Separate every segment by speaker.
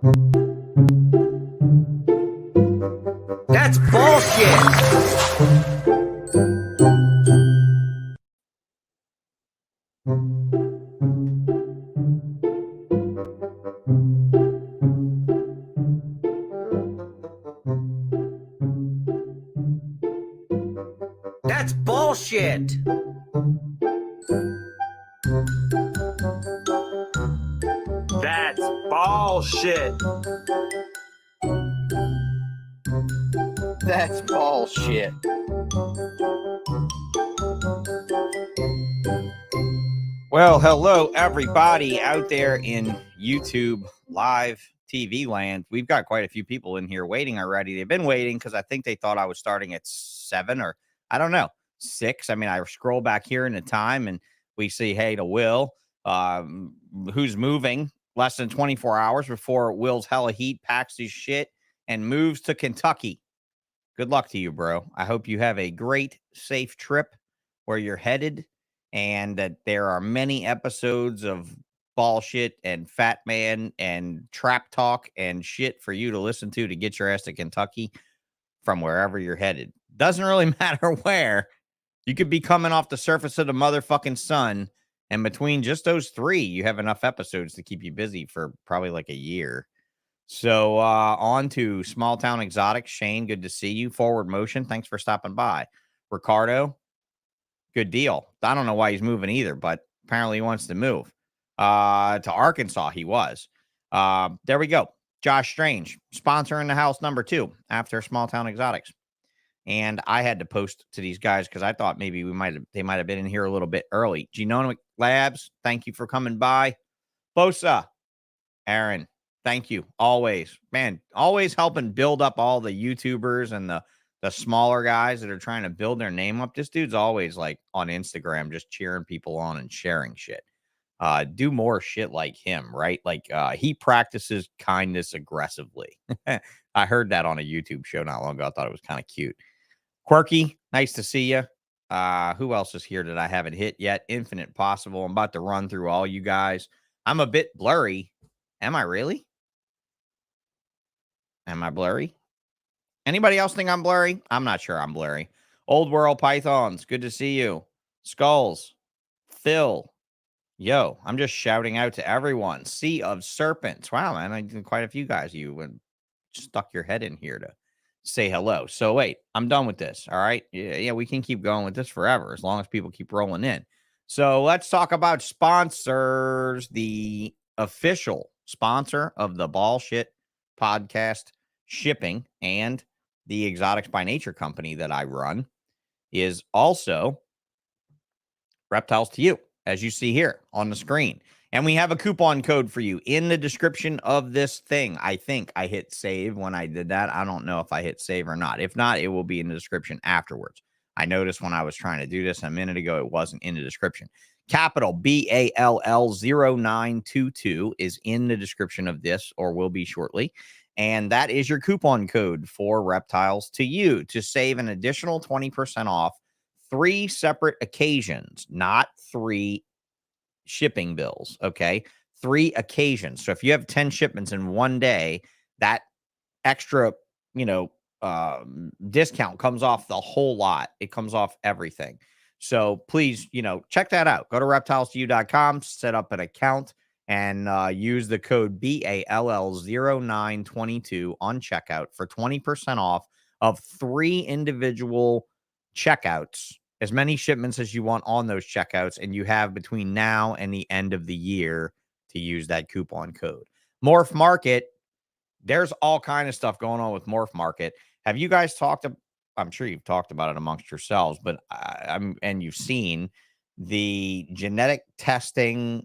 Speaker 1: That's bullshit. That's bullshit. That's bullshit. That's bullshit. Well, hello, everybody out there in YouTube live TV land. We've got quite a few people in here waiting already. They've been waiting because I think they thought I was starting at 7 or I don't know, 6. I mean, I scroll back here in the time and we see, hey, to Will, who's moving less than 24 hours before Will's hella heat packs his shit and moves to Kentucky. Good luck to you, bro. I hope you have a great, safe trip where you're headed and that there are many episodes of bullshit and Fat Man and trap talk and shit for you to listen to get your ass to Kentucky from wherever you're headed. Doesn't really matter where. You could be coming off the surface of the motherfucking sun, and between just those 3, you have enough episodes to keep you busy for probably like a year. So on to Small Town Exotics. Shane, good to see you. Forward Motion, thanks for stopping by. Ricardo, good deal. I don't know why he's moving either, but apparently he wants to move. To Arkansas, he was. There we go. Josh Strange, sponsor in the house number 2 after Small Town Exotics. And I had to post to these guys because I thought maybe they might have been in here a little bit early. Genomic Labs, thank you for coming by. Bosa, Aaron, thank you. Always, man, always helping build up all the YouTubers and the smaller guys that are trying to build their name up. This dude's always like on Instagram, just cheering people on and sharing shit. Do more shit like him, right? Like he practices kindness aggressively. I heard that on a YouTube show not long ago. I thought it was kind of cute. Quirky, nice to see you. Who else is here that I haven't hit yet? Infinite Possible. I'm about to run through all you guys. I'm a bit blurry. Am I really? Am I blurry? Anybody else think I'm blurry? I'm not sure I'm blurry. Old World Pythons, good to see you. Skulls, Phil. Yo, I'm just shouting out to everyone. Sea of Serpents. Wow, man, I did quite a few guys. You stuck your head in here to say hello. So wait, I'm done with this. All right. Yeah, we can keep going with this forever as long as people keep rolling in. So let's talk about sponsors. The official sponsor of the Bullshit podcast shipping and the Exotics by Nature company that I run is also Reptiles to You, as you see here on the screen. And we have a coupon code for you in the description of this thing. I think I hit save when I did that. I don't know if I hit save or not. If not, it will be in the description afterwards. I noticed when I was trying to do this a minute ago, it wasn't in the description. Capital BALL0922 is in the description of this or will be shortly. And that is your coupon code for Reptiles to You to save an additional 20% off 3 separate occasions, not 3 shipping bills. Okay. 3 occasions. So if you have 10 shipments in one day, that extra, discount comes off the whole lot. It comes off everything. So please, check that out. Go to reptiles2u.com, set up an account, and use the code BALL0922 on checkout for 20% off of 3 individual checkouts, as many shipments as you want on those checkouts, and you have between now and the end of the year to use that coupon code. MorphMarket, there's all kind of stuff going on with MorphMarket. Have you guys I'm sure you've talked about it amongst yourselves, but and you've seen the genetic testing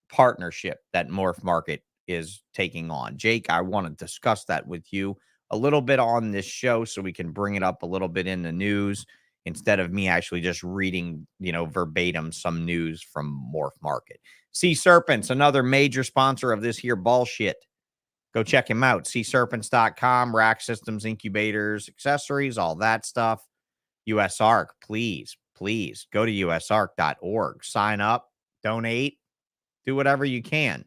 Speaker 1: partnership that MorphMarket is taking on. Jake, I want to discuss that with you a little bit on this show so we can bring it up a little bit in the news instead of me actually just reading, verbatim some news from MorphMarket. Sea Serpents, another major sponsor of this here bullshit. Go check him out. SeaSerpents.com, rack systems, incubators, accessories, all that stuff. USARK, please go to usark.org. Sign up, donate, do whatever you can.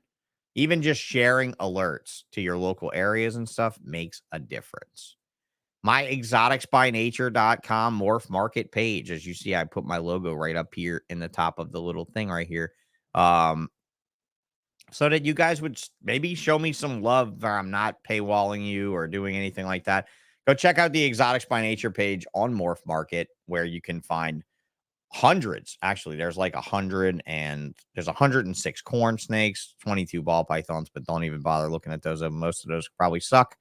Speaker 1: Even just sharing alerts to your local areas and stuff makes a difference. MyExoticsByNature.com MorphMarket page. As you see, I put my logo right up here in the top of the little thing right here. So that you guys would maybe show me some love where I'm not paywalling you or doing anything like that. Go check out the Exotics by Nature page on MorphMarket, where you can find hundreds. Actually, there's like 106 corn snakes, 22 ball pythons, but don't even bother looking at those. Most of those probably suck.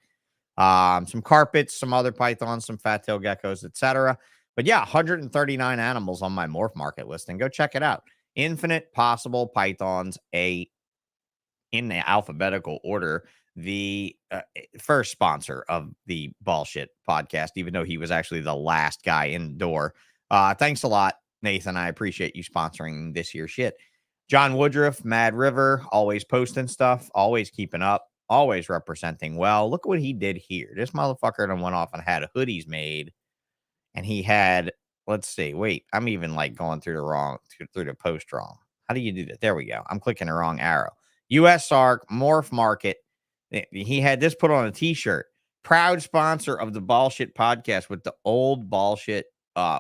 Speaker 1: Some carpets, some other pythons, some fat tail geckos, etc. But yeah, 139 animals on my MorphMarket listing. Go check it out. Infinite possible pythons, in the alphabetical order, the first sponsor of the Ballsh podcast, even though he was actually the last guy in the door. Thanks a lot, Nathan. I appreciate you sponsoring this year's shit. John Woodruff, Mad River, always posting stuff, always keeping up, always representing well. Look at what he did here. This motherfucker then went off and had hoodies made, and he had, let's see, wait, I'm even like going through the post wrong. How do you do that? There we go. I'm clicking the wrong arrow. USARK, MorphMarket. He had this put on a t-shirt. Proud sponsor of the Ballsh podcast with the old Ballsh,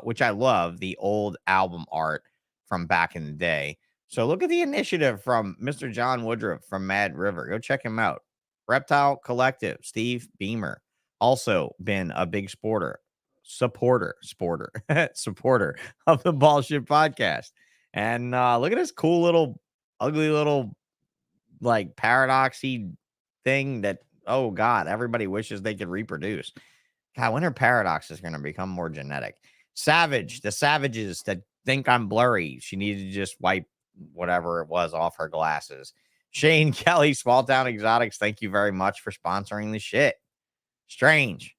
Speaker 1: which I love, the old album art from back in the day. So look at the initiative from Mr. John Woodruff from Mad River. Go check him out. Reptile Collective, Steve Beamer, also been a big supporter of the Ballsh podcast. And look at this cool little, ugly little, like paradoxy thing that, oh God, everybody wishes they could reproduce. God, when are paradoxes going to become more genetic? Savage, the savages that think I'm blurry. She needed to just wipe whatever it was off her glasses. Shane Kelly, Small Town Exotics, thank you very much for sponsoring the shit. Strange.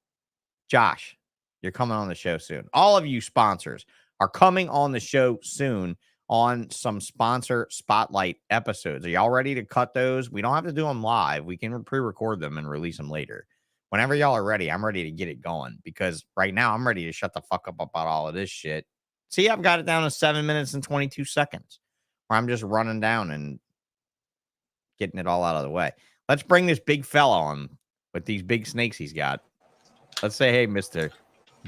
Speaker 1: Josh, you're coming on the show soon. All of you sponsors are coming on the show soon on some sponsor spotlight episodes. Are y'all ready to cut those? We don't have to do them live. We can pre-record them and release them later. Whenever y'all are ready, I'm ready to get it going, because right now I'm ready to shut the fuck up about all of this shit. See, I've got it down to 7 minutes and 22 seconds where I'm just running down and getting it all out of the way. Let's bring this big fella on with these big snakes he's got. Let's say, hey, Mr.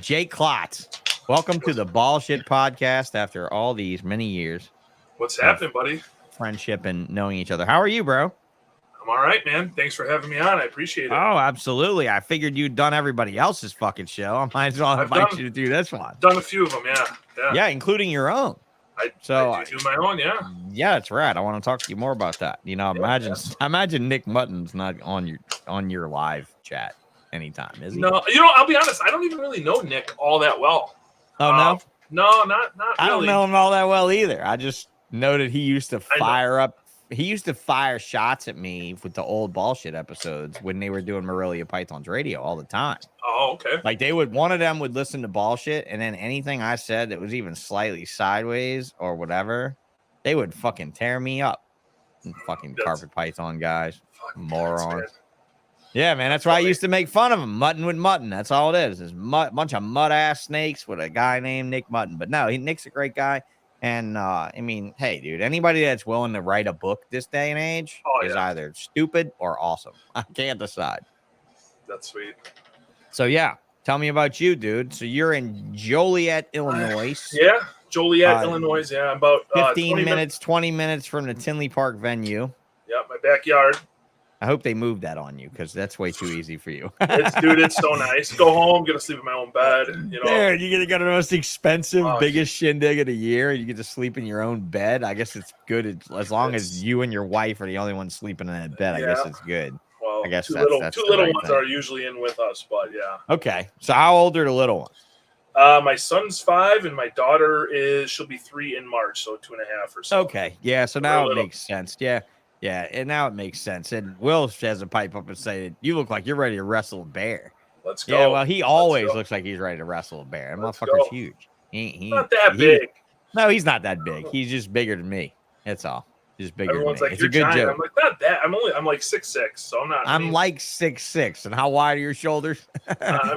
Speaker 1: Jake Klotz. Welcome to the Ballsh podcast after all these many years.
Speaker 2: What's happening, buddy?
Speaker 1: Friendship and knowing each other. How are you, bro?
Speaker 2: I'm all right, man. Thanks for having me on. I appreciate it.
Speaker 1: Oh, absolutely. I figured you'd done everybody else's fucking show. I might as well invite you to do this one.
Speaker 2: Done a few of them, yeah.
Speaker 1: Yeah, including your own.
Speaker 2: I do my own, yeah.
Speaker 1: Yeah, that's right. I want to talk to you more about that. You know, imagine Nick Mutton's not on your live chat anytime, is he?
Speaker 2: No, I'll be honest. I don't even really know Nick all that well.
Speaker 1: Oh, no?
Speaker 2: No, not really.
Speaker 1: I don't know him all that well either. I just know that he used to fire shots at me with the old Ballsh episodes when they were doing Morelia Pythons radio all the time.
Speaker 2: Oh, okay.
Speaker 1: Like one of them would listen to Ballsh, and then anything I said that was even slightly sideways or whatever, they would fucking tear me up. Carpet python guys, morons. Yeah, man, that's why I used to make fun of him. Mutton with Mutton. That's all it is. It's bunch of mud-ass snakes with a guy named Nick Mutton. But no, Nick's a great guy. And, I mean, hey, dude, anybody that's willing to write a book this day and age is either stupid or awesome. I can't decide.
Speaker 2: That's sweet.
Speaker 1: So, yeah, tell me about you, dude. So you're in Joliet, Illinois.
Speaker 2: Yeah, Joliet, Illinois. Yeah, I'm about
Speaker 1: 20 minutes from the Tinley Park venue.
Speaker 2: Yeah, my backyard.
Speaker 1: I hope they moved that on you, because that's way too easy for you.
Speaker 2: It's so nice. Go home, get to sleep in my own bed.
Speaker 1: There, you get to go to the most expensive, biggest shindig of the year. You get to sleep in your own bed. I guess it's good as long as you and your wife are the only ones sleeping in that bed. I guess it's good.
Speaker 2: Well,
Speaker 1: I guess
Speaker 2: two little ones are usually in with us, but yeah.
Speaker 1: Okay, so how old are the little ones?
Speaker 2: My son's 5 and my daughter she'll be 3 in March, so 2.5 or so.
Speaker 1: Okay, yeah. So now it makes sense. Yeah. Yeah, and now it makes sense. And Will has a pipe up and say, "You look like you're ready to wrestle a bear."
Speaker 2: Let's go.
Speaker 1: Yeah, well, he always looks like he's ready to wrestle a bear. That motherfucker's huge. He's
Speaker 2: not that big.
Speaker 1: No, he's not that big. He's just bigger than me. That's all. Just bigger
Speaker 2: Everyone's
Speaker 1: than me.
Speaker 2: Like, it's a good joke. I'm like, not that. I'm like 6'6", so I'm not.
Speaker 1: I'm like 6'6", and how wide are your shoulders?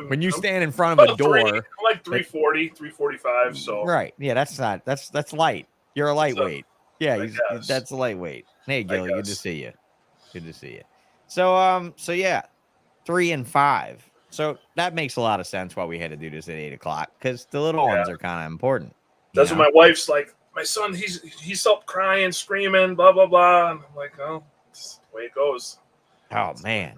Speaker 1: When you stand in front of a door,
Speaker 2: I'm like 340, 345. So
Speaker 1: right, yeah, that's light. You're a lightweight. Yeah, that's a lightweight. Hey, Gilly, good to see you. Good to see you. So yeah, 3 and 5. So that makes a lot of sense why we had to do this at 8 o'clock, because the little ones are kind of important.
Speaker 2: That's what my wife's like. My son, he's up crying, screaming, blah blah blah, and I'm like, oh, that's the way it goes.
Speaker 1: Oh man,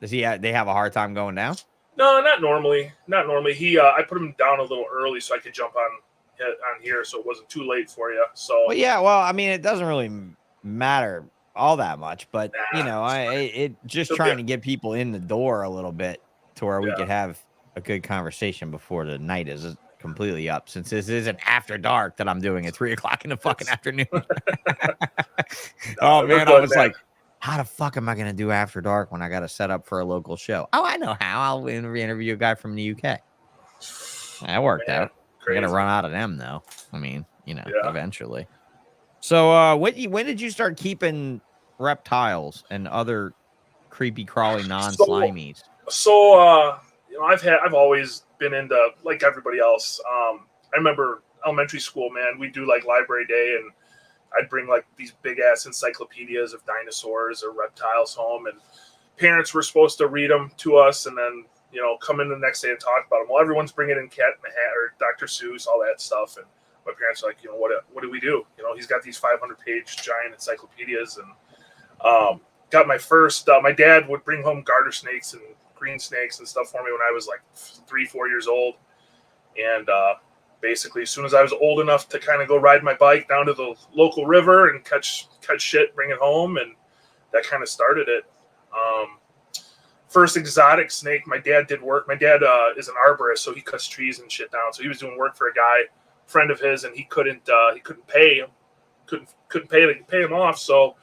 Speaker 1: does he? They have a hard time going down?
Speaker 2: No, not normally. Not normally. I put him down a little early so I could jump on here, so it wasn't too late for you. So
Speaker 1: well, yeah. Well, I mean, it doesn't really matter all that much, but you know, it just trying to get people in the door a little bit to where we could have a good conversation before the night is completely up, since this isn't after dark that I'm doing at 3 o'clock in the fucking afternoon. Oh man, I was like, how the fuck am I gonna do after dark when I got to set up for a local show? Oh, I know how. I'll interview a guy from the UK. That worked out. We're gonna run out of them though. I mean, you know, eventually. So when did you start keeping reptiles and other creepy crawly non-slimies?
Speaker 2: So you know, I've always been into, like everybody else. I remember elementary school, man, we do like library day, and I'd bring like these big ass encyclopedias of dinosaurs or reptiles home, and parents were supposed to read them to us, and then, you know, come in the next day and talk about them. Well, everyone's bringing in Cat in the Hat or Dr. Seuss, all that stuff, and my parents are like, you know, what do we do? You know, he's got these 500-page giant encyclopedias, and got my first. My dad would bring home garter snakes and green snakes and stuff for me when I was like 3-4 years old, and basically as soon as I was old enough to kind of go ride my bike down to the local river and catch shit, bring it home, and that kind of started it. First exotic snake, my dad did work. My dad is an arborist, so he cuts trees and shit down. So he was doing work for a guy, friend of his, and he couldn't pay him, couldn't pay him off. So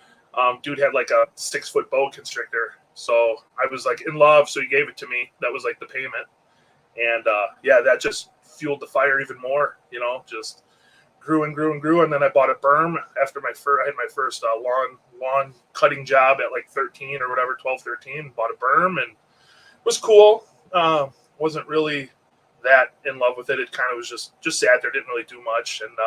Speaker 2: dude had like a 6-foot boa constrictor. So I was like in love, so he gave it to me. That was like the payment, and that just fueled the fire even more. You know, just grew and grew and grew, and then I bought a berm after I had my first lawn cutting job at like 13 or whatever, 12, 13. Bought a berm, and it was cool. Wasn't really that in love with it. It kind of was just sat there, didn't really do much, and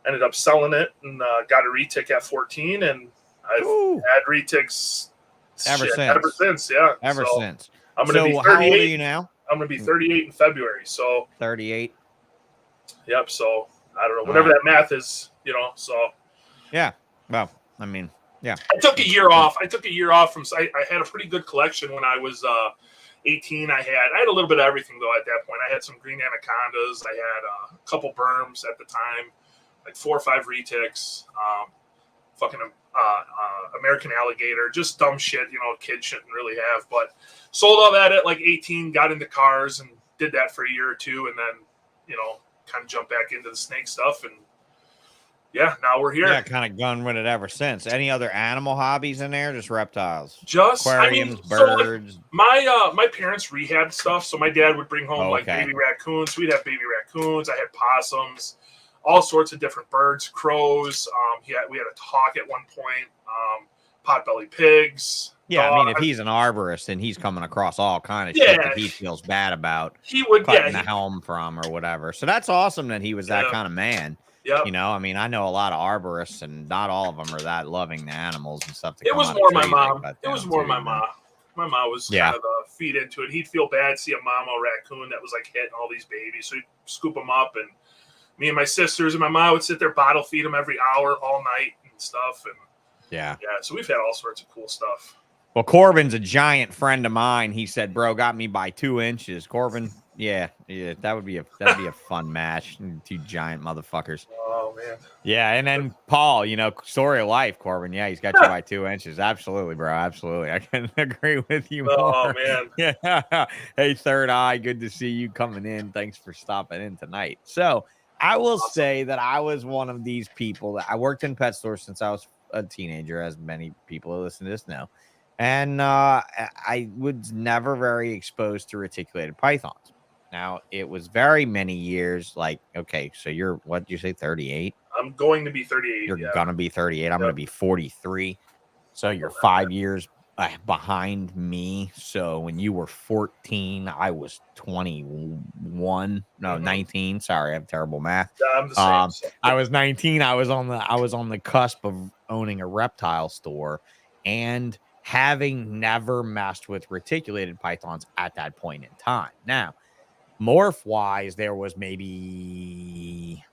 Speaker 2: ended up selling it, and got a retic at 14, and I've had retics ever since. Yeah,
Speaker 1: ever since.
Speaker 2: I'm gonna be 38.
Speaker 1: How old are you now?
Speaker 2: I'm gonna be 38 in February. So
Speaker 1: 38.
Speaker 2: Yep. So I don't know, whatever that math is, you know. So
Speaker 1: yeah. Well, I mean, yeah.
Speaker 2: I took a year off. From. I had a pretty good collection when I was 18. I had a little bit of everything though at that point. I had some green anacondas. I had a couple berms at the time, like 4 or 5 retics. Fucking American alligator, just dumb shit, you know, a kid shouldn't really have. But sold all that at like 18, got into cars and did that for a year or two, and then, you know, kind of jumped back into the snake stuff, and yeah, now we're here.
Speaker 1: Yeah, kind of gone with it ever since. Any other animal hobbies in there? Just reptiles?
Speaker 2: Just
Speaker 1: aquariums, birds.
Speaker 2: So like, my parents rehab stuff, so my dad would bring home like baby raccoons. We'd have baby raccoons. I had possums, all sorts of different birds, crows. We had a hawk at one point. Potbelly pigs.
Speaker 1: Yeah, I mean, if he's an arborist and he's coming across all kind of shit that he feels bad about,
Speaker 2: he would
Speaker 1: cutting the helm from or whatever. So that's awesome that he was that kind of man.
Speaker 2: Yeah,
Speaker 1: you know, I mean, I know a lot of arborists, and not all of them are that loving the animals and stuff.
Speaker 2: It was more my mom. It was more my mom. My mom was kind of feed into it. He'd feel bad, see a mama raccoon that was like hitting all these babies, so he'd scoop them up, and me and my sisters and my mom would sit there, bottle feed them every hour, all night and stuff. And so we've had all sorts of cool stuff.
Speaker 1: Well, Corbin's a giant friend of mine. He said, "Bro, got me by 2 inches." Corbin, yeah, that'd be a fun match. 2 giant motherfuckers.
Speaker 2: Oh man.
Speaker 1: Yeah, and then Paul, you know, story of life, Corbin. Yeah, he's got you by 2 inches. Absolutely, bro. Absolutely, I can agree with you.
Speaker 2: Oh man.
Speaker 1: Yeah. Hey, Third Eye, good to see you coming in. Thanks for stopping in tonight. So I will say that I was one of these people that I worked in pet stores since I was a teenager, as many people who listen to this know. And I was never very exposed to reticulated pythons. Now, it was very many years, like, okay, so you're, what did you say, 38?
Speaker 2: I'm going to be 38.
Speaker 1: You're going to be 38. I'm going to be 43. So you're 5 years behind me. So when you were 14, I was 21. No, 19. Sorry, I have terrible math.
Speaker 2: Yeah, I'm the same.
Speaker 1: I was 19. I was on the cusp of owning a reptile store. and having never messed with reticulated pythons at that point in time. Now, morph wise, there was maybe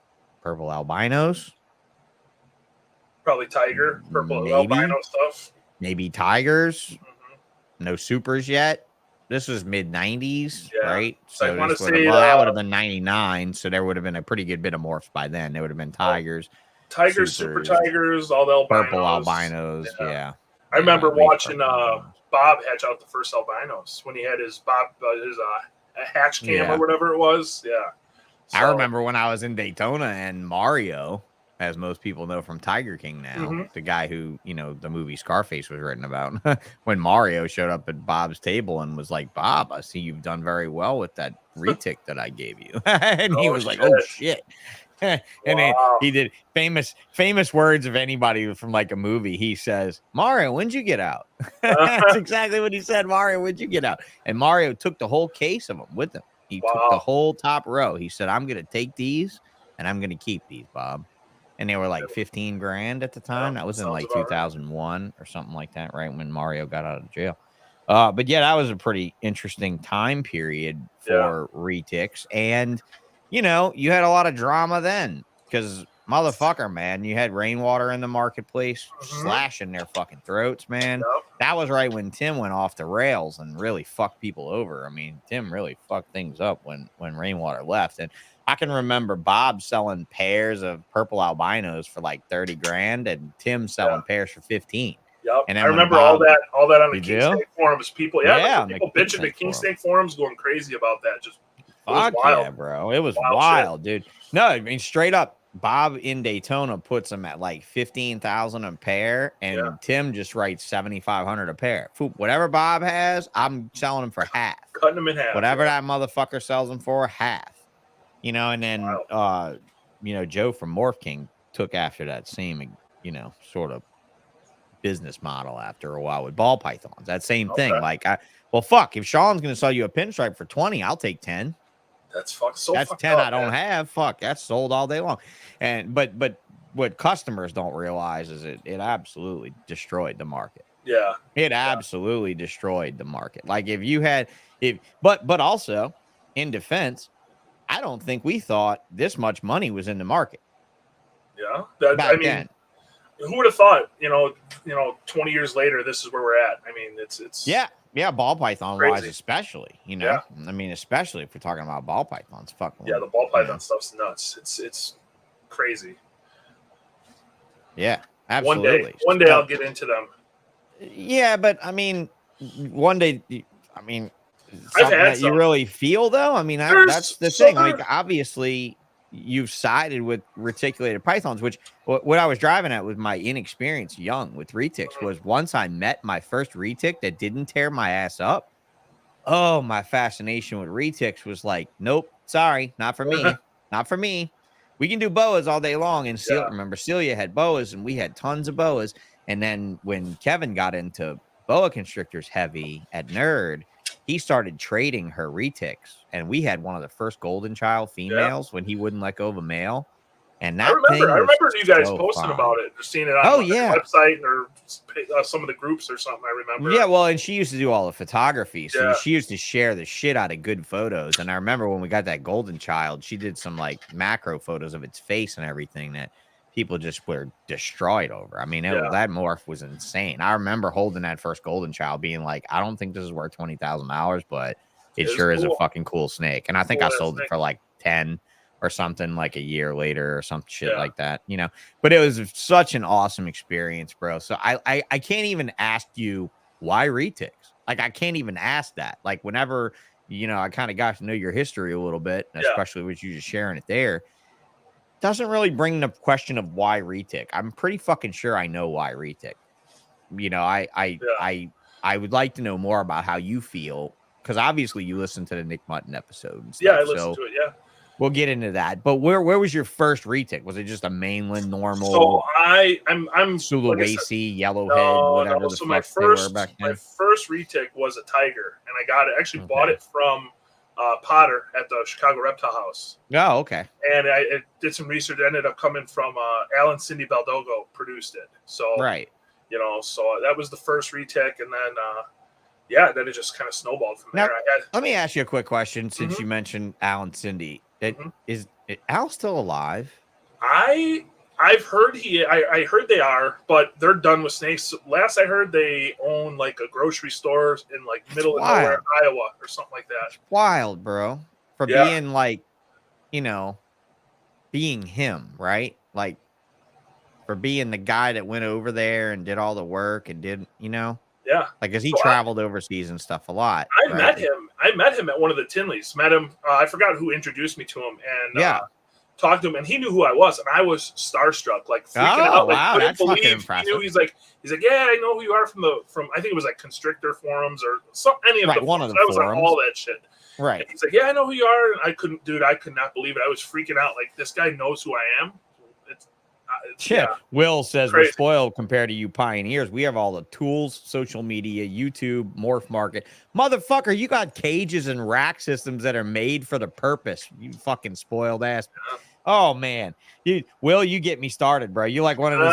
Speaker 1: purple albinos,
Speaker 2: Probably tiger, purple albino stuff.
Speaker 1: maybe tigers,
Speaker 2: Mm-hmm.
Speaker 1: no supers yet. This was mid 90s,
Speaker 2: Yeah.
Speaker 1: right?
Speaker 2: So I want to
Speaker 1: this
Speaker 2: say
Speaker 1: that would have been 99. So there would have been a pretty good bit of morphs by then. There would have been tigers,
Speaker 2: tigers, super tigers, all the albinos.
Speaker 1: purple albinos. Yeah.
Speaker 2: I remember watching Bob hatch out the first albinos when he had his hatch cam or whatever it was. Yeah. So,
Speaker 1: I remember when I was in Daytona and Mario, as most people know from Tiger King now, the guy who, you know, the movie Scarface was written about, when Mario showed up at Bob's table and was like, Bob, I see you've done very well with that retic that I gave you. And he was like, oh, shit. And then he did famous words of anybody from like a movie. He says, Mario, when'd you get out? That's exactly what he said. Mario, when'd you get out? And Mario took the whole case of them with him. He took the whole top row. He said, I'm going to take these and I'm going to keep these, Bob. And they were like 15 grand at the time. That was in like 2001 or something like that, right? When Mario got out of jail. But yeah, that was a pretty interesting time period for retics. And, you know, you had a lot of drama then because motherfucker, man, you had rainwater in the marketplace slashing their fucking throats, man. That was right when Tim went off the rails and really fucked people over. I mean, Tim really fucked things up when rainwater left. And I can remember Bob selling pairs of purple albinos for like 30 grand and Tim selling pairs for 15.
Speaker 2: Yep.
Speaker 1: And
Speaker 2: I remember all that on the King Snake forums. People, people bitching the King Snake forums, going crazy about that. Just
Speaker 1: fuck yeah, bro. It was wild, dude. No, I mean, straight up, Bob in Daytona puts them at like 15,000 a pair, and Tim just writes 7,500 a pair. Whatever Bob has, I'm selling them for half.
Speaker 2: Cutting them in half.
Speaker 1: Whatever that motherfucker sells them for, half. You know, and then you know, Joe from Morph King took after that same, you know, sort of business model after a while with ball pythons. That same thing. Like, fuck, if Sean's gonna sell you a pinstripe for 20, I'll take 10.
Speaker 2: That's
Speaker 1: 10 I don't have. Fuck, that's sold all day long. And but what customers don't realize is it absolutely destroyed the market.
Speaker 2: Yeah.
Speaker 1: It absolutely destroyed the market. Like but also in defense, I don't think we thought this much money was in the market.
Speaker 2: Yeah.
Speaker 1: Then.
Speaker 2: Who would have thought, you know, 20 years later, this is where we're at. I mean, it's
Speaker 1: yeah, ball python
Speaker 2: crazy.
Speaker 1: wise, especially, you know, I mean, especially if we're talking about ball pythons, fucking
Speaker 2: the ball python stuff's nuts. It's crazy.
Speaker 1: Yeah, absolutely.
Speaker 2: One day I'll get into them.
Speaker 1: Yeah, but I mean, one day, I mean,
Speaker 2: I've had
Speaker 1: that you really feel though. I mean, that's the thing. Like, obviously, you've sided with reticulated pythons, which what I was driving at with my inexperience young with retics was once I met my first retic that didn't tear my ass up. Oh, my fascination with retics was like, nope, sorry, not for me, not for me. We can do boas all day long. And remember, Celia had boas and we had tons of boas. And then when Kevin got into boa constrictors heavy at Nerd, he started trading her retics, and we had one of the first golden child females when he wouldn't let go of a male. And that
Speaker 2: I remember you guys posting about it, or seeing it on the website or some of the groups or something. I remember.
Speaker 1: Yeah, well, and she used to do all the photography, so she used to share the shit out of good photos. And I remember when we got that golden child, she did some like macro photos of its face and everything that people just were destroyed over. I mean, that morph was insane. I remember holding that first golden child being like, I don't think this is worth $20,000, but it sure is a fucking cool snake. And I think I sold it for like 10 or something like a year later or some shit like that, you know, but it was such an awesome experience, bro. So I can't even ask you why retics. Like, I can't even ask that. Like, whenever, you know, I kind of got to know your history a little bit, especially with you just sharing it there. Doesn't really bring the question of why retic. I'm pretty fucking sure I know why retic. You know, I would like to know more about how you feel, because obviously you listened to the Nick Mutton episode and stuff,
Speaker 2: I listened to it.
Speaker 1: We'll get into that. But where was your first retic? Was it just a mainland normal?
Speaker 2: So I'm
Speaker 1: Sulawesi, yellowhead, whatever the fuck they were back then?
Speaker 2: My first retic was a tiger, and I got it. Actually bought it from Potter at the Chicago Reptile House.
Speaker 1: Oh, okay.
Speaker 2: And I did some research. It ended up coming from Alan Cindy Baldogo produced it. So
Speaker 1: right.
Speaker 2: you know, so that was the first retic, and then then it just kind of snowballed from there.
Speaker 1: Now, let me ask you a quick question since
Speaker 2: Mhm.
Speaker 1: you mentioned Al and Cindy.
Speaker 2: Mhm.
Speaker 1: Is Al still alive?
Speaker 2: I've heard I heard they are, but they're done with snakes. Last I heard, they own like a grocery store in like
Speaker 1: That's
Speaker 2: middle of nowhere,
Speaker 1: wild.
Speaker 2: Iowa, or something like that.
Speaker 1: It's wild, bro. For
Speaker 2: Yeah,
Speaker 1: being like, you know, being him, right? Like for being the guy that went over there and did all the work and did,
Speaker 2: yeah.
Speaker 1: like, because he
Speaker 2: So
Speaker 1: traveled overseas and stuff a lot,
Speaker 2: I
Speaker 1: right?
Speaker 2: met him. I met him at one of the Tinleys. Met him. I forgot who introduced me to him, and
Speaker 1: Yeah.
Speaker 2: talked to him, and he knew who I was, and I was starstruck, like freaking
Speaker 1: Oh,
Speaker 2: out, like
Speaker 1: wow,
Speaker 2: couldn't
Speaker 1: that's fucking
Speaker 2: believe he
Speaker 1: impressive.
Speaker 2: knew. He's like, yeah, I know who you are from I think it was like Constrictor forums or any of
Speaker 1: Right,
Speaker 2: the
Speaker 1: one
Speaker 2: forums.
Speaker 1: of the
Speaker 2: I was on
Speaker 1: forums.
Speaker 2: all that shit.
Speaker 1: Right.
Speaker 2: And he's like, yeah, I know who you are. And I could not believe it. I was freaking out. Like, this guy knows who I am. It's
Speaker 1: Yeah. Will says
Speaker 2: crazy.
Speaker 1: We're spoiled compared to you pioneers. We have all the tools, social media, YouTube, MorphMarket. Motherfucker, you got cages and rack systems that are made for the purpose. You fucking spoiled ass. Oh man, Will, you get me started, bro. You like one of those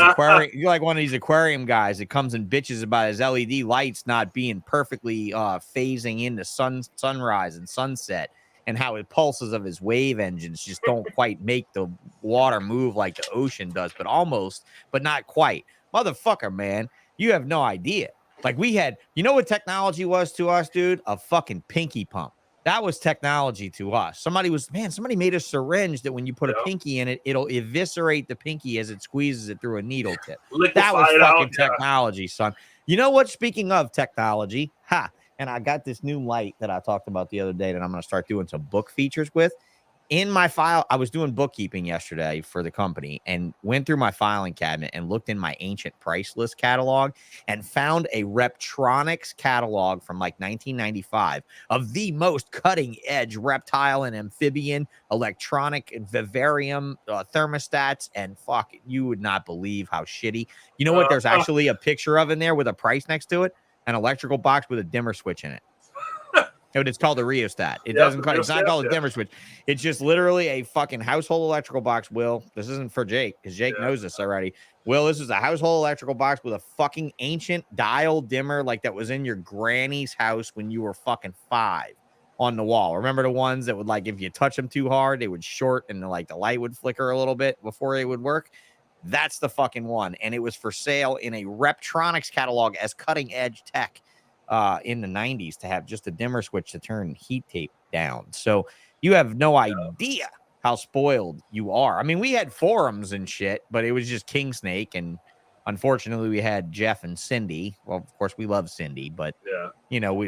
Speaker 1: these aquarium guys that comes and bitches about his LED lights not being perfectly phasing into sunrise and sunset, and how it pulses of his wave engines just don't quite make the water move like the ocean does, but almost, but not quite. Motherfucker, man, you have no idea. Like we had, you know what technology was to us, dude? A fucking pinky pump. That was technology to us. Somebody made a syringe that when you put a pinky in it, it'll eviscerate the pinky as it squeezes it through a needle tip. That was fucking technology, son. You know what? Speaking of technology, and I got this new light that I talked about the other day that I'm going to start doing some book features with. In my file, I was doing bookkeeping yesterday for the company and went through my filing cabinet and looked in my ancient price list catalog and found a Reptronics catalog from like 1995 of the most cutting edge reptile and amphibian electronic and vivarium thermostats. And fuck, you would not believe how shitty. You know what? There's actually a picture of in there with a price next to it, an electrical box with a dimmer switch in it. It's called a rheostat. It's not called a dimmer switch. It's just literally a fucking household electrical box. Will, this isn't for Jake because Jake knows this already. Will, this is a household electrical box with a fucking ancient dial dimmer like that was in your granny's house when you were fucking 5 on the wall. Remember the ones that would, like, if you touch them too hard, they would short and the light would flicker a little bit before it would work? That's the fucking one. And it was for sale in a Reptronics catalog as cutting edge tech. In the 90s to have just a dimmer switch to turn heat tape down. So you have no idea how spoiled you are. I mean, we had forums and shit, but it was just King Snake. And unfortunately, we had Jeff and Cindy. Well, of course, we love Cindy, but,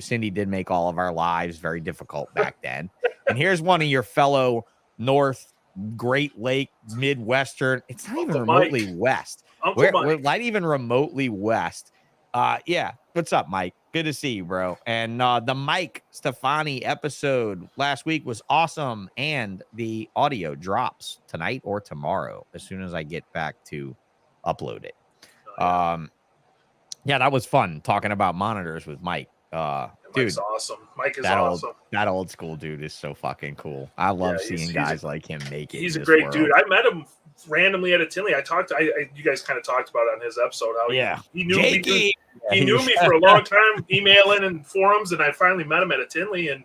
Speaker 1: Cindy did make all of our lives very difficult back then. And here's one of your fellow North Great Lake Midwestern. It's not even remotely west. We're not even remotely west. What's up, Mike? Good to see you, bro. And the Mike Stefani episode last week was awesome, and the audio drops tonight or tomorrow as soon as I get back to upload it. That was fun talking about monitors with Mike.
Speaker 2: Mike's awesome. Mike is awesome.
Speaker 1: That old school dude is so fucking cool. I love seeing guys like him make it.
Speaker 2: He's a great dude. I met him randomly at a Tinley. You guys kind of talked about it on his episode how he knew me. He knew me for a long time, emailing and forums, and I finally met him at a Tinley. And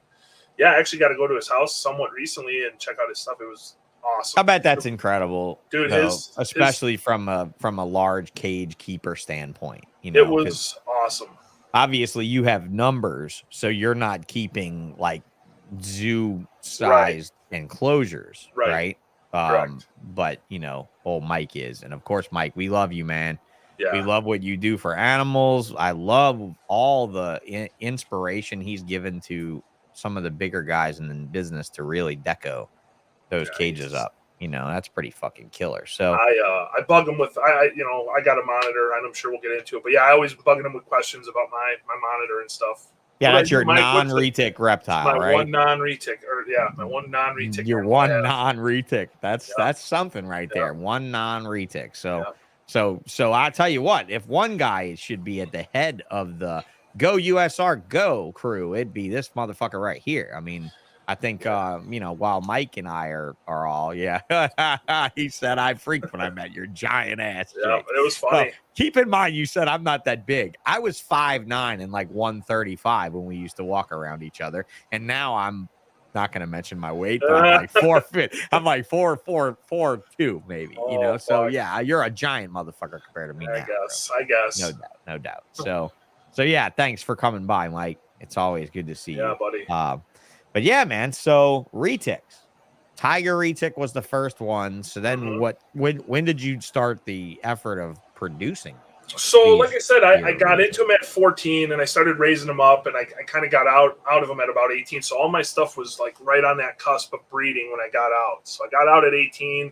Speaker 2: I actually got to go to his house somewhat recently and check out his stuff. It was awesome.
Speaker 1: I bet that's incredible,
Speaker 2: dude.
Speaker 1: Especially from a large cage keeper standpoint.
Speaker 2: It was awesome.
Speaker 1: Obviously, you have numbers, so you're not keeping like zoo-sized enclosures, right? But old Mike is, and of course, Mike, we love you, man. Yeah. We love what you do for animals. I love all the inspiration he's given to some of the bigger guys in the business to really deco those cages up. That's pretty fucking killer. So
Speaker 2: I bug him with I got a monitor, and I'm sure we'll get into it. But I always bugging him with questions about my monitor and stuff.
Speaker 1: Yeah, that's your non-retic reptile, right?
Speaker 2: My one non-retic. Your
Speaker 1: one non-retic. That's something right there. One non-retic. So I tell you what, if one guy should be at the head of the Go USR Go crew, it'd be this motherfucker right here. I mean, I think, while Mike and I are all, yeah. He said, I freaked when I met your giant ass,
Speaker 2: Yeah,
Speaker 1: Jake.
Speaker 2: it was
Speaker 1: Well,
Speaker 2: funny.
Speaker 1: keep in mind, you said I'm not that big. I was 5'9" and like 135 when we used to walk around each other. And now I'm not going to mention my weight, but I'm like 4 feet. I'm like 4'2", maybe,
Speaker 2: Oh,
Speaker 1: So
Speaker 2: fuck.
Speaker 1: yeah, you're a giant motherfucker compared to me now.
Speaker 2: I guess.
Speaker 1: No doubt. So yeah, thanks for coming by, Mike. It's always good to see you.
Speaker 2: Yeah, buddy.
Speaker 1: But yeah, man. So RETICS, Tiger RETIC was the first one. So then when did you start the effort of producing?
Speaker 2: So, like I said, I got into them at 14 and I started raising them up, and I kind of got out of them at about 18. So all my stuff was like right on that cusp of breeding when I got out. So I got out at 18.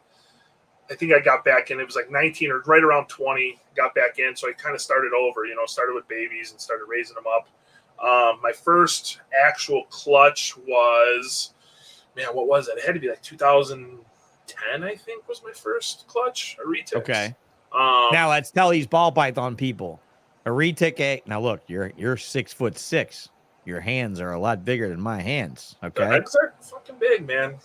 Speaker 2: I think I got back in. It was like 19 or right around 20. Got back in. So I kind of started over, started with babies and started raising them up. My first actual clutch was, what was it? It had to be like 2010, I think, was my first clutch, a RETICS.
Speaker 1: Okay. Now let's tell these ball python people, a RETIC egg. Now look, you're 6'6". Your hands are a lot bigger than my hands. Okay.
Speaker 2: The eggs are fucking big, man.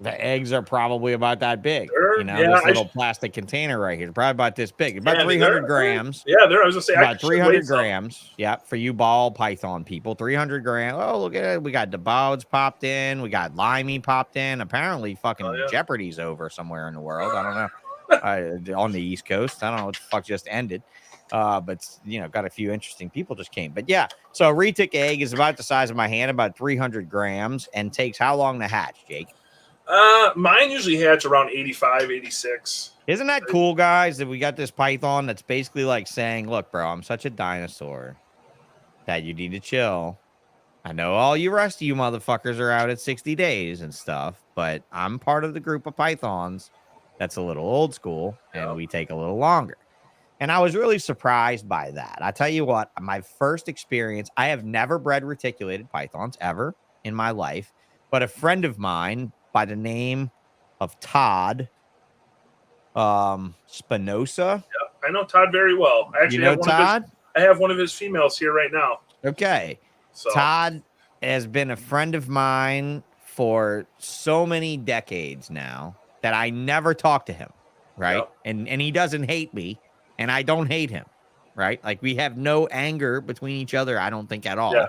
Speaker 1: The eggs are probably about that big.
Speaker 2: Sure.
Speaker 1: This little plastic container right here, probably about this big, about 300 grams.
Speaker 2: Yeah, I was gonna say
Speaker 1: about 300 grams. Yeah, for you ball python people, 300 grams. Oh, look at it. We got DeBauds popped in. We got Limey popped in. Apparently, fucking Jeopardy's over somewhere in the world. I don't know. On the East Coast, I don't know what the fuck just ended. But got a few interesting people just came. But yeah, so a RETIC egg is about the size of my hand, about 300 grams, and takes how long to hatch, Jake?
Speaker 2: Mine usually hatch around 85, 86.
Speaker 1: Isn't that cool, guys, that we got this python that's basically like saying, look, bro, I'm such a dinosaur that you need to chill. I know all you rest of you motherfuckers are out at 60 days and stuff, but I'm part of the group of pythons that's a little old school, and we take a little longer. And I was really surprised by that. I tell you what, my first experience, I have never bred reticulated pythons ever in my life, but a friend of mine by the name of Todd Spinoza.
Speaker 2: Yeah, I know Todd very well. I actually
Speaker 1: Todd?
Speaker 2: I have one of his females here right now.
Speaker 1: Okay. So Todd has been a friend of mine for so many decades now that I never talk to him, right? And he doesn't hate me, and I don't hate him, right? Like, we have no anger between each other, I don't think, at all. Yeah.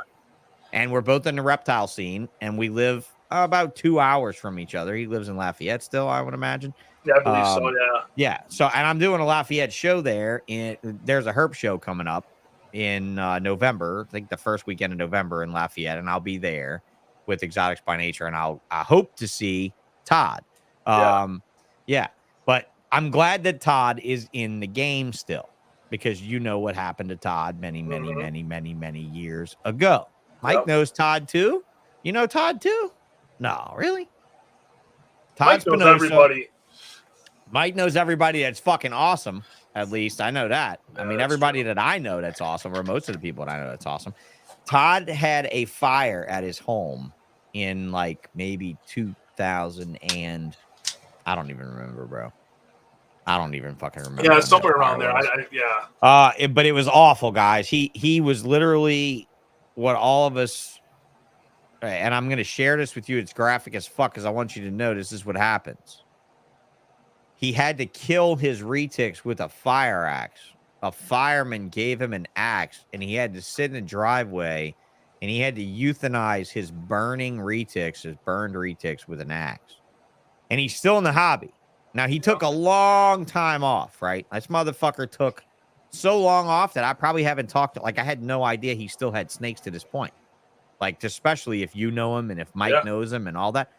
Speaker 1: And we're both in the reptile scene, and we live about 2 hours from each other. He lives in Lafayette still, I would imagine.
Speaker 2: Yeah, I believe so, yeah.
Speaker 1: Yeah, so, and I'm doing a Lafayette show there. There's a herp show coming up in November, I think the first weekend of November in Lafayette, and I'll be there with Exotics by Nature, and I hope to see Todd. Yeah, but I'm glad that Todd is in the game still, because you know what happened to Todd many years ago. Mike knows Todd too. You know Todd too? No, really?
Speaker 2: Mike knows everybody.
Speaker 1: Mike knows everybody that's fucking awesome. At least I know that. I mean, everybody that I know that's awesome, or most of the people that I know that's awesome. Todd had a fire at his home in like maybe 2000 and I don't even remember, bro. I don't even fucking remember.
Speaker 2: Yeah, somewhere around there.
Speaker 1: But it was awful, guys. He was literally what all of us, and I'm going to share this with you. It's graphic as fuck because I want you to know this is what happens. He had to kill his RETICS with a fire axe. A fireman gave him an axe, and he had to sit in the driveway, and he had to euthanize his burning RETICS, his burned RETICS, with an axe. And he's still in the hobby. Now, he took a long time off, right? This motherfucker took so long off that I probably haven't talked to, like, I had no idea he still had snakes to this point. Like, especially if you know him and if Mike knows him and all that.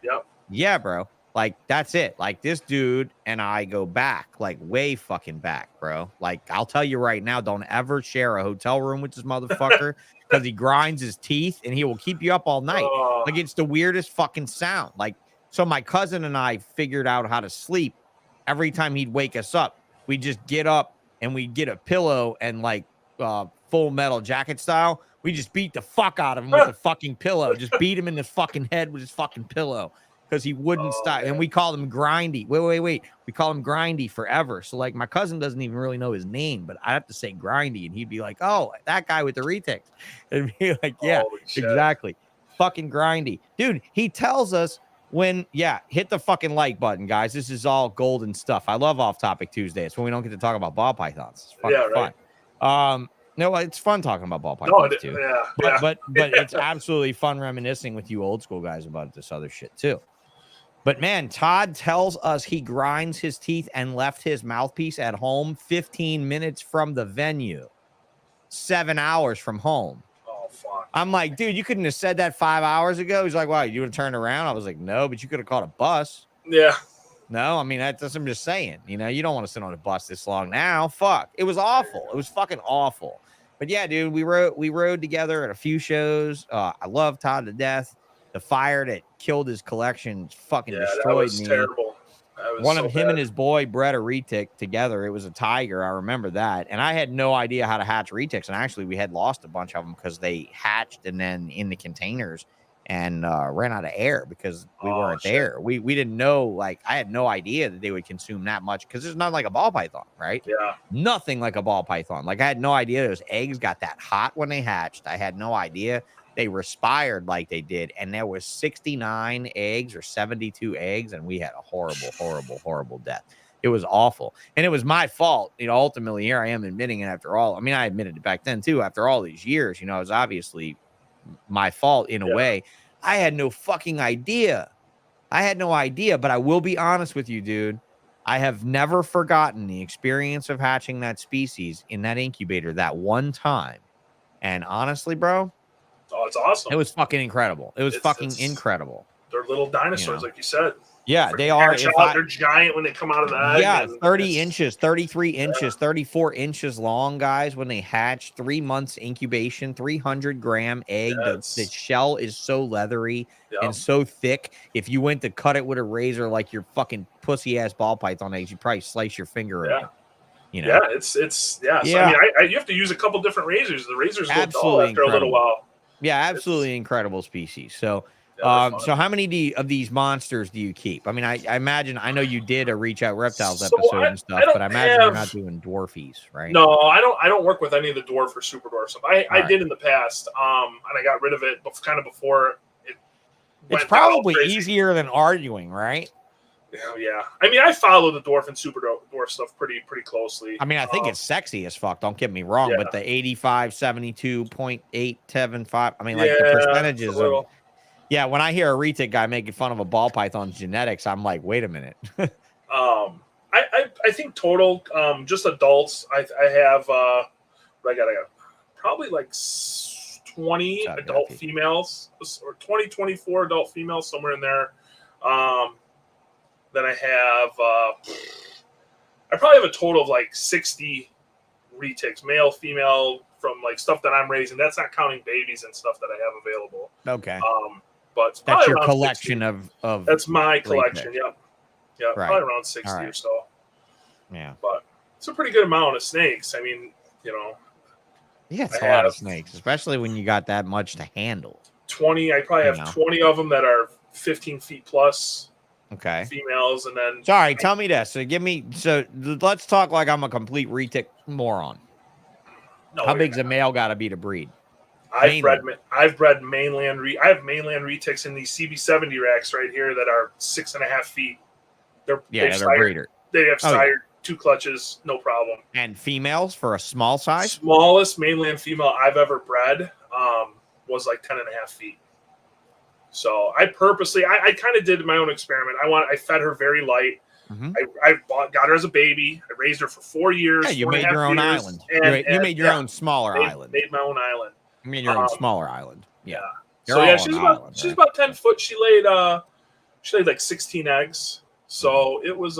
Speaker 1: Yeah, bro. Like, that's it. Like, this dude and I go back, like, way fucking back, bro. Like, I'll tell you right now, don't ever share a hotel room with this motherfucker because he grinds his teeth and he will keep you up all night. Like, it's the weirdest fucking sound. Like, so my cousin and I figured out how to sleep. Every time he'd wake us up, we'd just get up and we'd get a pillow and, like, Full Metal Jacket style, we just beat the fuck out of him with the fucking pillow. Just beat him in the fucking head with his fucking pillow. Because he wouldn't stop. And we call him Grindy. Wait. We call him Grindy forever. So, like, my cousin doesn't even really know his name, but I have to say Grindy. And he'd be like, oh, that guy with the RETICS. And be like, yeah, exactly. Fucking grindy. Dude, he tells us when, hit the fucking like button, guys. This is all golden stuff. I love Off Topic Tuesday. It's when we don't get to talk about ball pythons. It's fucking fun. No, it's fun talking about ball pythons too. But it's absolutely fun reminiscing with you old school guys about this other shit too. But man, Todd tells us he grinds his teeth and left his mouthpiece at home 15 minutes from the venue, 7 hours from home.
Speaker 2: Oh, fuck.
Speaker 1: I'm like, dude, you couldn't have said that 5 hours ago. He's like, wow, you would have turned around? I was like, no, but you could have caught a bus.
Speaker 2: Yeah.
Speaker 1: No, I mean, that's, I'm just saying, you know, you don't want to sit on a bus this long now. Fuck. It was awful. It was fucking awful. But yeah, dude, we rode together at a few shows. I love Todd to death. The fire that killed his collection fucking destroyed me.
Speaker 2: Terrible.
Speaker 1: One of him and his boy bred a retic together. It was a tiger. I remember that. And I had no idea how to hatch retics. And actually, we had lost a bunch of them because they hatched and then in the containers and ran out of air because we weren't there. We didn't know, like, I had no idea that they would consume that much because it's not like a ball python, right?
Speaker 2: Yeah.
Speaker 1: Nothing like a ball python. Like, I had no idea those eggs got that hot when they hatched. I had no idea they respired like they did. And there was 69 eggs or 72 eggs. And we had a horrible death. It was awful. And it was my fault. You know, ultimately here I am admitting it after all. I mean, I admitted it back then too, after all these years, you know, it was obviously my fault in a way. I had no fucking idea. But I will be honest with you, dude. I have never forgotten the experience of hatching that species in that incubator that one time. And honestly, bro,
Speaker 2: it's awesome.
Speaker 1: It was fucking incredible. It was incredible.
Speaker 2: They're little dinosaurs, like you said.
Speaker 1: Yeah, they are.
Speaker 2: They're giant when they come out of the egg.
Speaker 1: Yeah, 30 inches, 33 inches, 34 inches long, guys, when they hatch. 3 months incubation, 300-gram egg. The shell is so leathery and so thick. If you went to cut it with a razor like your fucking pussy-ass ball python eggs, you'd probably slice your finger open. You know?
Speaker 2: Yeah, it's So, I mean, you have to use a couple different razors. The razors go dull after a little while.
Speaker 1: Yeah, absolutely incredible species. So, so how many of these monsters do you keep? I mean, I imagine, I know you did a Reach Out Reptiles episode and stuff, but I imagine you're not doing dwarfies, right?
Speaker 2: No, I don't work with any of the dwarf or super dwarf stuff. I did in the past, and I got rid of it kind of before it went.
Speaker 1: It's probably easier than arguing, right?
Speaker 2: Yeah. I mean, I follow the dwarf and super dwarf stuff pretty closely.
Speaker 1: I mean, I think it's sexy as fuck. Don't get me wrong, but the 85, 72.875. I mean, like the percentages of. Yeah, when I hear a retic guy making fun of a ball python's genetics, I'm like, wait a minute.
Speaker 2: I think total, just adults. I have I got probably like 20 adult females or 24 adult females, somewhere in there. Then I have I probably have a total of like 60 retics, male, female, from like stuff that I'm raising. That's not counting babies and stuff that I have available.
Speaker 1: Okay.
Speaker 2: But
Speaker 1: that's your collection
Speaker 2: 60.
Speaker 1: of
Speaker 2: that's my collection. Yep. Yeah,
Speaker 1: right.
Speaker 2: Probably around 60 or so.
Speaker 1: Yeah.
Speaker 2: But it's a pretty good amount of snakes. I mean, you know.
Speaker 1: Yeah, it's a lot of snakes, especially when you got that much to handle.
Speaker 2: 20. I probably have 20 of them that are 15 feet plus.
Speaker 1: Okay.
Speaker 2: Females, and then.
Speaker 1: Sorry, tell me this. So let's talk like I'm a complete retic moron.
Speaker 2: No,
Speaker 1: how big's a male got to be to breed?
Speaker 2: I've bred mainland. I have mainland retics in these CB70 racks right here that are 6.5 feet. They're breeder. They have sired 2 clutches, no problem.
Speaker 1: And females for a small size.
Speaker 2: Smallest mainland female I've ever bred was like 10.5 feet. So I purposely, I kind of did my own experiment. I fed her very light.
Speaker 1: Mm-hmm.
Speaker 2: I got her as a baby. I raised her for 4 years.
Speaker 1: Yeah, you made your own island. You made your own smaller island.
Speaker 2: Made my own island.
Speaker 1: I mean, your own smaller island. Yeah.
Speaker 2: So yeah, she's about 10 foot. She laid like 16 eggs. So it was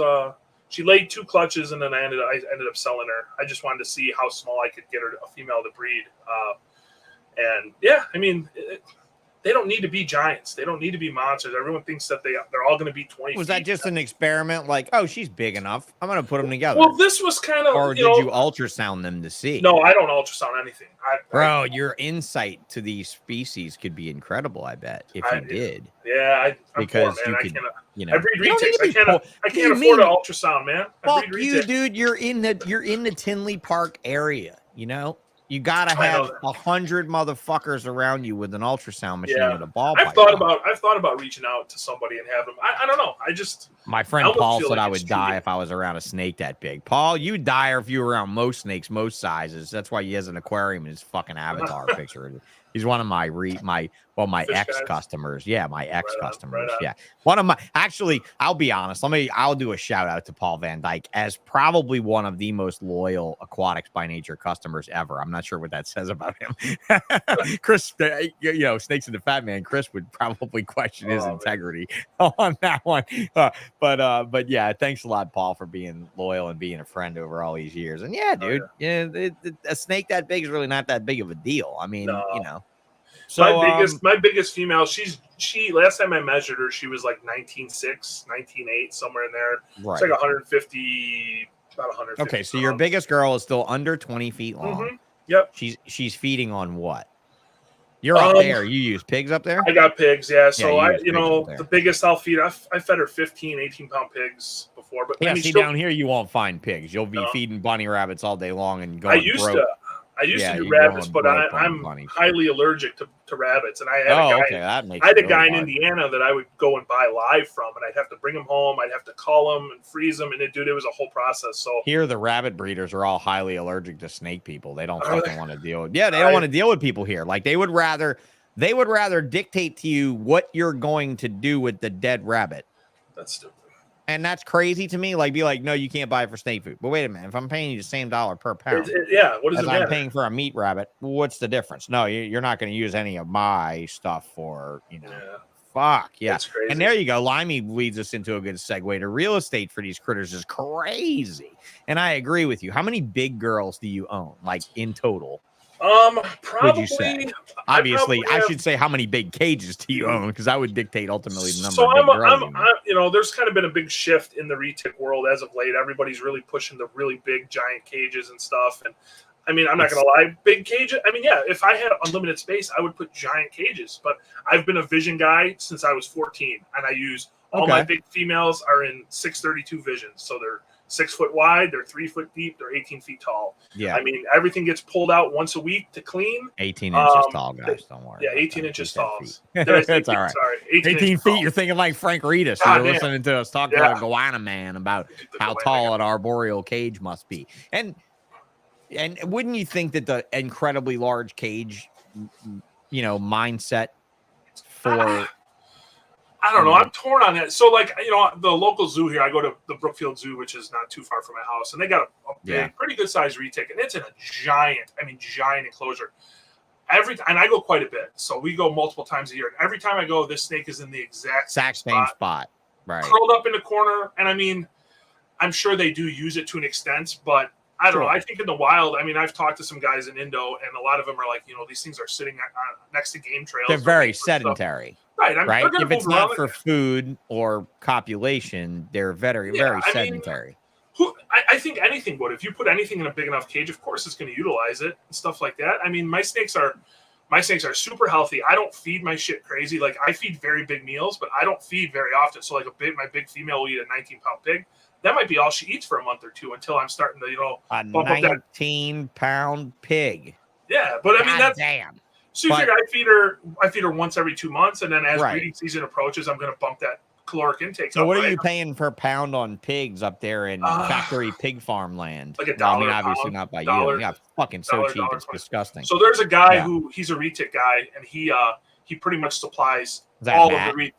Speaker 2: she laid 2 clutches, and then I ended up selling her. I just wanted to see how small I could get her a female to breed. And yeah, I mean, they don't need to be giants. They don't need to be monsters. Everyone thinks that they're all going to be 20
Speaker 1: Was that just an experiment? Like, oh, she's big enough. I'm going to put them together.
Speaker 2: Well, this was kind of...
Speaker 1: Or did you ultrasound them to see?
Speaker 2: No, I don't ultrasound anything.
Speaker 1: Bro, your insight to these species could be incredible, I bet, if you did.
Speaker 2: Yeah,
Speaker 1: because
Speaker 2: poor, man.
Speaker 1: you know,
Speaker 2: I breed retics. I can't afford an ultrasound, man.
Speaker 1: Fuck you, dude. You're in the Tinley Park area, you know? You gotta
Speaker 2: I know
Speaker 1: have
Speaker 2: that.
Speaker 1: 100 motherfuckers around you with an ultrasound machine
Speaker 2: Yeah.
Speaker 1: with a ball
Speaker 2: I've
Speaker 1: pipe
Speaker 2: thought
Speaker 1: on.
Speaker 2: about reaching out to somebody and have them. I don't know.
Speaker 1: My
Speaker 2: I
Speaker 1: friend
Speaker 2: almost
Speaker 1: Paul
Speaker 2: feel
Speaker 1: said
Speaker 2: like
Speaker 1: I
Speaker 2: it's
Speaker 1: would die
Speaker 2: cheating.
Speaker 1: if I was around a snake that big. Paul, you'd die if you were around most snakes, most sizes. That's why he has an aquarium in his fucking avatar picture. He's one of my
Speaker 2: Fish
Speaker 1: ex
Speaker 2: guys.
Speaker 1: customers. Yeah, my ex
Speaker 2: Right
Speaker 1: customers.
Speaker 2: on.
Speaker 1: Yeah. One of my actually, I'll be honest. I'll do a shout out to Paul Van Dyke as probably one of the most loyal Aquatics by Nature customers ever. I'm not sure what that says about him. Chris, you know, Snakes and the Fat Man, Chris would probably question his integrity on that one. But yeah, thanks a lot, Paul, for being loyal and being a friend over all these years. And yeah, dude, a snake that big is really not that big of a deal. I mean,
Speaker 2: No.
Speaker 1: you know. So
Speaker 2: my biggest female, she last time I measured her, she was like 19.6, 19.8, somewhere in there.
Speaker 1: Right.
Speaker 2: It's like 150, about 150.
Speaker 1: Okay, so your biggest girl is still under 20 feet long.
Speaker 2: Mm-hmm. Yep.
Speaker 1: She's feeding on what? You're up there. You use pigs up there?
Speaker 2: I got pigs, yeah. So
Speaker 1: yeah,
Speaker 2: the biggest I'll feed, I fed her 15, 18-pound pigs before. But
Speaker 1: yeah,
Speaker 2: I mean,
Speaker 1: see, down here you won't find pigs. You'll be
Speaker 2: No.
Speaker 1: feeding bunny rabbits all day long and going
Speaker 2: I used
Speaker 1: broke.
Speaker 2: to
Speaker 1: Yeah,
Speaker 2: do
Speaker 1: you're
Speaker 2: rabbits,
Speaker 1: going
Speaker 2: but
Speaker 1: broke on
Speaker 2: I'm
Speaker 1: bunnies.
Speaker 2: highly allergic to rabbits. And I had
Speaker 1: Oh,
Speaker 2: a guy,
Speaker 1: okay, that makes
Speaker 2: I had
Speaker 1: it
Speaker 2: a guy
Speaker 1: really
Speaker 2: in
Speaker 1: hard.
Speaker 2: Indiana that I would go and buy live from, and I'd have to bring him home. I'd have to call him and freeze them, and it was a whole process. So
Speaker 1: Here, the rabbit breeders are all highly allergic to snake people. They don't
Speaker 2: Are
Speaker 1: fucking want to deal with. Yeah, they don't want to deal with people here. Like they would rather dictate to you what you're going to do with the dead rabbit.
Speaker 2: That's stupid.
Speaker 1: And that's crazy to me. Like, be like, no, you can't buy it for snake food. But wait a minute, if I'm paying you the same dollar per pound,
Speaker 2: What does
Speaker 1: as
Speaker 2: it matter?
Speaker 1: I'm paying for a meat rabbit, what's the difference? No, you're not going to use any of my stuff for, you know.
Speaker 2: Yeah.
Speaker 1: Fuck yeah.
Speaker 2: That's crazy.
Speaker 1: And there you go. Limey leads us into a good segue to real estate for these critters is crazy. And I agree with you. How many big girls do you own, like in total?
Speaker 2: Probably.
Speaker 1: Would you say? Obviously, I should say how many big cages do you own, because that would dictate ultimately the number.
Speaker 2: So
Speaker 1: of big girls
Speaker 2: you know, there's kind of been a big shift in the retic world as of late. Everybody's really pushing the really big giant cages and stuff. And I mean, I'm not gonna lie, big cages. I mean, yeah, if I had unlimited space, I would put giant cages. But I've been a vision guy since I was 14, and I use all my big females are in 632 visions, so they're 6 foot wide, they're 3 foot deep, they're 18 feet tall.
Speaker 1: Yeah.
Speaker 2: I mean, everything gets pulled out once a week to clean.
Speaker 1: 18 inches tall, guys. Don't worry.
Speaker 2: Yeah, 18 inches tall.
Speaker 1: That's all right.
Speaker 2: Sorry,
Speaker 1: 18 feet. You're thinking like Frank Reedus. You're listening to us talk to a Goanna man about how tall an arboreal cage must be. And wouldn't you think that the incredibly large cage, you know, mindset for...
Speaker 2: I don't know. I'm torn on that. So, like, you know, the local zoo here, I go to the Brookfield Zoo, which is not too far from my house, and they got a big, pretty good sized retic, and it's in a giant enclosure. And I go quite a bit, so we go multiple times a year. And every time I go, this snake is in the exact same spot,
Speaker 1: right,
Speaker 2: curled up in the corner. And I mean, I'm sure they do use it to an extent, but I don't know. I think in the wild, I mean, I've talked to some guys in Indo, and a lot of them are like, you know, these things are sitting next to game trails.
Speaker 1: They're very sedentary.
Speaker 2: Right.
Speaker 1: If it's not for food or copulation, they're very sedentary.
Speaker 2: I think anything would. If you put anything in a big enough cage, of course it's going to utilize it and stuff like that. I mean, my snakes are super healthy. I don't feed my shit crazy. Like, I feed very big meals, but I don't feed very often. So, like, my big female will eat a 19-pound pig. That might be all she eats for a month or two until I'm starting to, you know,
Speaker 1: a 19-pound pig.
Speaker 2: Yeah, but I mean, that's
Speaker 1: damn.
Speaker 2: So you figure I feed her once every 2 months, and then as breeding season approaches, I'm going to bump that caloric intake.
Speaker 1: So what are you paying per pound on pigs up there in factory pig farm land?
Speaker 2: Like $1.
Speaker 1: I mean, obviously not by you. Yeah, fucking so cheap, it's disgusting.
Speaker 2: So there's a guy he's a retic guy, and he pretty much supplies all of the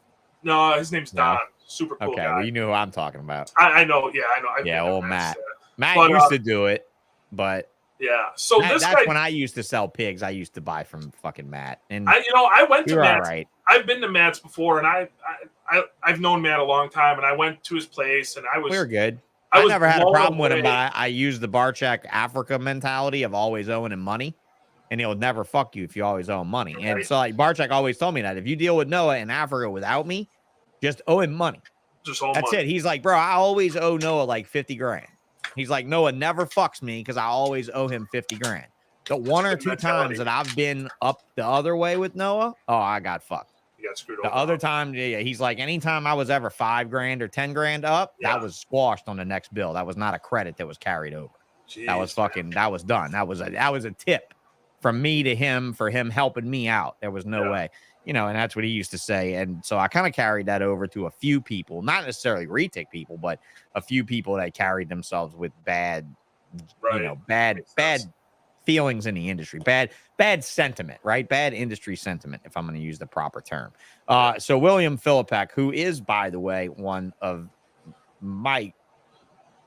Speaker 2: No, his name's Don. Super cool guy.
Speaker 1: Well, you know who I'm talking about.
Speaker 2: I know. Yeah, I know.
Speaker 1: Old Matt. Matt used to do it, but.
Speaker 2: Yeah, so
Speaker 1: that's when I used to sell pigs. I used to buy from fucking Matt, and
Speaker 2: I went to Matt's.
Speaker 1: Right.
Speaker 2: I've been to Matt's before, and I've known Matt a long time, and I went to his place, and we
Speaker 1: were good. I never had a problem with him, but I used the Barchak Africa mentality of always owing him money, and he'll never fuck you if you always owe him money. Right. And so, like, Barchak always told me that if you deal with Noah in Africa without me, just owe him money. That's it. He's like, bro, I always owe Noah like 50 grand. He's like, Noah never fucks me because I always owe him 50 grand. The one or two times that I've been up the other way with Noah, I got fucked.
Speaker 2: You got screwed
Speaker 1: over. The other time, he's like, anytime I was ever 5 grand or 10 grand up, that was squashed on the next bill. That was not a credit that was carried over. Jeez, that was done. That was a tip from me to him for him helping me out. There was no way, you know, and that's what he used to say. And so I kind of carried that over to a few people, not necessarily RETIC people, but a few people that carried themselves with bad, you know, bad feelings in the industry, bad sentiment, right? Bad industry sentiment, if I'm going to use the proper term. So William Philippek, who is, by the way, one of my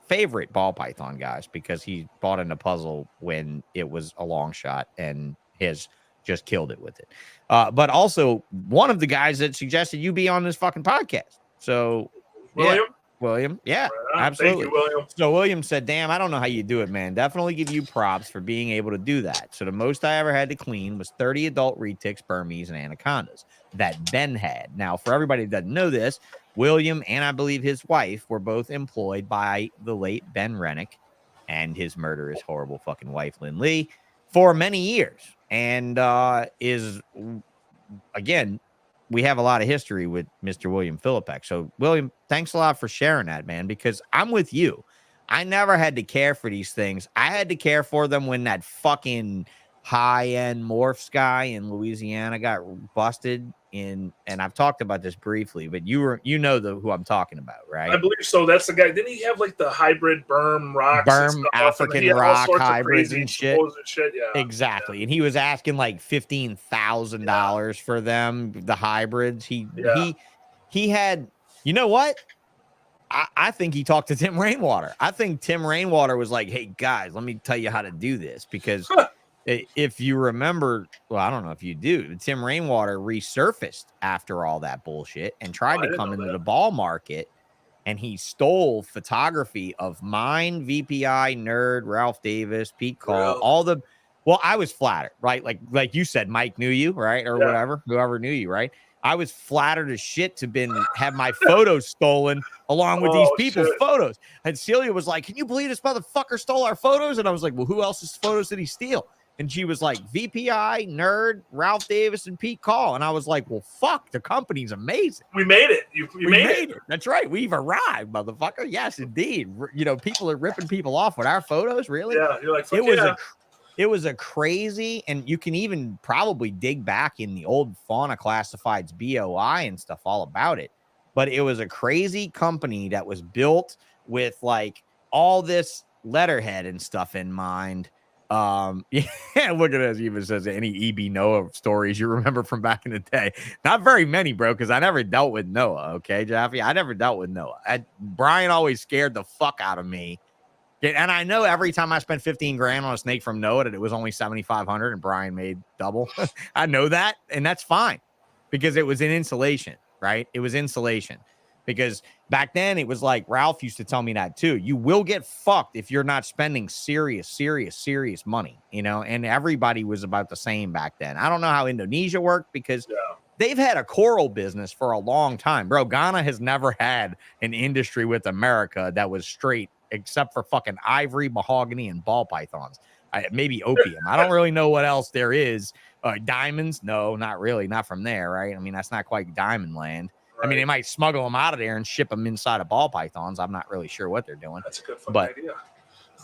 Speaker 1: favorite ball python guys, because he bought in a puzzle when it was a long shot and has just killed it with it. But also one of the guys that suggested you be on this fucking podcast. So William, yeah, absolutely.
Speaker 2: Thank you, William.
Speaker 1: So William said, damn, I don't know how you do it, man. Definitely give you props for being able to do that. So the most I ever had to clean was 30 adult retics, Burmese, and anacondas that Ben had. Now, for everybody that doesn't know this, William and I believe his wife were both employed by the late Ben Rennick and his murderous, horrible fucking wife, Lynn Lee, for many years. And again, we have a lot of history with Mr. William Philippek. So, William, thanks a lot for sharing that, man, because I'm with you. I never had to care for these things. I had to care for them when that fucking high-end Morphs guy in Louisiana got busted in, and I've talked about this briefly, but you know who I'm talking about, right?
Speaker 2: I believe so. That's the guy. Didn't he have like the hybrid Burm rocks?
Speaker 1: Burm African rock hybrids and shit.
Speaker 2: Yeah,
Speaker 1: exactly. Yeah. And he was asking like $15,000 for them, the hybrids. He had, you know what? I think he talked to Tim Rainwater. I think Tim Rainwater was like, hey guys, let me tell you how to do this, because if you remember, well, I don't know if you do, Tim Rainwater resurfaced after all that bullshit and tried to come into the ball market, and he stole photography of mine, VPI, Nerd, Ralph Davis, Pete Call, all the, well, I was flattered, right? Like you said, Mike knew you, right? Or whatever, whoever knew you, right? I was flattered as shit to have my photos stolen along with these people's photos. And Celia was like, can you believe this motherfucker stole our photos? And I was like, well, who else's photos did he steal? And she was like, VPI, Nerd, Ralph Davis, and Pete Call. And I was like, well, fuck, the company's amazing.
Speaker 2: We made it. We made it.
Speaker 1: That's right. We've arrived, motherfucker. Yes, indeed. You know, people are ripping people off with our photos, really?
Speaker 2: Yeah, you're like,
Speaker 1: it was a crazy, and you can even probably dig back in the old Fauna Classifieds BOI and stuff all about it. But it was a crazy company that was built with like all this letterhead and stuff in mind. Yeah, look at this. Even says any EB Noah stories you remember from back in the day. Not very many, bro, because I never dealt with Noah. Okay, Jaffe, I never dealt with Noah. Brian always scared the fuck out of me. And I know every time I spent 15 grand on a snake from Noah that it was only 7,500 and Brian made double. I know that, and that's fine because it was in insulation, right? It was insulation. Because back then it was like Ralph used to tell me that too. You will get fucked if you're not spending serious money, you know, and everybody was about the same back then. I don't know how Indonesia worked because they've had a coral business for a long time, bro. Ghana has never had an industry with America that was straight except for fucking ivory, mahogany, and ball pythons. Maybe opium. I don't really know what else there is. Diamonds? No, not really. Not from there, right? I mean, that's not quite diamond land. I mean, they might smuggle them out of there and ship them inside of ball pythons. I'm not really sure what they're doing.
Speaker 2: That's a good fucking idea.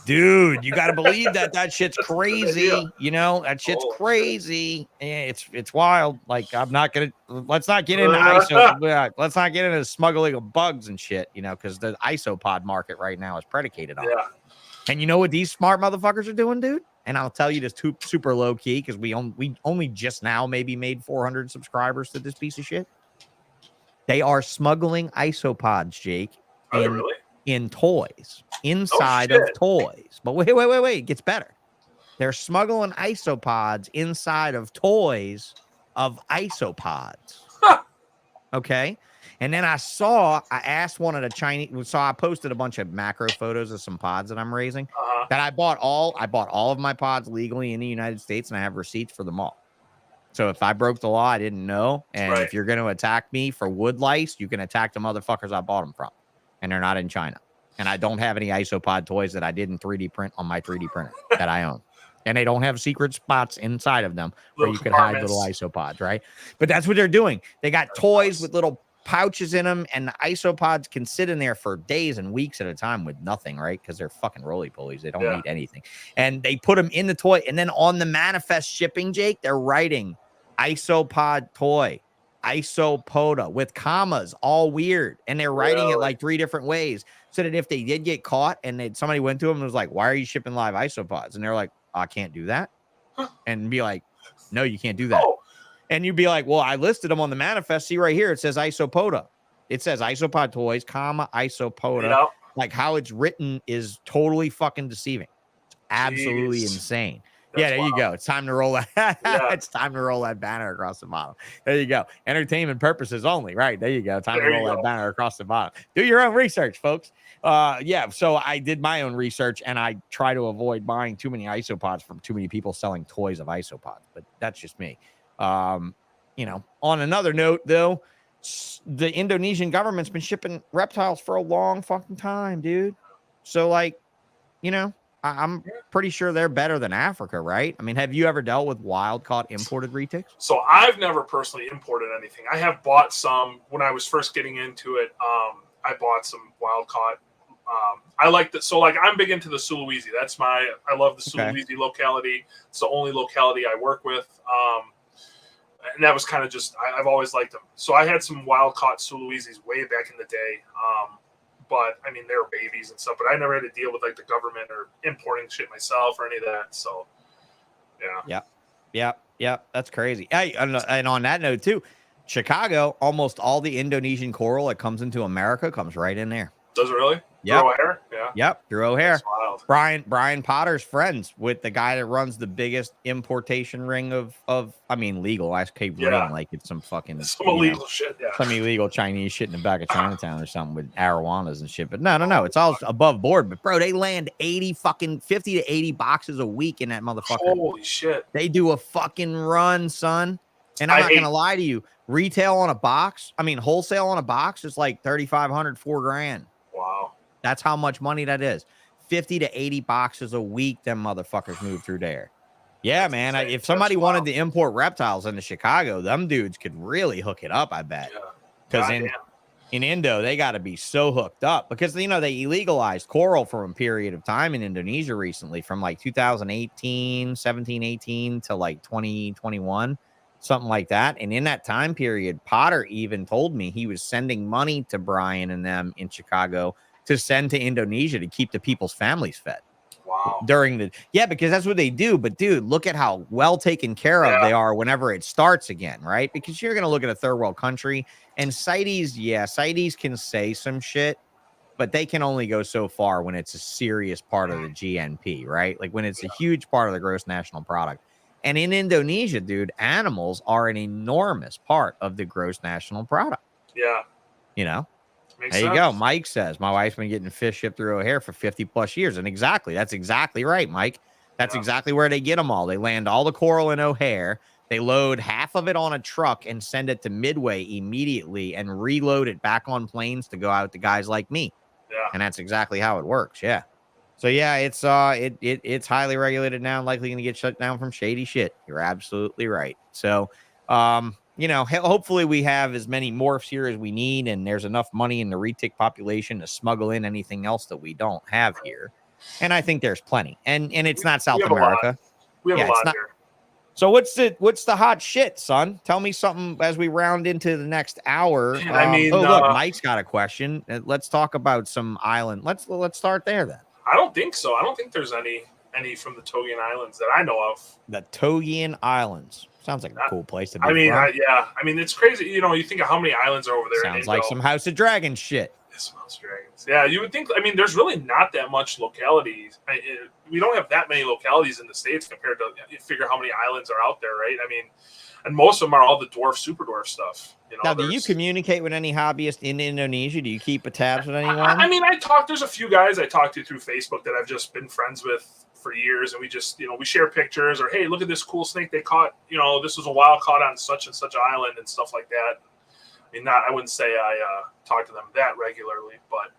Speaker 1: Dude, you got to believe that shit's crazy. You know, that shit's crazy. Yeah, it's wild. Like, I'm not going to, let's not get into ISO. Let's not get into smuggling of bugs and shit, you know, because the isopod market right now is predicated on it. And you know what these smart motherfuckers are doing, dude? And I'll tell you this super low key because we only just now maybe made 400 subscribers to this piece of shit. They are smuggling isopods, Jake, in toys, inside of toys. But wait, it gets better. They're smuggling isopods inside of toys of isopods. Okay. And then I asked one of the Chinese, so I posted a bunch of macro photos of some pods that I'm raising that I bought all of my pods legally in the United States, and I have receipts for them all. So if I broke the law, I didn't know. And if you're going to attack me for wood lice, you can attack the motherfuckers I bought them from. And they're not in China. And I don't have any isopod toys that I didn't 3D print on my 3D printer that I own. And they don't have secret spots inside of them where you could hide little isopods, right? But that's what they're doing. They got toys with little pouches in them, and the isopods can sit in there for days and weeks at a time with nothing, right? Because they're fucking roly-polies. They don't need anything. And they put them in the toy, and then on the manifest shipping, Jake, they're writing isopod toy, isopoda with commas, all weird. And they're writing it like 3 different ways so that if they did get caught and somebody went to them and was like, why are you shipping live isopods? And they're like, I can't do that. And be like, no, you can't do that. And you'd be like, well, I listed them on the manifest. See right here, it says isopoda. It says isopod toys, comma, isopoda. Like how it's written is totally fucking deceiving. It's absolutely insane. That's there you go. It's time to roll that. It's time to roll that banner across the bottom. There you go. Entertainment purposes only. Right. There you go. Time to roll that banner across the bottom. Do your own research, folks. So I did my own research, and I try to avoid buying too many isopods from too many people selling toys of isopods, but that's just me. On another note, though, the Indonesian government's been shipping reptiles for a long fucking time, dude. So, I'm pretty sure they're better than Africa, right? I mean, have you ever dealt with wild-caught imported retics?
Speaker 2: So I've never personally imported anything. I have bought some when I was first getting into it. I bought some wild-caught. I like that. So, I'm big into the Sulawesi. I love the Sulawesi locality. It's the only locality I work with. And that was kind of just, I've always liked them. So I had some wild-caught Sulawesis way back in the day. But, I mean, they were babies and stuff. But I never had to deal with, the government or importing shit myself or any of that. So, yeah. Yep. That's crazy. Hey,
Speaker 1: and on that note, too, Chicago, almost all the Indonesian coral that comes into America comes right in there.
Speaker 2: Does it really?
Speaker 1: Yeah.
Speaker 2: Through O'Hare? Yeah.
Speaker 1: Yep. Through O'Hare.
Speaker 2: That's wild.
Speaker 1: Brian Potter's friends with the guy that runs the biggest importation ring of legal. I keep reading like it's some fucking
Speaker 2: illegal shit. Yeah.
Speaker 1: Some illegal Chinese shit in the back of Chinatown or something with arowanas and shit. But no. It's all above board. But bro, they land 50 to 80 boxes a week in that motherfucker.
Speaker 2: Holy shit.
Speaker 1: They do a fucking run, son. And I'm not gonna lie to you. Retail on a box, wholesale on a box is like $3,500, $4,000.
Speaker 2: Wow.
Speaker 1: That's how much money that is. 50 to 80 boxes a week, them motherfuckers move through there. Yeah, that's man. If somebody wanted to import reptiles into Chicago, them dudes could really hook it up, I bet. Because in Indo, they got to be so hooked up. Because, they illegalized coral for a period of time in Indonesia recently from 2018, 17, 18 to 2021. Something like that. And in that time period, Potter even told me he was sending money to Brian and them in Chicago to send to Indonesia to keep the people's families fed.
Speaker 2: Wow.
Speaker 1: Because that's what they do. But dude, look at how well taken care of they are whenever it starts again, right? Because you're going to look at a third world country and CITES can say some shit, but they can only go so far when it's a serious part of the GNP, right? Like when it's a huge part of the gross national product. And in Indonesia, dude, animals are an enormous part of the gross national product.
Speaker 2: Yeah.
Speaker 1: Makes sense. You go. Mike says, my wife's been getting fish shipped through O'Hare for 50 plus years. And that's exactly right, Mike. That's exactly where they get them all. They land all the coral in O'Hare. They load half of it on a truck and send it to Midway immediately and reload it back on planes to go out to guys like me.
Speaker 2: Yeah.
Speaker 1: And that's exactly how it works. Yeah. So yeah, it's highly regulated now and likely going to get shut down from shady shit. You're absolutely right. So, hopefully we have as many morphs here as we need, and there's enough money in the retic population to smuggle in anything else that we don't have here. And I think there's plenty. And it's not South America.
Speaker 2: We have a lot here.
Speaker 1: So what's the hot shit, son? Tell me something as we round into the next hour. Look, Mike's got a question. Let's talk about some island. Let's start there then.
Speaker 2: I don't think so. I don't think there's any from the Togian Islands that I know of.
Speaker 1: The Togian Islands. Sounds like a cool place to be
Speaker 2: from. It's crazy. You think of how many islands are over there.
Speaker 1: Sounds like some House of Dragons shit.
Speaker 2: This House of Dragons. Yeah, you would think. There's really not that much localities. We don't have that many localities in the States compared to, you figure how many islands are out there, right? And most of them are all the super dwarf stuff.
Speaker 1: Now, do you communicate with any hobbyists in Indonesia? Do you keep a tabs with anyone?
Speaker 2: There's a few guys I talk to through Facebook that I've just been friends with for years, and we just, we share pictures, or, hey, look at this cool snake they caught. This was a wild caught on such and such island and stuff like that. I wouldn't say I talk to them that regularly, but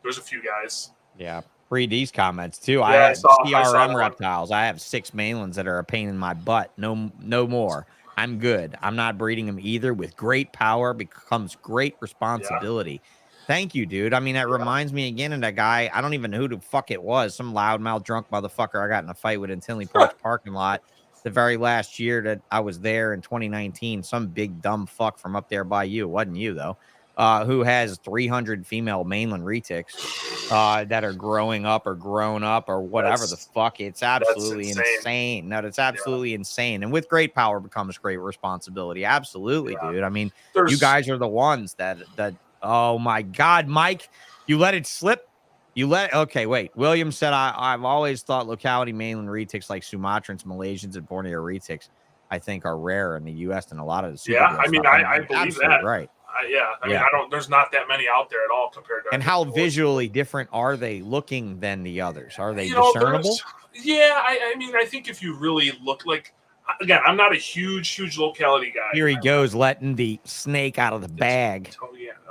Speaker 2: there's a few guys.
Speaker 1: Yeah. Read these comments too. I have CRM reptiles. I have 6 mainlands that are a pain in my butt. No more. I'm good. I'm not breeding them either. With great power becomes great responsibility. Thank you, dude. I mean, that reminds me again of that guy. I don't even know who the fuck it was. Some loudmouth drunk motherfucker I got in a fight with in Tinley Park's parking lot the very last year that I was there in 2019. Some big dumb fuck from up there by you. It wasn't you, though. Who has 300 female mainland retics that are growing up or grown up or whatever the fuck. It's absolutely insane. No, it's absolutely insane. And with great power becomes great responsibility. Absolutely, dude. I mean, you guys are the ones that oh my God, Mike, you let it slip. Okay, wait. William said, I've always thought locality mainland retics like Sumatrans, Malaysians, and Borneo retics, I think, are rare in the U.S. than a lot of the super
Speaker 2: I mean, I believe that.
Speaker 1: Right.
Speaker 2: I mean, there's not that many out there at all compared to.
Speaker 1: And how visually different are they looking than the others? Are they discernible?
Speaker 2: I mean, I think if you really look, like, again, I'm not a huge locality guy.
Speaker 1: Here he goes, letting the snake out of the bag.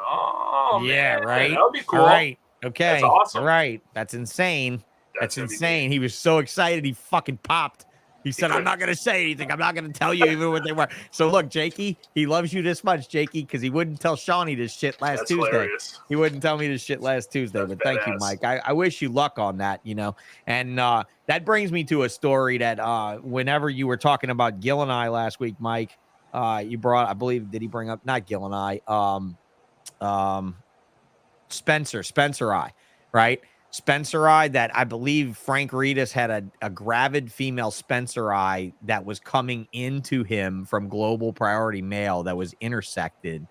Speaker 2: Oh,
Speaker 1: yeah,
Speaker 2: man.
Speaker 1: right.
Speaker 2: That would be cool.
Speaker 1: All right. Okay.
Speaker 2: That's awesome.
Speaker 1: All right. That's insane. That's insane. He was so excited. He fucking popped. He said, I'm not going to say anything. I'm not going to tell you even what they were. So look, Jakey, he loves you this much, Jakey, because he wouldn't tell Shawnee this shit last Tuesday.
Speaker 2: Hilarious.
Speaker 1: He wouldn't tell me this shit last Tuesday. But thank you, Mike. I wish you luck on that, you know. And that brings me to a story that whenever you were talking about Gil and I last week, Mike, you brought, I believe, did he bring up, not Gil and I, Spencer I, right? Spencer eye that I believe Frank Reedus had a gravid female Spencer eye that was coming into him from Global Priority Mail that was intercepted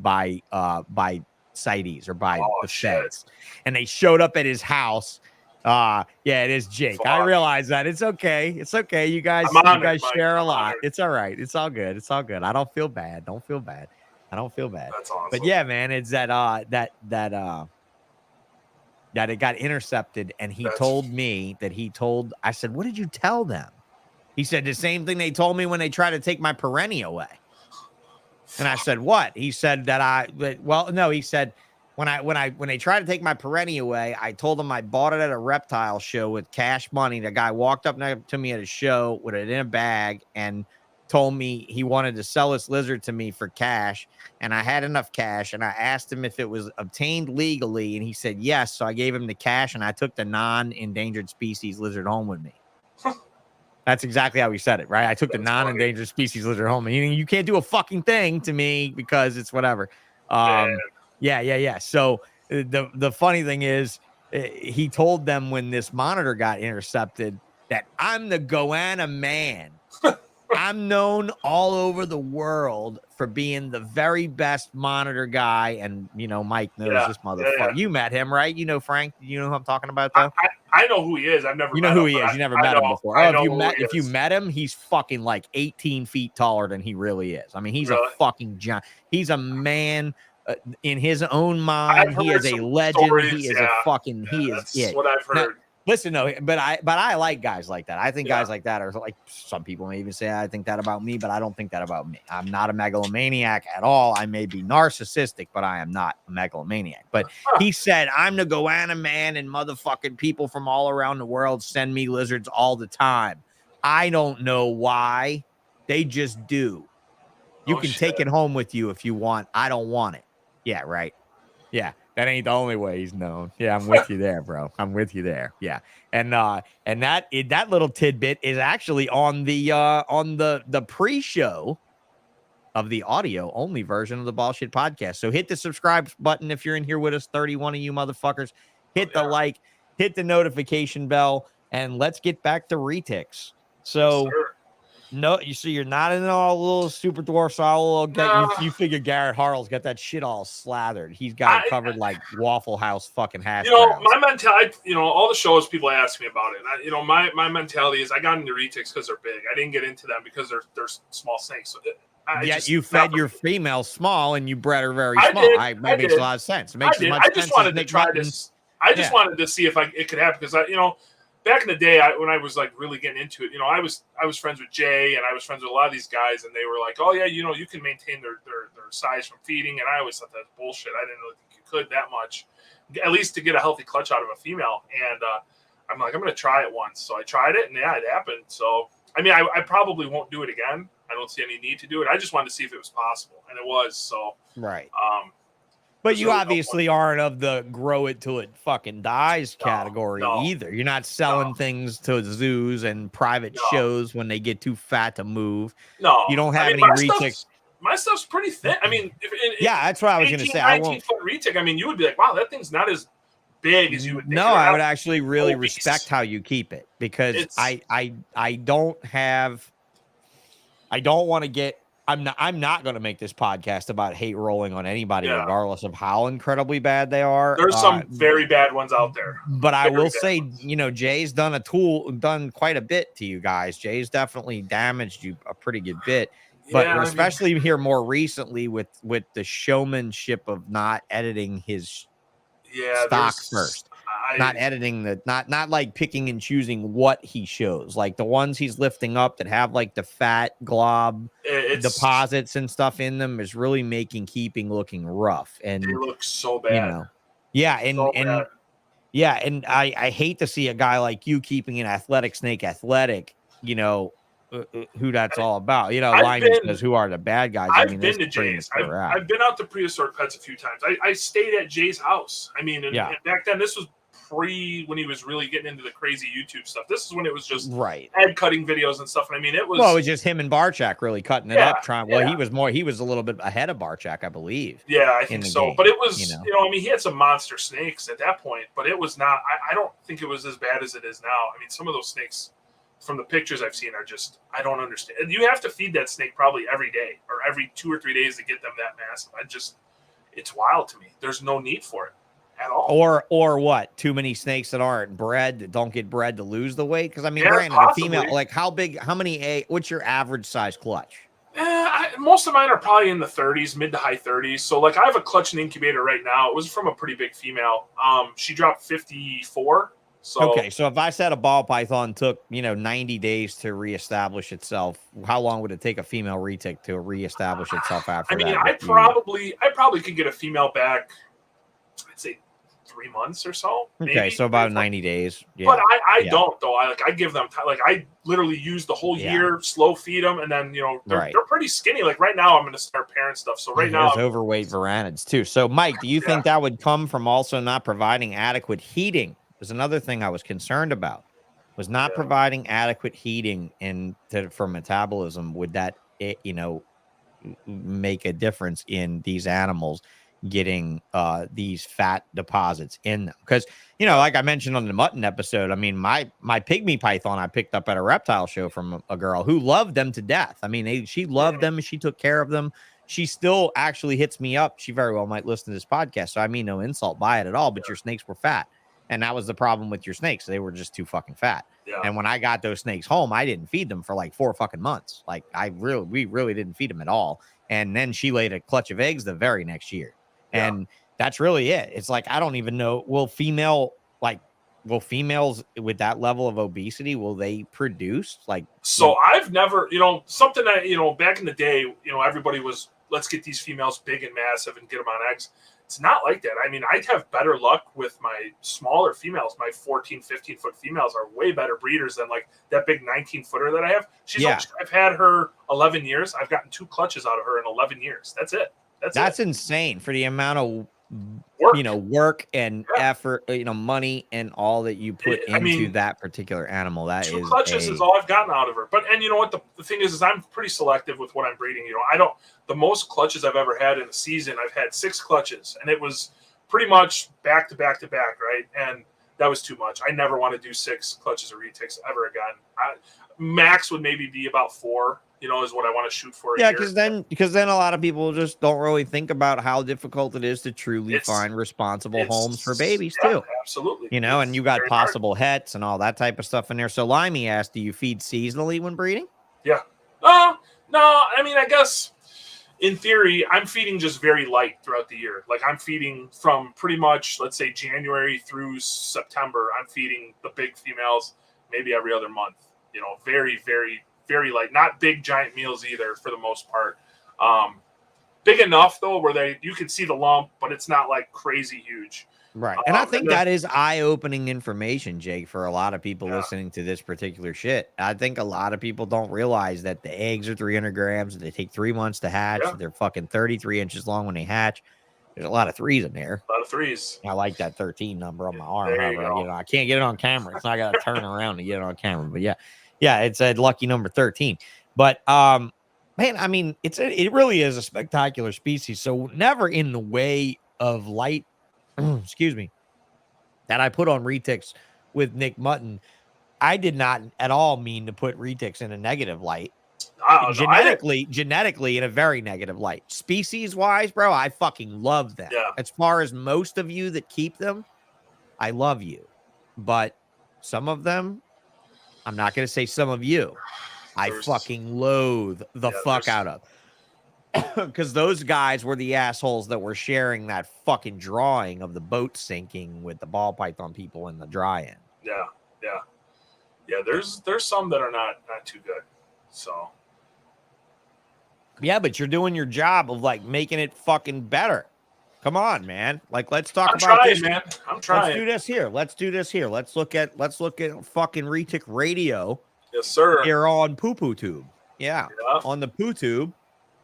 Speaker 1: by CITES or by the feds, and they showed up at his house. Yeah, it is Jake. Fuck. I realize that. It's okay. It's okay. You guys share a lot. It's all right. It's all good. It's all good. I don't feel bad. Don't feel bad. I don't feel bad.
Speaker 2: That's awesome.
Speaker 1: But yeah, man, it's that it got intercepted, and he told me that I said, what did you tell them? He said the same thing they told me when they tried to take my perennial away. And I said, what? He said he said when they tried to take my perennial away, I told them I bought it at a reptile show with cash money. The guy walked up to me at a show with it in a bag and told me he wanted to sell this lizard to me for cash, and I had enough cash, and I asked him if it was obtained legally, and he said yes. So I gave him the cash, and I took the non-endangered species lizard home with me. That's exactly how he said it, right? I took the non-endangered species lizard home, and you can't do a fucking thing to me because it's whatever. Yeah. So the funny thing is, he told them when this monitor got intercepted that I'm the goanna man. I'm known all over the world for being the very best monitor guy. And, you know, Mike knows this motherfucker. Yeah. You met him, right? You know Frank? You know who I'm talking about, though?
Speaker 2: I know who he is. I've never met him.
Speaker 1: You know who he is. You never met him before. If you met him, he's fucking like 18 feet taller than he really is. I mean, he's a fucking giant. He's a man in his own mind. He is a legend. He is a fucking, he is it.
Speaker 2: What I've heard.
Speaker 1: Now, listen, no, but I like guys like that. I think guys like that are like, some people may even say I think that about me, but I don't think that about me. I'm not a megalomaniac at all. I may be narcissistic, but I am not a megalomaniac. But he said, I'm the goanna man, and motherfucking people from all around the world send me lizards all the time. I don't know why. They just do. You can take it home with you if you want. I don't want it. Yeah, right. Yeah. That ain't the only way he's known. Yeah, I'm with you there, bro. I'm with you there. Yeah, and that little tidbit is actually on the pre-show of the audio only version of the Ballsh podcast. So hit the subscribe button if you're in here with us. 31 of you motherfuckers. Hit the like, hit the notification bell, and let's get back to retics. So. Yes, no, you see, you're not in all little super dwarfs. You figure Garrett Harrell's got that shit all slathered. He's got it covered like Waffle House fucking hash.
Speaker 2: My mentality, all the shows people ask me about it. My mentality is I got into retics because they're big. I didn't get into them because they're small snakes.
Speaker 1: Yet you fed your female small and you bred her very small. It makes a lot of sense. It makes as much sense.
Speaker 2: I just wanted to try this. I just wanted to see if it could happen because back in the day, when I was like really getting into it, I was friends with Jay, and I was friends with a lot of these guys, and they were like, "Oh yeah, you can maintain their size from feeding," and I always thought that's bullshit. I didn't really think you could that much, at least to get a healthy clutch out of a female. And I'm like, I'm gonna try it once, so I tried it, and yeah, it happened. So I mean, I probably won't do it again. I don't see any need to do it. I just wanted to see if it was possible, and it was. So,
Speaker 1: right.
Speaker 2: Um,
Speaker 1: But you obviously aren't of the grow it till it fucking dies category either. You're not selling things to zoos and private shows when they get too fat to move.
Speaker 2: No,
Speaker 1: you don't have any retics.
Speaker 2: My stuff's pretty thin. I mean,
Speaker 1: that's what I was going to say.
Speaker 2: 19-foot retic. I mean, you would be like, wow, that thing's not as big as you would think.
Speaker 1: No, I would actually really respect how you keep it, because I don't want to get. I'm not going to make this podcast about hate rolling on anybody, regardless of how incredibly bad they are.
Speaker 2: There's some very bad ones out there.
Speaker 1: But I will say, Jay's done quite a bit to you guys. Jay's definitely damaged you a pretty good bit. But especially here more recently with the showmanship of not editing his stock first. Not editing not like picking and choosing what he shows, like the ones he's lifting up that have like the fat glob deposits and stuff in them is really making keeping looking rough, and
Speaker 2: they look so bad.
Speaker 1: And I hate to see a guy like you keeping an athletic snake athletic, who that's all about. Lyman says, who are the bad guys?
Speaker 2: I've been to Jay's. I've been out to Prehistoric Pets a few times. I stayed at Jay's house. I mean, and back then, this was when he was really getting into the crazy YouTube stuff. This is when it was just head cutting videos and stuff. And I mean, it was
Speaker 1: just him and Barchak really cutting it up. He was a little bit ahead of Barchak, I believe.
Speaker 2: Yeah, I think so. Game. But it was, I mean, he had some monster snakes at that point, but it was not. I don't think it was as bad as it is now. I mean, some of those snakes, from the pictures I've seen, are just, I don't understand. And you have to feed that snake probably every day or every 2 or 3 days to get them that massive. It's wild to me. There's no need for it at all.
Speaker 1: Or what? Too many snakes that aren't bred, that don't get bred to lose the weight? Because I mean, granted, a female, like what's your average size clutch?
Speaker 2: Most of mine are probably in the 30s, mid to high 30s. So like I have a clutch and incubator right now. It was from a pretty big female. She dropped 54. So
Speaker 1: okay, so if I said a ball python took 90 days to reestablish itself, how long would it take a female retic to reestablish itself after that?
Speaker 2: I probably could get a female back, I'd say 3 months or so.
Speaker 1: Okay, maybe, so about 90 days. Yeah.
Speaker 2: But I don't though. I give them time. Like I literally use the whole year, slow feed them, and then they're pretty skinny. Like right now, I'm going to start parent stuff. So now,
Speaker 1: there's overweight varanids too. So Mike, do you think that would come from also not providing adequate heating? Was another thing I was concerned about, was not providing adequate heating for metabolism. Would that make a difference in these animals getting these fat deposits in them? Because like I mentioned on the mutton episode, I mean my pygmy python I picked up at a reptile show from a girl who loved them to death. I mean she loved them and she took care of them. She still actually hits me up. She very well might listen to this podcast, so I mean no insult by it at all, but your snakes were fat. And that was the problem with your snakes. They were just too fucking fat. Yeah. And when I got those snakes home, I didn't feed them for like 4 fucking months. Like we really didn't feed them at all. And then she laid a clutch of eggs the very next year. Yeah. And that's really it. It's like, I don't even know. Will females with that level of obesity, will they produce?
Speaker 2: So I've never, something that, back in the day, everybody was, let's get these females big and massive and get them on eggs. It's not like that. I mean, I'd have better luck with my smaller females. My 14, 15-foot females are way better breeders than like that big 19-footer that I have. I've had her 11 years. I've gotten 2 clutches out of her in 11 years. That's it. That's insane
Speaker 1: for the amount of work and effort, money and all that you put into that particular animal. That
Speaker 2: 2 clutches is all I've gotten out of her. But you know what the thing is I'm pretty selective with what I'm breeding. The most clutches I've ever had in a season, I've had 6 clutches, and it was pretty much back to back to back, right? And that was too much. I never want to do 6 clutches or retics ever again. Max would maybe be about 4. Is what I want to shoot for.
Speaker 1: Yeah, because then a lot of people just don't really think about how difficult it is to truly find responsible homes for babies too.
Speaker 2: Absolutely.
Speaker 1: And you got possible hets and all that type of stuff in there. So Limey asked, do you feed seasonally when breeding?
Speaker 2: Yeah. No. I mean, I guess in theory, I'm feeding just very light throughout the year. Like I'm feeding from pretty much, let's say January through September. I'm feeding the big females maybe every other month. Very, very, very light, not big giant meals either for the most part. Big enough though where you can see the lump, but it's not like crazy huge.
Speaker 1: Right. And I think
Speaker 2: then-
Speaker 1: that is eye-opening information, Jake, for a lot of people listening to this particular shit. I think a lot of people don't realize that the eggs are 300 grams. They take 3 months to hatch.
Speaker 2: Yeah.
Speaker 1: They're fucking 33 inches long when they hatch. There's a lot of threes in there.
Speaker 2: A lot of threes.
Speaker 1: I like that 13 number on my arm.
Speaker 2: There you
Speaker 1: However,
Speaker 2: go.
Speaker 1: I can't get it on camera. It's not got to turn around to get it on camera. But yeah, it's a lucky number 13. But man, I mean, it really is a spectacular species. So never in the way of light, excuse me, that I put on RETICS with Nick Mutton. I did not at all mean to put RETICS in a negative light. Genetically in a very negative light. Species wise, bro, I fucking love them.
Speaker 2: Yeah.
Speaker 1: As far as most of you that keep them, I love you. But some of them, I'm not going to say some of you, I fucking loathe the fuck out of. Because those guys were the assholes that were sharing that fucking drawing of the boat sinking with the ball python people in the dry end.
Speaker 2: Yeah. There's some that are not too good. So
Speaker 1: yeah, but you're doing your job of like making it fucking better. Come on, man. Like, let's talk about this,
Speaker 2: man. I'm trying.
Speaker 1: Let's do this here. Let's look at fucking RETIC Radio.
Speaker 2: Yes, sir.
Speaker 1: Here on Poo Poo Tube. Yeah. On the Poo Tube,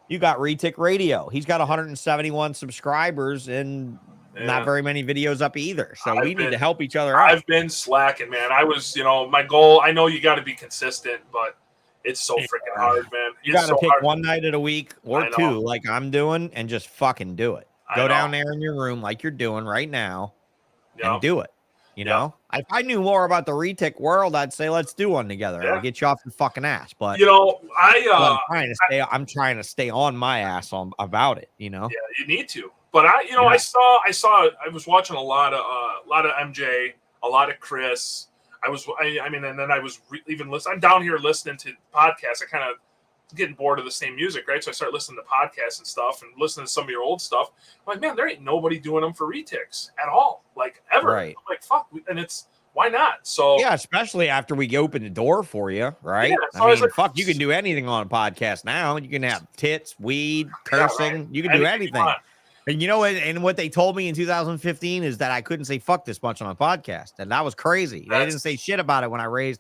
Speaker 1: you got RETIC Radio. He's got 171 subscribers and not very many videos up either. So we need to help each other out.
Speaker 2: I've been slacking, man. I was, my goal. I know you got to be consistent, but it's so freaking hard, man.
Speaker 1: You got to pick one night of the week or two, like I'm doing, and just fucking do it. Go down there in your room like you're doing right now and do it. You know, if I knew more about the RETIC world, I'd say let's do one together. I'll get you off your fucking ass. But I'm trying to stay on my ass about it. Yeah,
Speaker 2: you need to. But I was watching a lot of MJ, a lot of Chris. And then I was even listening. I'm down here listening to podcasts. I kind of getting bored of the same music, right? So I start listening to podcasts and stuff and listening to some of your old stuff. I'm like, man, there ain't nobody doing them for RETICS at all, like ever.
Speaker 1: Right.
Speaker 2: I'm like, fuck, and it's why not? So
Speaker 1: yeah, especially after we open the door for you, right?
Speaker 2: Yeah, so
Speaker 1: I mean, fuck, you can do anything on a podcast now. You can have tits, weed, cursing. You can do anything. And you know what? And what they told me in 2015 is that I couldn't say fuck this much on a podcast, and that was crazy. They didn't say shit about it when I raised,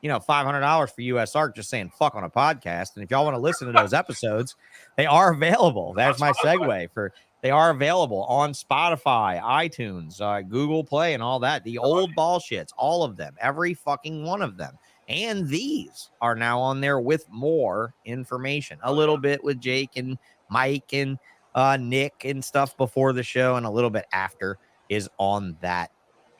Speaker 1: $500 for USARC just saying fuck on a podcast. And if y'all want to listen to those episodes, they are available. That's my segue they are available on Spotify, iTunes, Google Play, and all that. The old bullshits, all of them, every fucking one of them. And these are now on there with more information. A little bit with Jake and Mike and Nick and stuff before the show, and a little bit after is on that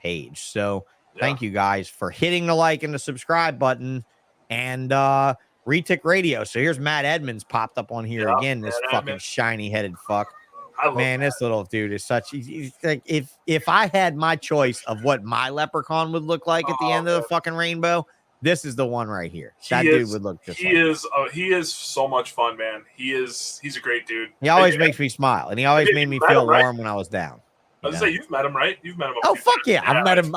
Speaker 1: page. So thank you guys for hitting the like and the subscribe button and RETIC Radio. So here's Matt Edmonds popped up on here again. This fucking shiny headed fuck. Man, this little dude is he's like, if I had my choice of what my leprechaun would look like at the end of the fucking rainbow, this is the one right here. Dude would look just
Speaker 2: he is so much fun, man. He's a great dude.
Speaker 1: He always makes me smile, and he always made me feel warm when I was down.
Speaker 2: I was gonna say, you've met him, right? You've met him.
Speaker 1: Oh fuck yeah, I've met him.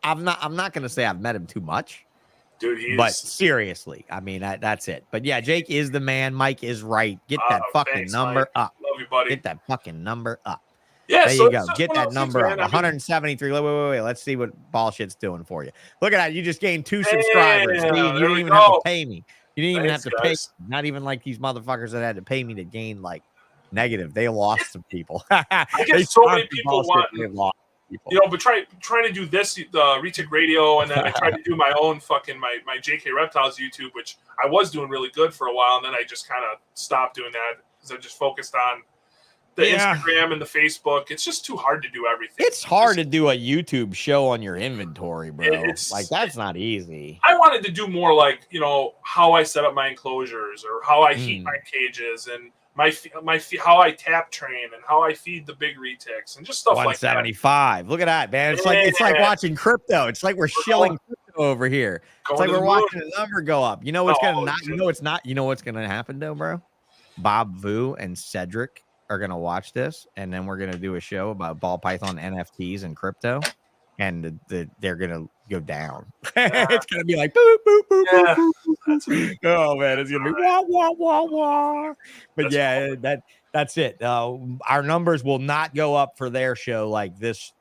Speaker 1: I'm not gonna say I've met him too much,
Speaker 2: dude.
Speaker 1: But seriously, I mean that's it. But yeah, Jake is the man. Mike is right. Get that fucking number up.
Speaker 2: Love you, buddy.
Speaker 1: Get that fucking number up.
Speaker 2: Yeah,
Speaker 1: there you go. Get that number up. 173. Wait. Let's see what Ballshit's doing for you. Look at that. You just gained 2 subscribers. You didn't even have to pay me. You didn't even have to pay. Not even like these motherfuckers that had to pay me to gain like negative. They lost some people.
Speaker 2: I guess so many people want. But trying to do this, the RETIC Radio, and then I tried to do my own fucking my JK Reptiles YouTube, which I was doing really good for a while, and then I just kind of stopped doing that because I just focused on the Instagram and the Facebook. It's just too hard to do everything.
Speaker 1: It's hard to do a YouTube show on your inventory, bro. That's not easy.
Speaker 2: I wanted to do more like, how I set up my enclosures or how I heat my cages and my how I tap train and how I feed the big retics and just stuff like that.
Speaker 1: 175. Look at that, man. It's like watching crypto. It's like we're shilling crypto over here. It's like we're watching the number go up. You know what's gonna happen though, bro? Bob Vu and Cedric are gonna watch this, and then we're gonna do a show about ball python NFTs and crypto. and they're gonna go down. It's gonna be like boop boop boop
Speaker 2: Yeah.
Speaker 1: boop boop.
Speaker 2: That's
Speaker 1: Oh man, it's gonna be wah wah wah wah. But
Speaker 2: That's
Speaker 1: yeah, that's it. Our numbers will not go up for their show like this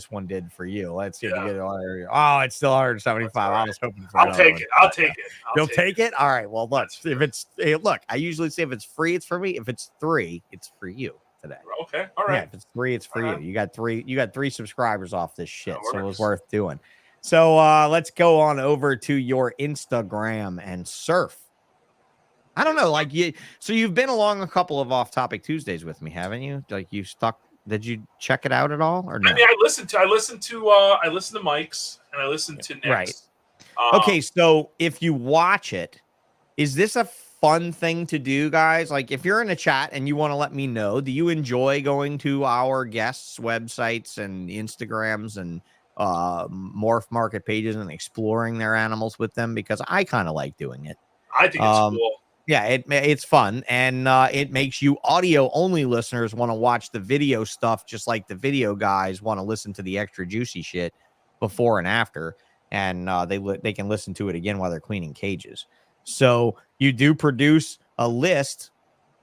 Speaker 1: one did for you. Let's see if you get it. Oh, it's still 175.
Speaker 2: Right.
Speaker 1: I was hoping for.
Speaker 2: I'll take it. I'll take it.
Speaker 1: You'll take it. All right. Well, look, if it's look, I usually say if it's free, it's for me. If it's 3, it's for you today.
Speaker 2: Okay. All right.
Speaker 1: Yeah, if it's 3, it's for you. You got 3 subscribers off this shit, so it was worth doing. So let's go on over to your Instagram and surf. I don't know, like so you've been along a couple of Off-Topic Tuesdays with me, haven't you? Like you stuck. Did you check it out at all or no?
Speaker 2: I mean, I listened to Mike's and I listened to Nick's.
Speaker 1: Right. Okay, so if you watch it, is this a fun thing to do, guys? Like if you're in a chat and you want to let me know, do you enjoy going to our guests' websites and Instagrams and MorphMarket pages and exploring their animals with them? Because I kind of like doing it.
Speaker 2: I think it's cool.
Speaker 1: Yeah, it's fun, and it makes you audio-only listeners want to watch the video stuff just like the video guys want to listen to the extra juicy shit before and after, and they can listen to it again while they're cleaning cages. So you do produce a list,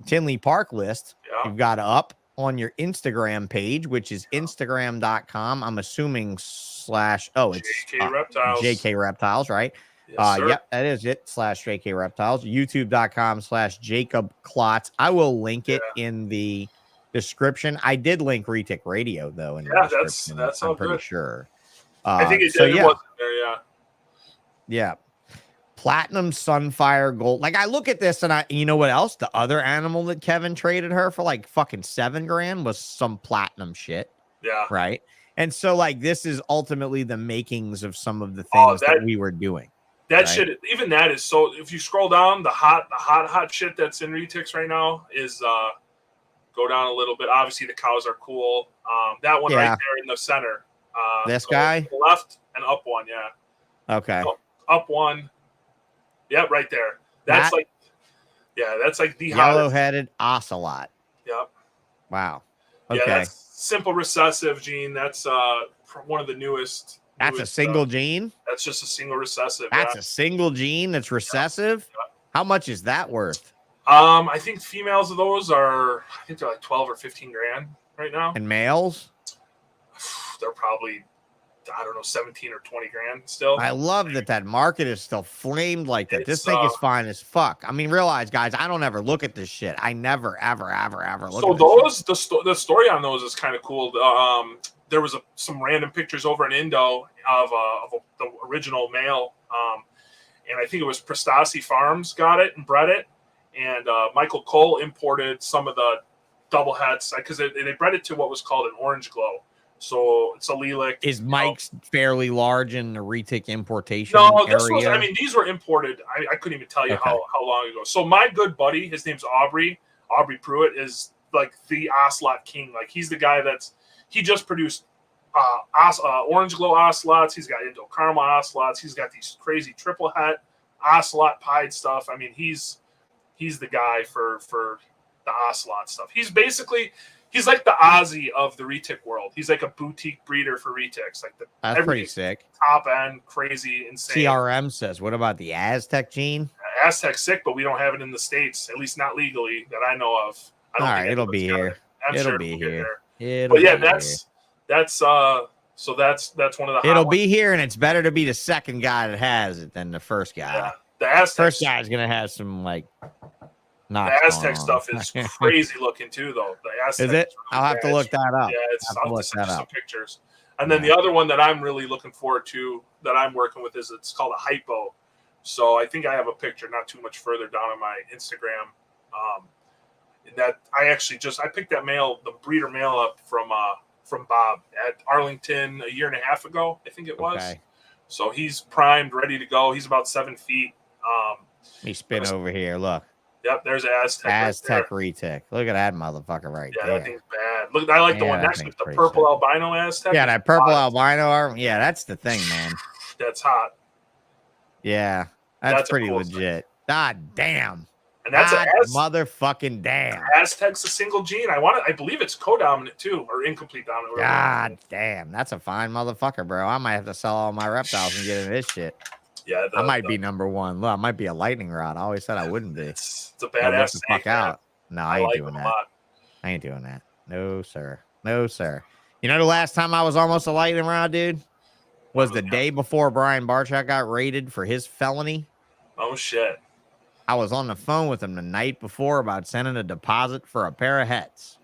Speaker 1: Tinley Park list. Yeah. You've got up on your Instagram page, which is instagram.com. I'm assuming it's
Speaker 2: JK Reptiles.
Speaker 1: JK Reptiles, right? Yes, yep, that is it. /JK Reptiles. YouTube.com/Jacob Klotz. I will link it in the description. I did link RETIC Radio though. In the description.
Speaker 2: That's
Speaker 1: I'm
Speaker 2: all
Speaker 1: pretty
Speaker 2: good.
Speaker 1: Sure.
Speaker 2: I think it wasn't there. Yeah.
Speaker 1: Yeah. Platinum Sunfire Gold. Like I look at this and you know what else? The other animal that Kevin traded her for like fucking $7,000 was some platinum shit.
Speaker 2: Yeah.
Speaker 1: Right. And so like this is ultimately the makings of some of the things that we were doing.
Speaker 2: That shit, even that is so. If you scroll down, the hot shit that's in RETICS right now is go down a little bit. Obviously, the cows are cool. That one right there in the center.
Speaker 1: This guy,
Speaker 2: left and up one, yeah.
Speaker 1: Okay.
Speaker 2: So, up one. Yep, right there. That's that's like the
Speaker 1: yellow-headed ocelot.
Speaker 2: Yep.
Speaker 1: Wow. Okay.
Speaker 2: Yeah, that's simple recessive gene. That's one of the newest.
Speaker 1: That's a single gene?
Speaker 2: That's just a single recessive.
Speaker 1: That's a single gene that's recessive? Yeah. How much is that worth?
Speaker 2: I think females of those they're like 12 or 15 grand right now.
Speaker 1: And males?
Speaker 2: They're probably, I don't know, 17 or 20 grand still.
Speaker 1: I love that market is still flamed like that. This thing is fine as fuck. I mean, realize, guys, I don't ever look at this shit. I never, ever, ever, ever look at this
Speaker 2: shit. The story on those is kind of cool. There was some random pictures over in Indo of the original male, and I think it was Prestasi Farms got it and bred it, and Michael Cole imported some of the double heads because they bred it to what was called an orange glow. So it's allelic.
Speaker 1: Is Mike's fairly large in the RETIC importation
Speaker 2: area? I mean, these were imported. I couldn't even tell you how long ago. So my good buddy, his name's Aubrey Pruitt, is like the ocelot king. Like he's the guy he just produced orange glow ocelots. He's got Indo caramel ocelots. He's got these crazy triple het ocelot pied stuff. I mean, he's the guy for the ocelot stuff. He's like the Aussie of the RETIC world. He's like a boutique breeder for RETICs. Like
Speaker 1: that's pretty sick.
Speaker 2: Top end, crazy, insane.
Speaker 1: CRM says, what about the Aztec gene?
Speaker 2: Aztec's sick, but we don't have it in the States, at least not legally that I know of.
Speaker 1: All right, it'll be here.
Speaker 2: It'll be here.
Speaker 1: But yeah,
Speaker 2: that's one of the.
Speaker 1: It'll be here, and it's better to be the second guy that has it than the first guy.
Speaker 2: Yeah, the Aztec
Speaker 1: first guy is gonna have some like.
Speaker 2: The Aztec stuff is crazy looking too, though. The Aztec
Speaker 1: is it? I'll have to look that up.
Speaker 2: Yeah, I'll send you some pictures. And then the other one that I'm really looking forward to that I'm working with it's called a hypo. So I think I have a picture not too much further down on my Instagram. That I picked that male, the breeder male, up from Bob at Arlington a year and a half ago, I think it was. Okay. So he's primed, ready to go. He's about 7 feet.
Speaker 1: Let me spin over here. Look.
Speaker 2: Yep, there's Aztec.
Speaker 1: Aztec RETIC. Look at that motherfucker right there.
Speaker 2: Yeah, that thing's bad. Look, I like the one next with the purple albino Aztec.
Speaker 1: Yeah, that purple albino. Yeah, that's the thing, man.
Speaker 2: That's hot.
Speaker 1: Yeah, that's pretty legit. God damn.
Speaker 2: And that's
Speaker 1: motherfucking damn.
Speaker 2: Aztec's a single gene. I believe it's codominant too, or incomplete dominant.
Speaker 1: God damn, that's a fine motherfucker, bro. I might have to sell all my reptiles and get into this shit.
Speaker 2: Yeah,
Speaker 1: I might be number one. Look, I might be a lightning rod. I always said I wouldn't be.
Speaker 2: It's a badass
Speaker 1: the fuck out. No, I ain't
Speaker 2: like
Speaker 1: doing that. I ain't doing that. No, sir. No, sir. You know the last time I was almost a lightning rod, dude? Was the day before Brian Barchak got raided for his felony.
Speaker 2: Oh, shit.
Speaker 1: I was on the phone with him the night before about sending a deposit for a pair of hets.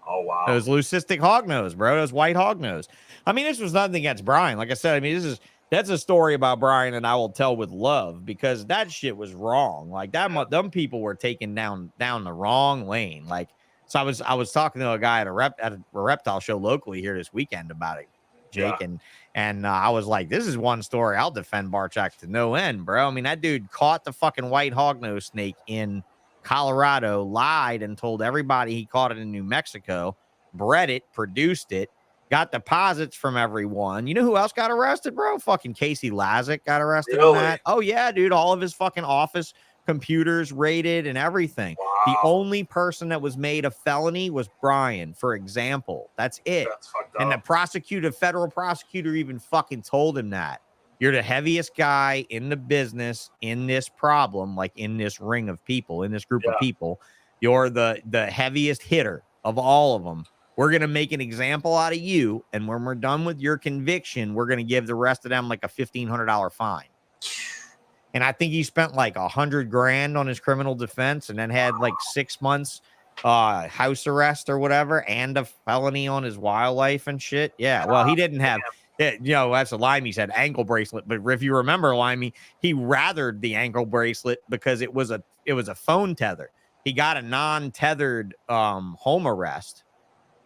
Speaker 2: Oh, wow.
Speaker 1: Those leucistic hognose, bro. Those white hognose. I mean, this was nothing against Brian. Like I said, I mean, that's a story about Brian and I will tell with love because that shit was wrong. Like them people were taken down the wrong lane. Like, so I was talking to a guy at a reptile show locally here this weekend about it, Jake, and I was like, this is one story I'll defend Barchak to no end, bro. I mean, that dude caught the fucking white hognose snake in Colorado, lied and told everybody he caught it in New Mexico, bred it, produced it, got deposits from everyone. You know who else got arrested, bro? Fucking Casey Lazick got arrested on that. Oh yeah, dude, all of his fucking office computers raided and everything. Wow. The only person that was made a felony was Brian, for example. That's it. That's fucked up. And the federal prosecutor even fucking told him that. You're the heaviest guy in the business in this problem, like in this ring of people, in this group of people. You're the heaviest hitter of all of them. We're going to make an example out of you. And when we're done with your conviction, we're going to give the rest of them like a $1,500 fine. And I think he spent like $100,000 on his criminal defense and then had like 6 months house arrest or whatever and a felony on his wildlife and shit. Yeah. Well, he didn't have, you know, that's a Limey said ankle bracelet. But if you remember Limey, he rathered the ankle bracelet because it was a phone tether. He got a non-tethered home arrest.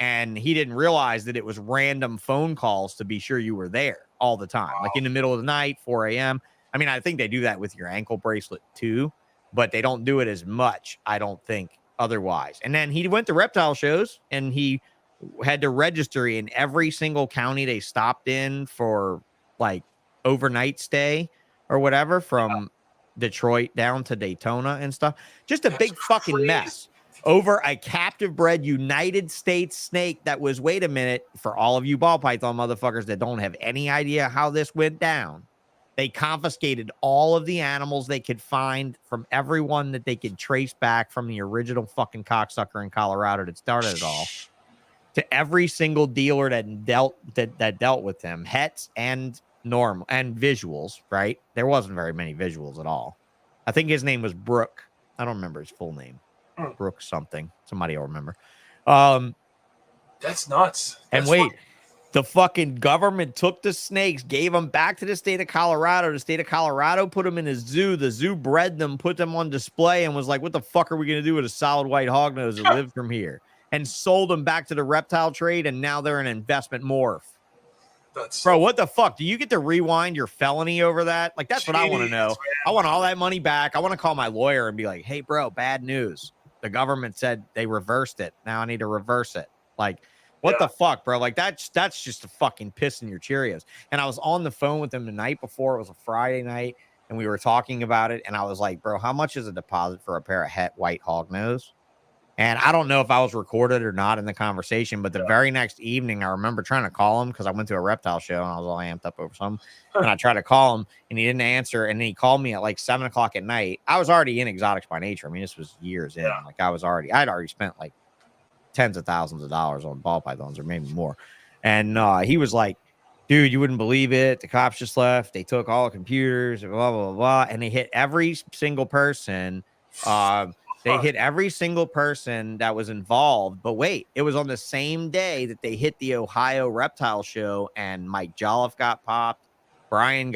Speaker 1: And he didn't realize that it was random phone calls to be sure you were there all the time, like in the middle of the night, 4 a.m. I mean, I think they do that with your ankle bracelet too, but they don't do it as much, I don't think, otherwise. And then he went to reptile shows and he had to register in every single county they stopped in for like overnight stay or whatever, from Detroit down to Daytona and stuff. Just a big fucking mess over a captive bred United States snake that was, wait a minute, for all of you ball python motherfuckers that don't have any idea how this went down, they confiscated all of the animals they could find from everyone that they could trace back from the original fucking cocksucker in Colorado that started it all, to every single dealer that dealt with them, hets and normal and visuals, right? There wasn't very many visuals at all. I think his name was Brooke. I don't remember his full name. Brooke something. Somebody will remember.
Speaker 2: That's nuts.
Speaker 1: And wait, the fucking government took the snakes, gave them back to the state of Colorado. The state of Colorado put them in a zoo. The zoo bred them, put them on display, and was like, what the fuck are we going to do with a solid white hognose that lived from here? And sold them back to the reptile trade, and now they're an investment morph. Bro, what the fuck? Do you get to rewind your felony over that? Like, that's what I want to know. I want all that money back. I want to call my lawyer and be like, hey, bro, bad news. The government said they reversed it. Now I need to reverse it. Like, what the fuck, bro? Like, that's just a fucking piss in your Cheerios. And I was on the phone with him the night before. It was a Friday night, and we were talking about it. And I was like, bro, how much is a deposit for a pair of het white hognose? And I don't know if I was recorded or not in the conversation, but the very next evening, I remember trying to call him because I went to a reptile show and I was all amped up over something. And I tried to call him and he didn't answer. And then he called me at like 7 o'clock at night. I was already in exotics by nature. I mean, this was years in. Like I'd already spent like tens of thousands of dollars on ball pythons or maybe more. And he was like, dude, you wouldn't believe it. The cops just left. They took all the computers, blah, blah, blah, blah. And they hit every single person. They hit every single person that was involved. But wait, it was on the same day that they hit the Ohio Reptile Show and Mike Jolliffe got popped. Brian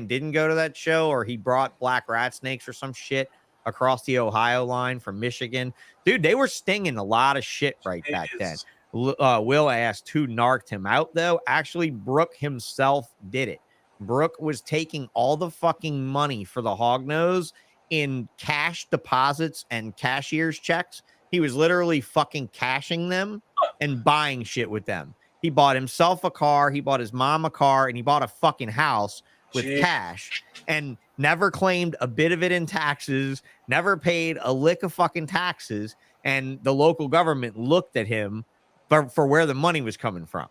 Speaker 1: didn't go to that show, or he brought black rat snakes or some shit across the Ohio line from Michigan. Dude, they were stinging a lot of shit right back then. Will asked who narked him out, though. Actually, Brooke himself did it. Brooke was taking all the fucking money for the hognose in cash deposits and cashier's checks. He was literally fucking cashing them and buying shit with them. He bought himself a car, he bought his mom a car, and he bought a fucking house with cash. and never claimed a bit of it in taxes, never paid a lick of fucking taxes. And the local government looked at him for where the money was coming from.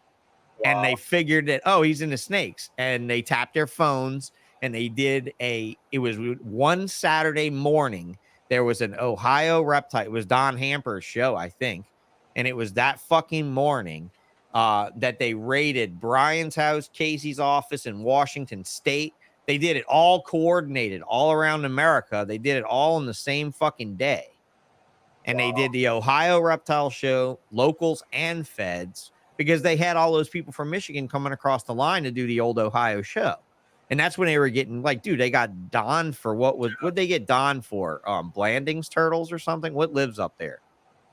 Speaker 2: Wow.
Speaker 1: And they figured that, oh, he's into snakes. And they tapped their phones and they did it was one Saturday morning. There was an Ohio reptile. It was Don Hamper's show, I think. And it was that fucking morning that they raided Brian's house, Casey's office in Washington State. They did it all coordinated all around America. They did it all in the same fucking day. And they did the Ohio reptile show, locals and feds, because they had all those people from Michigan coming across the line to do the old Ohio show. And that's when they were getting like, dude, they got Don for what'd they get Don for? Blandings turtles or something? What lives up there?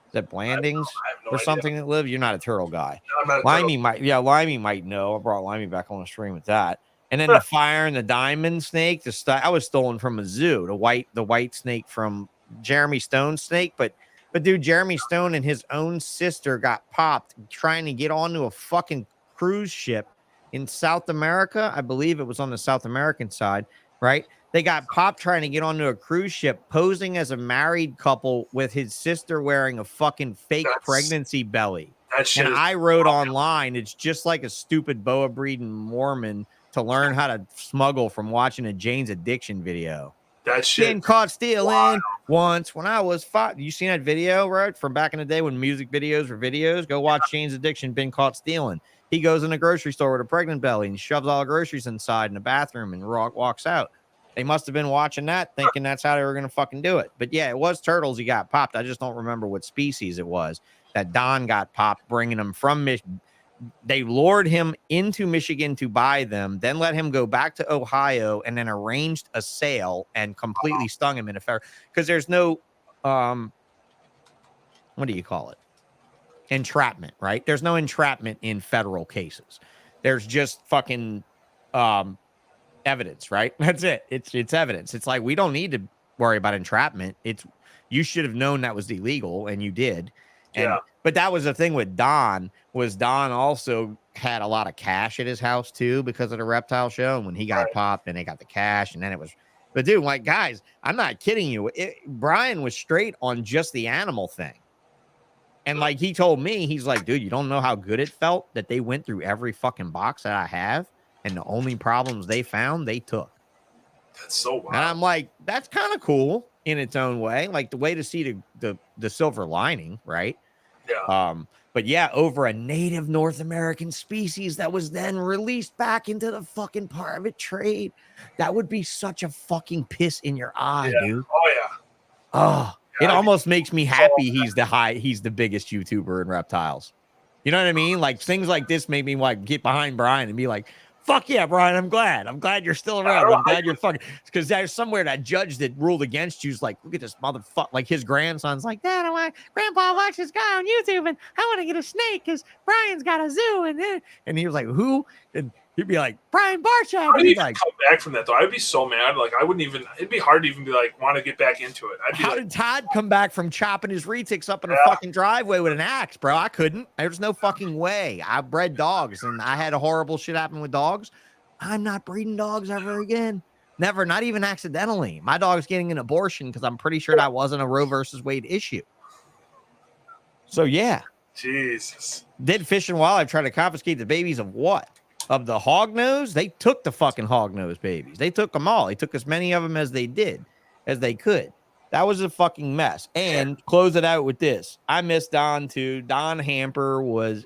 Speaker 1: Is that Blandings or something that live? You're not a turtle guy.
Speaker 2: No,
Speaker 1: Limey might know. I brought Limey back on the stream with that. And then the fire and the diamond snake, I was stolen from a zoo, the white snake from Jeremy Stone's snake. But dude, Jeremy Stone and his own sister got popped trying to get onto a fucking cruise ship in South America. I believe it was on the South American side, right? They got popped trying to get onto a cruise ship, posing as a married couple with his sister wearing a fucking fake pregnancy belly. And I wrote online, it's just like a stupid boa breeding Mormon to learn how to smuggle from watching a Jane's Addiction video.
Speaker 2: That shit.
Speaker 1: Been caught stealing once when I was 5. You seen that video, right? From back in the day when music videos were videos? Go watch Jane's Addiction, Been Caught Stealing. He goes in a grocery store with a pregnant belly and shoves all the groceries inside in the bathroom and walks out. They must have been watching that, thinking that's how they were going to fucking do it. But yeah, it was turtles he got popped. I just don't remember what species it was that Don got popped, bringing them from Michigan. They lured him into Michigan to buy them, then let him go back to Ohio, and then arranged a sale and completely stung him in a fair. Because there's no, what do you call it? Entrapment, right? There's no entrapment in federal cases. There's just fucking evidence, right? That's it. It's evidence. It's like, we don't need to worry about entrapment. You should have known that was illegal, and you did. But that was the thing with Don, was Don also had a lot of cash at his house too because of the reptile show. And when he got popped, and they got the cash, and then it was, but dude, like, guys, I'm not kidding you. Brian was straight on just the animal thing. And like, he told me, he's like, dude, you don't know how good it felt that they went through every fucking box that I have, and the only problems they found, they took.
Speaker 2: That's so wild.
Speaker 1: And I'm like, that's kind of cool in its own way. Like, the way to see the silver lining, right?
Speaker 2: Yeah.
Speaker 1: But yeah, over a native North American species that was then released back into the fucking private trade. That would be such a fucking piss in your eye, dude.
Speaker 2: Oh yeah.
Speaker 1: Oh, it almost makes me happy he's the biggest YouTuber in reptiles. You know what I mean? Like, things like this make me like get behind Brian and be like, fuck yeah, Brian, I'm glad you're still around. I'm glad you're fucking, because there's somewhere that judge that ruled against you's like, look at this motherfucker. Like, his grandson's like, Dad, Grandpa watched this guy on YouTube, and I want to get a snake because Brian's got a zoo. And he was like, who? And he'd be like, Brian Barchak.
Speaker 2: I'd even come back from that though. I'd be so mad. Like, I wouldn't even. It'd be hard to even be like, want to get back into it.
Speaker 1: How did Todd come back from chopping his retics up in a fucking driveway with an axe, bro? I couldn't. There's no fucking way. I bred dogs, and I had a horrible shit happen with dogs. I'm not breeding dogs ever again. Never, not even accidentally. My dog's getting an abortion because I'm pretty sure that wasn't a Roe versus Wade issue. So yeah.
Speaker 2: Jesus.
Speaker 1: Did Fish and Wildlife try to confiscate the babies of what? Of the hognose? They took the fucking hognose babies. They took them all. They took as many of them as they could. That was a fucking mess. And close it out with this. I miss Don too. Don Hamper was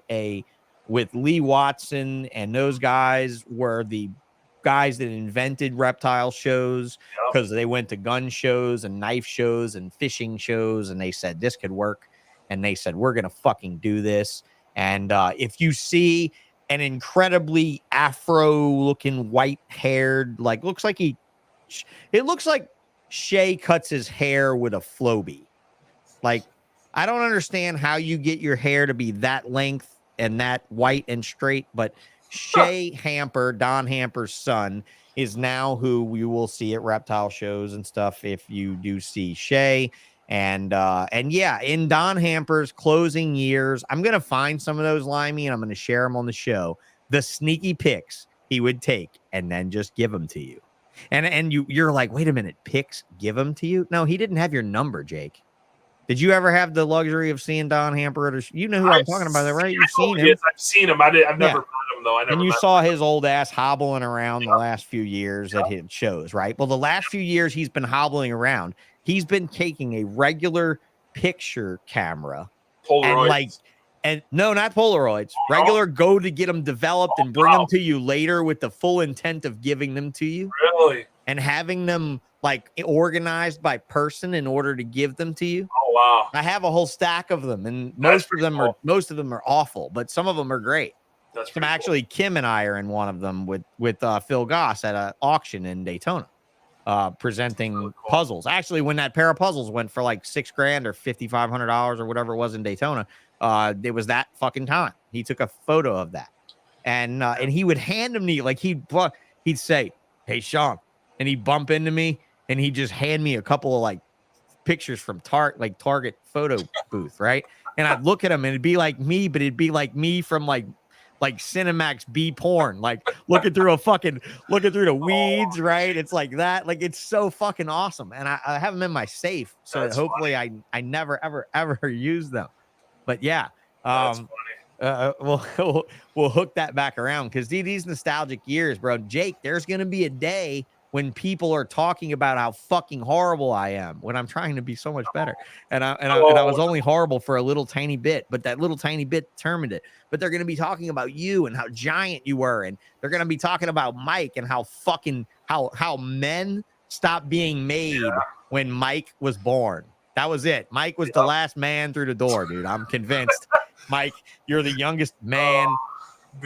Speaker 1: with Lee Watson, and those guys were the guys that invented reptile shows, because they went to gun shows and knife shows and fishing shows, and they said this could work, and they said, we're gonna fucking do this. And if you see an incredibly afro looking white haired, like, it looks like Shay cuts his hair with a Flowbee. Like, I don't understand how you get your hair to be that length and that white and straight, but Shay Hamper, Don Hamper's son, is now who you will see at reptile shows and stuff if you do see Shay. And yeah, in Don Hamper's closing years, I'm gonna find some of those, Limey, and I'm gonna share them on the show. The sneaky pics he would take and then just give them to you. And you're like, wait a minute, pics give them to you? No, he didn't have your number, Jake. Did you ever have the luxury of seeing Don Hamper? You know who I'm talking about, right? You've seen him.
Speaker 2: Yes, I've seen him. I've never met him though.
Speaker 1: And you saw his old ass hobbling around the last few years at his shows, right? Well, the last few years he's been hobbling around. He's been taking a regular picture camera
Speaker 2: Polaroids.
Speaker 1: and no, not Polaroids. Regular go to get them developed and bring them to you later with the full intent of giving them to you.
Speaker 2: Really?
Speaker 1: And having them like organized by person in order to give them to you.
Speaker 2: Oh wow!
Speaker 1: I have a whole stack of them, and most of them are awful, but some of them are great. Actually, Kim and I are in one of them with Phil Goss at an auction in Daytona, presenting puzzles. Actually, when that pair of puzzles went for like $6,000 or $5,500 or whatever it was in Daytona, it was that fucking time. He took a photo of that, and he would hand them to you like he'd say, "Hey, Sean," and he'd bump into me. And he just hand me a couple of like pictures from Target photo booth, right? And I'd look at him and it'd be like me, but it'd be like me from like Cinemax B porn, like looking through the weeds, right? It's like that. Like it's so fucking awesome. And I have them in my safe so that hopefully I never ever use them. But yeah, we'll hook that back around because these nostalgic years, bro. Jake, there's gonna be a day when people are talking about how fucking horrible I am, when I'm trying to be so much better. And I was only horrible for a little tiny bit, but that little tiny bit determined it. But they're going to be talking about you and how giant you were. And they're going to be talking about Mike and how fucking, how men stopped being made when Mike was born. That was it. Mike was the last man through the door, dude. I'm convinced. Mike, you're the youngest man.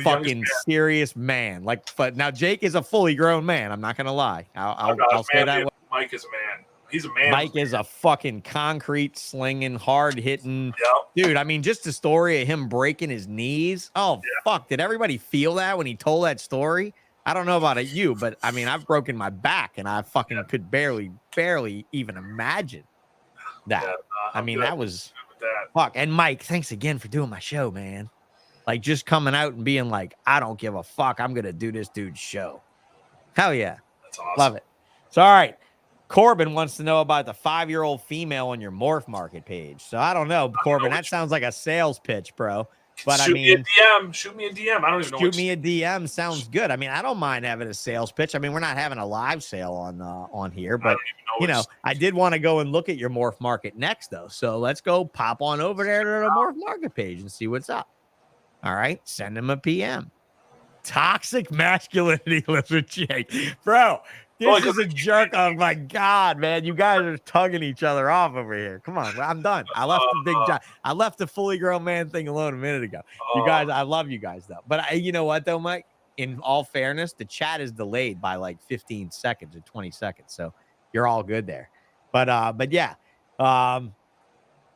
Speaker 1: Fucking serious man. But now Jake is a fully grown man. I'm not gonna lie. I'll say that way.
Speaker 2: Mike is a man. He's a man.
Speaker 1: Mike is a fucking concrete slinging, hard hitting dude. I mean, just the story of him breaking his knees. Oh fuck! Did everybody feel that when he told that story? I don't know about you, but I mean, I've broken my back and I fucking could barely even imagine that. I mean, that was fuck. And Mike, thanks again for doing my show, man. Like just coming out and being like, I don't give a fuck. I'm going to do this dude's show. Hell yeah.
Speaker 2: That's awesome.
Speaker 1: Love it. So, all right. Corbin wants to know about the 5-year-old female on your MorphMarket page. So I don't know, Corbin, that sounds like a sales pitch, bro. But
Speaker 2: shoot me a DM. Shoot me a DM. I don't even know.
Speaker 1: Shoot me a DM sounds good. I mean, I don't mind having a sales pitch. I mean, we're not having a live sale on here, but I did want to go and look at your MorphMarket next though. So let's go pop on over there to the MorphMarket page and see what's up. All right, send him a PM. Toxic masculinity, lizard Jake, bro. This is a jerk. Oh my god, man! You guys are tugging each other off over here. Come on, I'm done. I left the big job. I left the fully grown man thing alone a minute ago. You guys, I love you guys though. But you know what though, Mike? In all fairness, the chat is delayed by like 15 seconds or 20 seconds, so you're all good there. But yeah.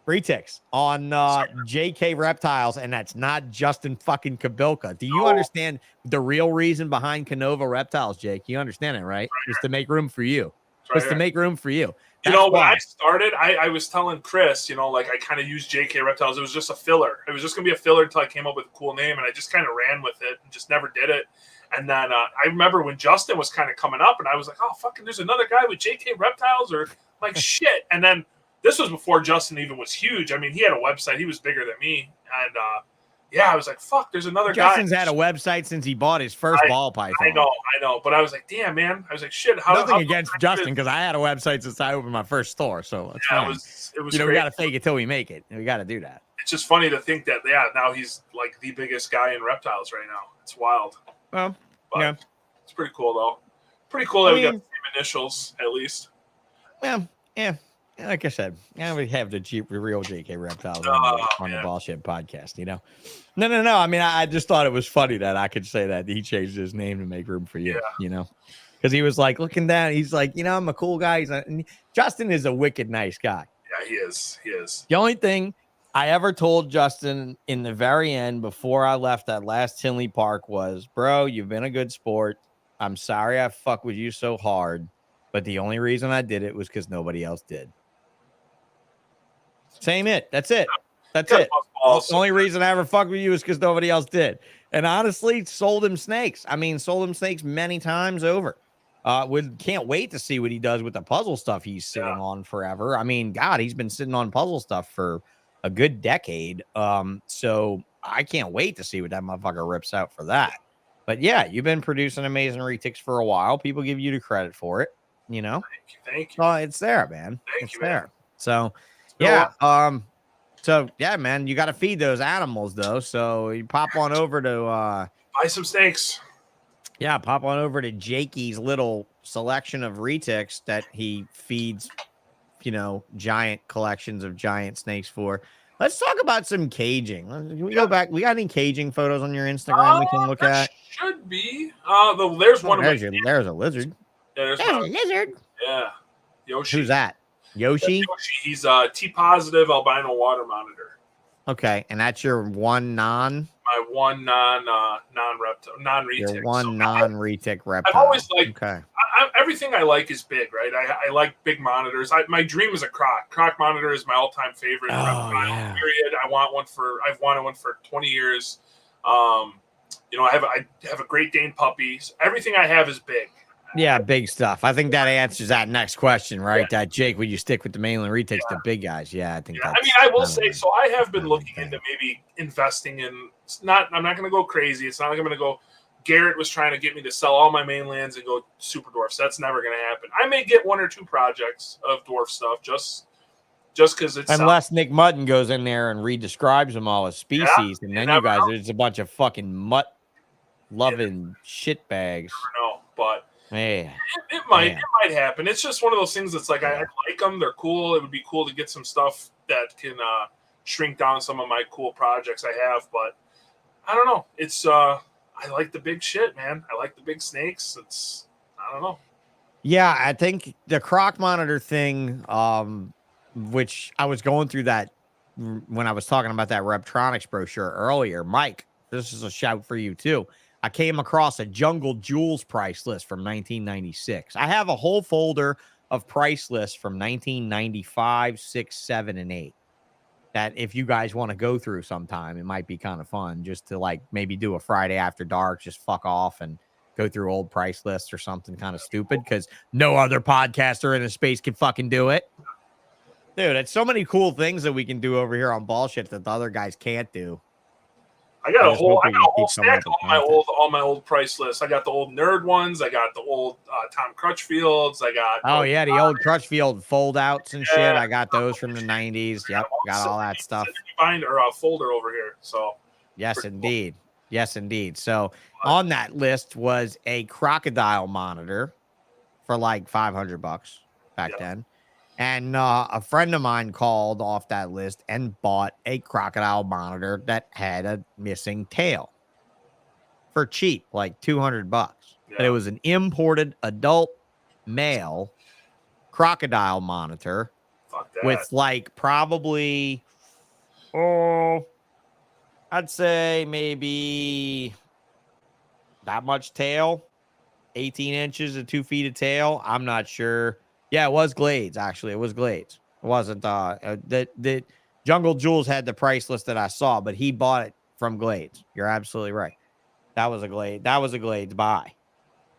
Speaker 1: RETICS on JK Reptiles, and that's not Justin fucking Kabilka. Do you understand the real reason behind Canova Reptiles, Jake? You understand it, right? It's to make room for you. It's to make room for you.
Speaker 2: You know, when I started, I was telling Chris, you know, like I kind of used JK Reptiles. It was just a filler. It was just going to be a filler until I came up with a cool name, and I just kind of ran with it and just never did it. And then I remember when Justin was kind of coming up, and I was like, oh, fucking, there's another guy with JK Reptiles, or like shit. And then this was before Justin even was huge. I mean, he had a website. He was bigger than me. And I was like, fuck, there's another guy.
Speaker 1: Justin's had a website since he bought his first ball python.
Speaker 2: I know. But I was like, damn, man. I was like, shit.
Speaker 1: Nothing against Justin, because I had a website since I opened my first store. So it's fine.
Speaker 2: It was
Speaker 1: you know, we got to fake it till we make it. We got to do that.
Speaker 2: It's just funny to think that, now he's like the biggest guy in reptiles right now. It's wild.
Speaker 1: Well,
Speaker 2: it's pretty cool, though. Pretty cool that we got the same initials, at least.
Speaker 1: Well, yeah. Like I said, we have the real JK Reptiles on the Ballsh podcast, you know? No. I mean, I just thought it was funny that I could say that he changed his name to make room for you, you know? Because he was like looking down. He's like, you know, I'm a cool guy. Justin is a wicked nice guy.
Speaker 2: Yeah, he is. The
Speaker 1: only thing I ever told Justin in the very end before I left that last Tinley Park was, bro, you've been a good sport. I'm sorry I fuck with you so hard. But the only reason I did it was because nobody else did. That's it. The only reason I ever fucked with you is because nobody else did. And honestly, sold him snakes. I mean, sold him snakes many times over. Can't wait to see what he does with the puzzle stuff he's sitting on forever. I mean, God, he's been sitting on puzzle stuff for a good decade. So I can't wait to see what that motherfucker rips out for that. But yeah, you've been producing amazing retics for a while. People give you the credit for it, you know.
Speaker 2: Thank you.
Speaker 1: Oh, it's there, man.
Speaker 2: Thank you, man.
Speaker 1: There. So
Speaker 2: Yeah.
Speaker 1: So yeah, man, you got to feed those animals though. So you pop on over to
Speaker 2: buy some snakes.
Speaker 1: Yeah, pop on over to Jakey's little selection of retics that he feeds, you know, giant collections of giant snakes for. Let's talk about some caging. Can we go back? We got any caging photos on your Instagram we can look at?
Speaker 2: Should be. There's one of
Speaker 1: there's a lizard.
Speaker 2: Yeah, there's
Speaker 1: a lizard.
Speaker 2: Yeah. Yoshi.
Speaker 1: Who's that? Yoshi?
Speaker 2: Yoshi. He's a T positive albino water monitor.
Speaker 1: Okay, and that's your one non.
Speaker 2: My one non-retic.
Speaker 1: Your one non-retic reptile.
Speaker 2: I've always liked.
Speaker 1: Okay.
Speaker 2: Everything I like is big, right? I like big monitors. My dream is a croc. Croc monitor is my all-time favorite.
Speaker 1: Yeah.
Speaker 2: Period. I've wanted one for 20 years. You know, I have a Great Dane puppy. So everything I have is big.
Speaker 1: Yeah, big stuff. I think that answers that next question, right? That Jake, would you stick with the mainland retics, the big guys? Yeah, I think.
Speaker 2: I mean, I will say so. I have been looking into maybe investing in. I'm not going to go crazy. It's not like I'm going to go. Garrett was trying to get me to sell all my mainlands and go super dwarfs. That's never going to happen. I may get one or two projects of dwarf stuff just because it's
Speaker 1: unless Nick Mutton goes in there and redescribes them all as species, and then you guys, it's a bunch of fucking mutt loving shit bags.
Speaker 2: I never know, but.
Speaker 1: Yeah.
Speaker 2: It might happen. It's just one of those things that's like I like them. They're cool. It would be cool to get some stuff that can shrink down some of my cool projects I have. But I don't know. It's I like the big shit, man. I like the big snakes. I don't know.
Speaker 1: Yeah, I think the croc monitor thing, which I was going through that when I was talking about that Reptronics brochure earlier. Mike, this is a shout for you too. I came across a Jungle Jewels price list from 1996. I have a whole folder of price lists from 1995, 6, 7, and 8 that if you guys want to go through sometime, it might be kind of fun just to like maybe do a Friday after dark, just fuck off and go through old price lists or something kind of stupid because no other podcaster in the space can fucking do it. Dude, it's so many cool things that we can do over here on Ballsh that the other guys can't do.
Speaker 2: I got a whole stack of all my old price lists. I got the old nerd ones. I got the old Tom Crutchfields. I got
Speaker 1: the old Crutchfield fold outs and shit. I got those from the 90s. Yep, got all that stuff.
Speaker 2: Find a folder over here. So
Speaker 1: yes, indeed. Yes, indeed. So on that list was a Crocodile monitor for like $500 back then. And a friend of mine called off that list and bought a Crocodile monitor that had a missing tail for cheap, like $200. But it was an imported adult male Crocodile monitor with like probably, I'd say maybe that much tail, 18 inches to 2 feet of tail. I'm not sure. Yeah, it was Glades, actually. It was Glades. It wasn't the Jungle Jewels had the price list that I saw, but he bought it from Glades. You're absolutely right. That was a Glades buy.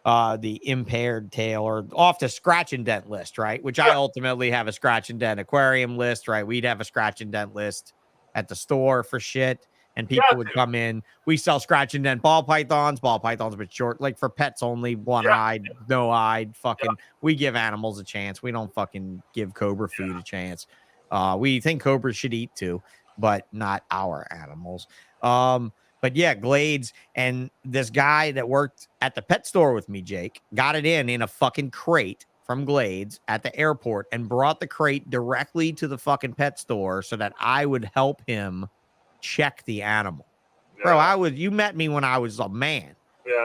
Speaker 1: The impaired tail or off the scratch and dent list, right? Which I ultimately have a scratch and dent aquarium list, right? We'd have a scratch and dent list at the store for shit. And people would come in. We sell scratch and dent ball pythons but short, like for pets only, one-eyed, no-eyed, fucking. We give animals a chance. We don't fucking give cobra food a chance. We think cobras should eat too, but not our animals. But yeah, Glades and this guy that worked at the pet store with me, Jake, got it in a fucking crate from Glades at the airport and brought the crate directly to the fucking pet store so that I would help him check the animal. Bro, you met me when I was a man.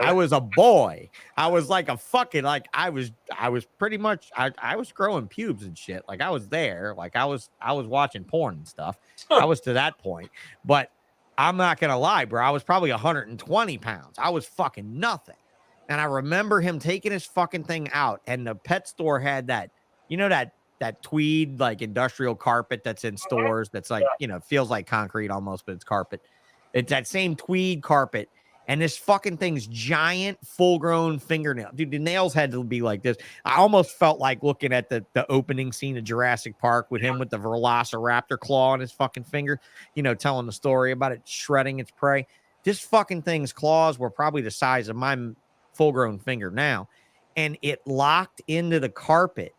Speaker 1: I was a boy. I was like a fucking, like I was pretty much, I was growing pubes and shit. Like I was there, like I was watching porn and stuff. I was to that point, but I'm not going to lie, bro. I was probably 120 pounds. I was fucking nothing. And I remember him taking his fucking thing out and the pet store had that, you know, that tweed, like industrial carpet that's in stores. That's like, you know, feels like concrete almost, but it's carpet. It's that same tweed carpet. And this fucking thing's giant, full-grown fingernail. Dude, the nails had to be like this. I almost felt like looking at the opening scene of Jurassic Park with him with the velociraptor claw on his fucking finger, you know, telling the story about it shredding its prey. This fucking thing's claws were probably the size of my full-grown finger now. And it locked into the carpet,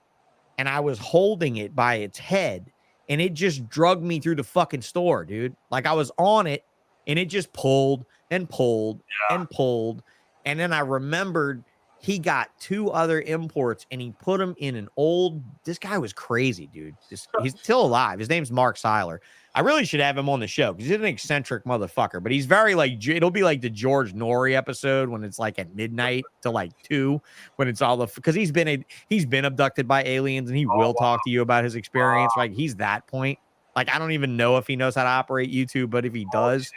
Speaker 1: and I was holding it by its head, and it just drugged me through the fucking store, dude. Like I was on it, and it just pulled and pulled and pulled. And then I remembered he got 2 other imports, and he put them in an old, this guy was crazy, dude. He's still alive. His name's Mark Seiler. I really should have him on the show because he's an eccentric motherfucker, but he's very like, it'll be like the George Norrie episode when it's like at midnight to like 2, when it's all the, because he's been abducted by aliens, and he will talk to you about his experience. Like he's that point. Like, I don't even know if he knows how to operate YouTube, but if he does,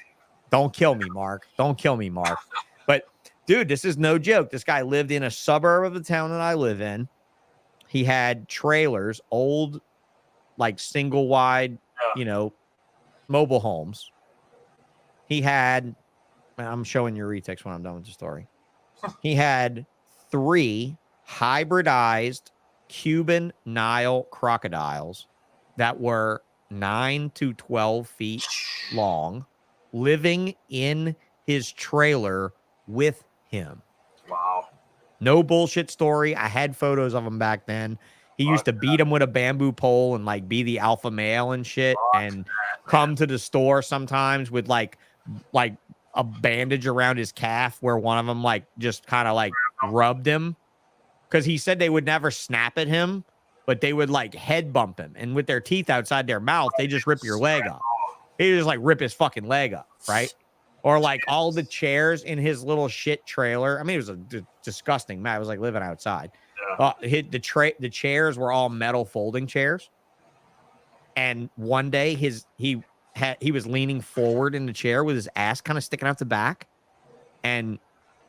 Speaker 1: don't kill me, Mark. Don't kill me, Mark. But dude, this is no joke. This guy lived in a suburb of the town that I live in. He had trailers, old, like single wide, you know, mobile homes. He had, I'm showing you RETICS when I'm done with the story. He had 3 hybridized Cuban Nile crocodiles that were 9 to 12 feet long, living in his trailer with him.
Speaker 2: Wow.
Speaker 1: No bullshit story. I had photos of him back then. He used to beat him with a bamboo pole and like be the alpha male and shit, and come to the store sometimes with like a bandage around his calf where one of them like just kind of like rubbed him, because he said they would never snap at him, but they would like head bump him, and with their teeth outside their mouth, they just rip your leg off. He just like rip his fucking leg up, right? Or like all the chairs in his little shit trailer. I mean, it was a disgusting man. It was like living outside. The chairs were all metal folding chairs. And one day he was leaning forward in the chair with his ass kind of sticking out the back, and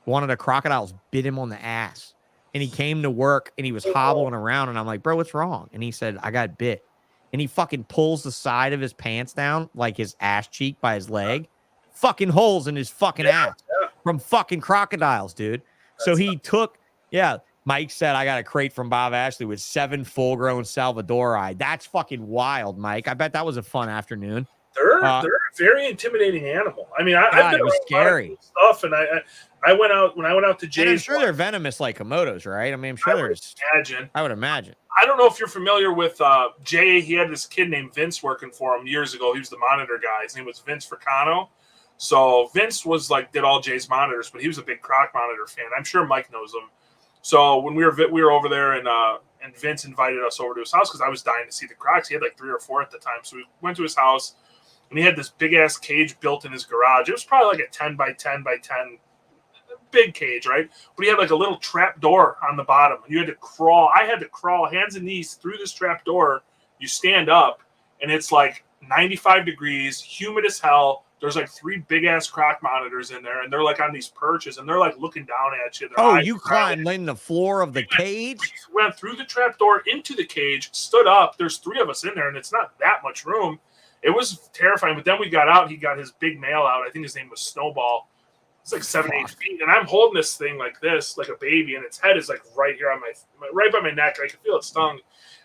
Speaker 1: one of the crocodiles bit him on the ass. And he came to work and he was hobbling around, and I'm like, bro, what's wrong? And he said, I got bit. And he fucking pulls the side of his pants down, like his ass cheek by his leg. Fucking holes in his fucking ass from fucking crocodiles, dude. So he took, Mike said, I got a crate from Bob Ashley with 7 full-grown Salvadori. That's fucking wild, Mike. I bet that was a fun afternoon.
Speaker 2: They're a very intimidating animal. I mean, I've been
Speaker 1: it was scary
Speaker 2: stuff, and I went out to Jay's.
Speaker 1: And I'm sure they're venomous like Komodos, right? I mean, I'm sure I would imagine.
Speaker 2: I don't know if you're familiar with Jay. He had this kid named Vince working for him years ago. He was the monitor guy. His name was Vince Fricano. So Vince was like, did all Jay's monitors, but he was a big Croc Monitor fan. I'm sure Mike knows him. So when we were over there, and Vince invited us over to his house because I was dying to see the Crocs. He had like 3 or 4 at the time. So we went to his house, and he had this big ass cage built in his garage. It was probably like a 10 by 10 by 10 big cage, right? But he had like a little trap door on the bottom. You had to crawl. I had to crawl hands and knees through this trap door. You stand up, and it's like 95 degrees, humid as hell. There's like 3 big ass Croc monitors in there, and they're like on these perches, and they're like looking down at you.
Speaker 1: You climbed in the floor of the cage?
Speaker 2: Went through the trap door into the cage, stood up. There's 3 of us in there, and it's not that much room. It was terrifying. But then we got out. He got his big male out. I think his name was Snowball. It's like 7, 8 feet, and I'm holding this thing like this, like a baby, and its head is like right here on right by my neck. I can feel its tongue.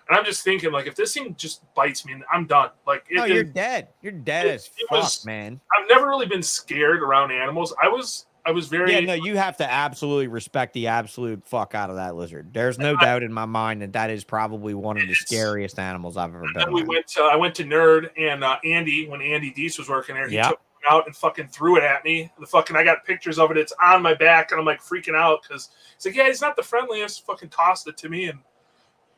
Speaker 2: And I'm just thinking, like, if this thing just bites me, I'm done. Like,
Speaker 1: you're dead. You're dead as fuck, man.
Speaker 2: I've never really been scared around animals. I was very.
Speaker 1: Yeah, no, you have to absolutely respect the absolute fuck out of that lizard. There's no doubt in my mind that is probably one of the scariest animals I've ever been.
Speaker 2: I went to Nerd, and Andy, when Andy Deese was working there, he took me out and fucking threw it at me. I got pictures of it. It's on my back, and I'm like freaking out because he's like, he's not the friendliest. Fucking tossed it to me, and.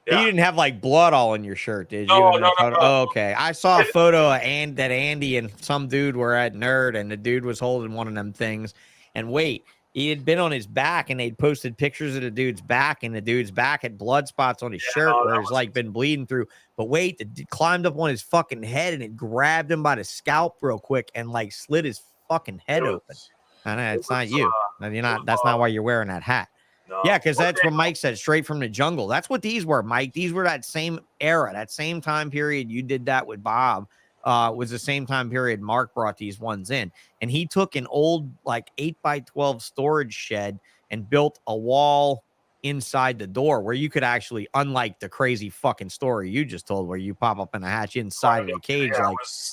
Speaker 2: Yeah. You
Speaker 1: didn't have like blood all in your shirt, did you?
Speaker 2: No.
Speaker 1: Oh, okay. I saw a photo of that Andy and some dude were at Nerd, and the dude was holding one of them things. And wait, he had been on his back, and they'd posted pictures of the dude's back, and the dude's back had blood spots on his shirt where he's like been bleeding through. But wait, the dude climbed up on his fucking head, and it grabbed him by the scalp real quick and like slit his fucking head open. I know it's not you. You're not. That's not why you're wearing that hat. No. Yeah, because that's what Mike said, straight from the jungle. That's what these were, Mike. These were that same era, that same time period. You did that with Bob. was the same time period Mark brought these ones in, and he took an old like 8x12 storage shed and built a wall inside the door where you could actually, unlike the crazy fucking story you just told where you pop up in a hatch inside of the cage,